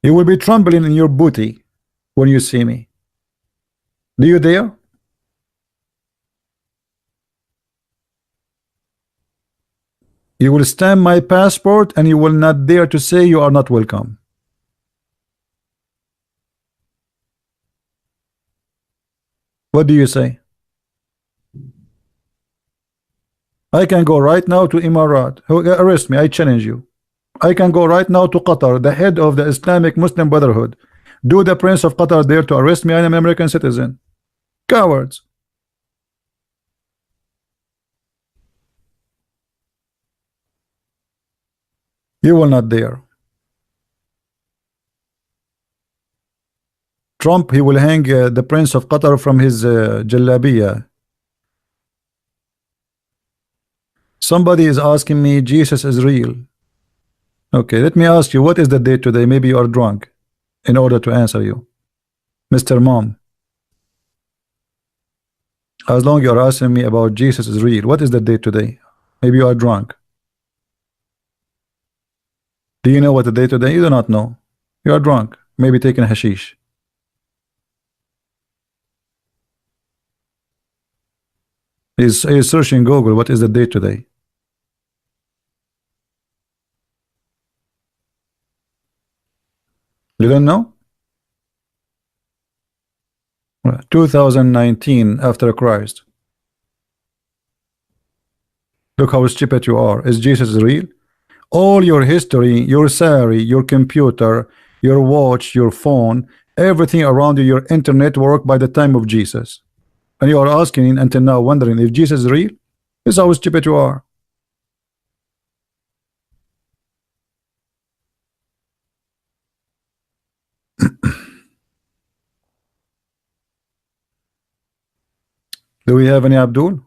You will be trembling in your booty when you see me. Do you dare? You will stamp my passport and you will not dare to say you are not welcome. What do you say? I can go right now to Emirat. Arrest me, I challenge you. I can go right now to Qatar, the head of the Islamic Muslim Brotherhood. Do the Prince of Qatar dare to arrest me? I am an American citizen. Cowards. You will not dare. Trump, he will hang the Prince of Qatar from his jalabiya. Somebody is asking me, Jesus is real. Okay, let me ask you, what is the date today? Maybe you are drunk in order to answer you. Mr. Mom. As long you're asking me about Jesus is real, what is the date today? Maybe you are drunk. Do you know what the date today? You do not know. You are drunk. Maybe taking hashish. He's searching Google. What is the date today? You don't know? 2019 after Christ. Look how stupid you are. Is Jesus real? All your history, your salary, your computer, your watch, your phone, everything around you, your internet work by the time of Jesus. And you are asking until now, wondering if Jesus is real? This is how stupid you are. Do we have any Abdul?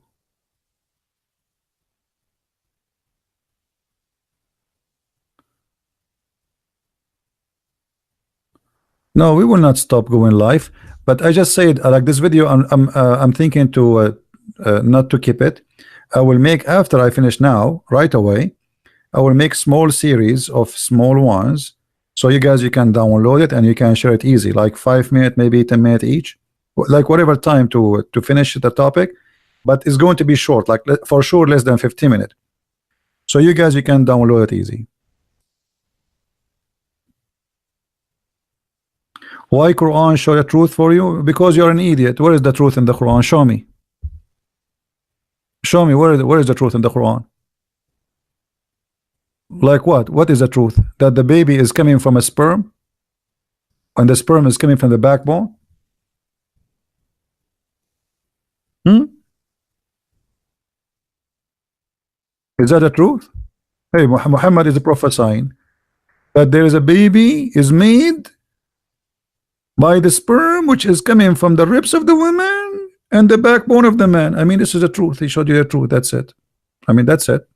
No, we will not stop going live. But I just said, like this video, I'm thinking to not to keep it. I will make after I finish now, right away. I will make small series of small ones, so you guys you can download it and you can share it easy, like 5 minutes, maybe 10 minutes each, like whatever time to finish the topic. But it's going to be short, like for sure less than 15 minutes. So you guys you can download it easy. Why Quran show the truth for you? Because you're an idiot. Where is the truth in the Quran? Show me. Show me where is the truth in the Quran? Like what? What is the truth? That the baby is coming from a sperm, and the sperm is coming from the backbone? Hmm? Is that the truth? Hey, Muhammad is prophesying that there is a baby is made by the sperm which is coming from the ribs of the woman and the backbone of the man. I mean, this is the truth. He showed you the truth. That's it. I mean, that's it.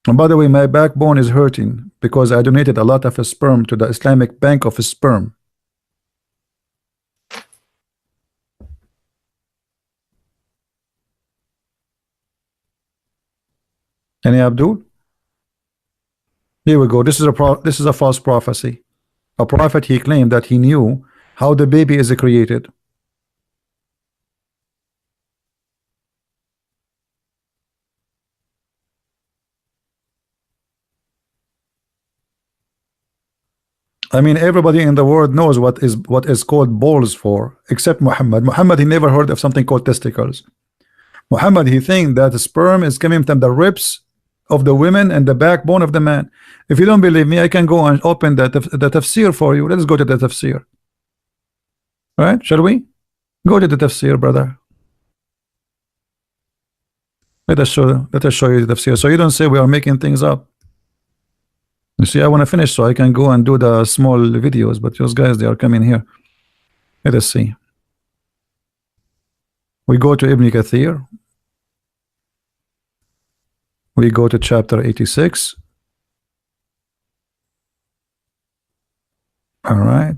And by the way, my backbone is hurting because I donated a lot of sperm to the Islamic Bank of Sperm. Any Abdul? Here we go. This is a false prophecy. A prophet, he claimed that he knew how the baby is created. I mean, everybody in the world knows what is called balls for, except Muhammad. Muhammad, he never heard of something called testicles. Muhammad, he think that the sperm is coming from the ribs of the women and the backbone of the man. If you don't believe me, I can go and open the tafsir for you. Let's go to the tafsir. All right, shall we? Go to the tafsir, brother. Let us show you the tafsir, so you don't say we are making things up. You see, I want to finish so I can go and do the small videos, but those guys, they are coming here. Let us see. We go to Ibn Kathir. We go to chapter 86. All right.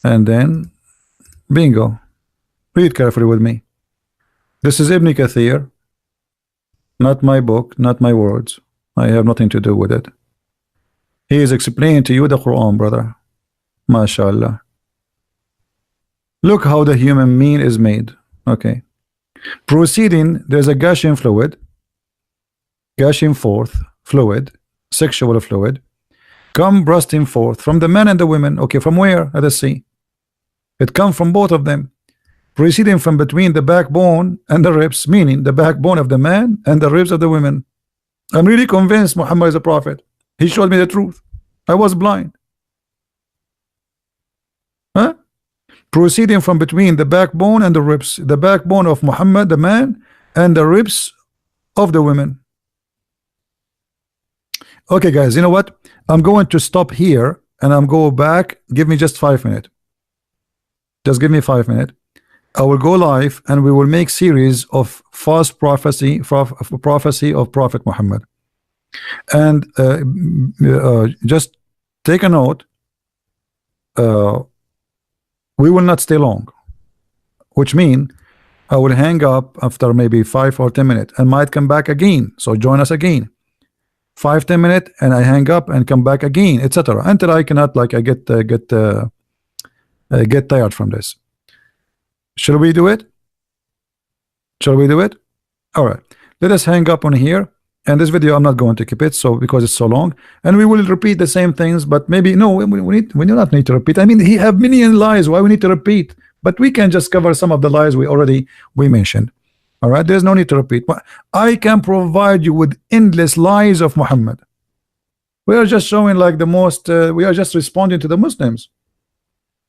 And then, bingo. Read carefully with me. This is Ibn Kathir. Not my book, not my words. I have nothing to do with it. He is explaining to you the Quran, brother. MashaAllah. Look how the human mean is made. Okay. Proceeding, there's a gushing fluid, gushing forth fluid, sexual fluid, come bursting forth from the men and the women. Okay, from where? Let us see. It comes from both of them, proceeding from between the backbone and the ribs, meaning the backbone of the man and the ribs of the women. I'm really convinced Muhammad is a prophet. He showed me the truth. I was blind. Huh? Proceeding from between the backbone and the ribs, the backbone of Muhammad, the man, and the ribs of the women. Okay, guys, you know what? I'm going to stop here and I'm go back. Give me just 5 minutes. Just give me 5 minutes. I will go live and we will make series of false prophecy of Prophet Muhammad. And just take a note. We will not stay long, which means I will hang up after maybe 5 or 10 minutes and might come back again. So join us again. 5-10 minutes and I hang up and come back again, etc. Until I cannot, like, I get tired from this. Shall we do it? Shall we do it? All right. Let us hang up on here. And this video, I'm not going to keep it, so because it's so long, and we will repeat the same things. But maybe no, we do not need to repeat. I mean, he have million lies. Why we need to repeat? But we can just cover some of the lies we mentioned. All right. There's no need to repeat. But I can provide you with endless lies of Muhammad. We are just showing like the most. We are just responding to the Muslims.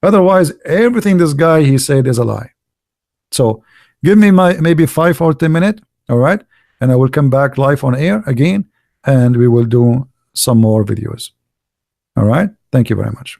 Otherwise, everything this guy he said is a lie. So give me my maybe 5 or 10 minutes. All right. And I will come back live on air again and we will do some more videos. All right. Thank you very much.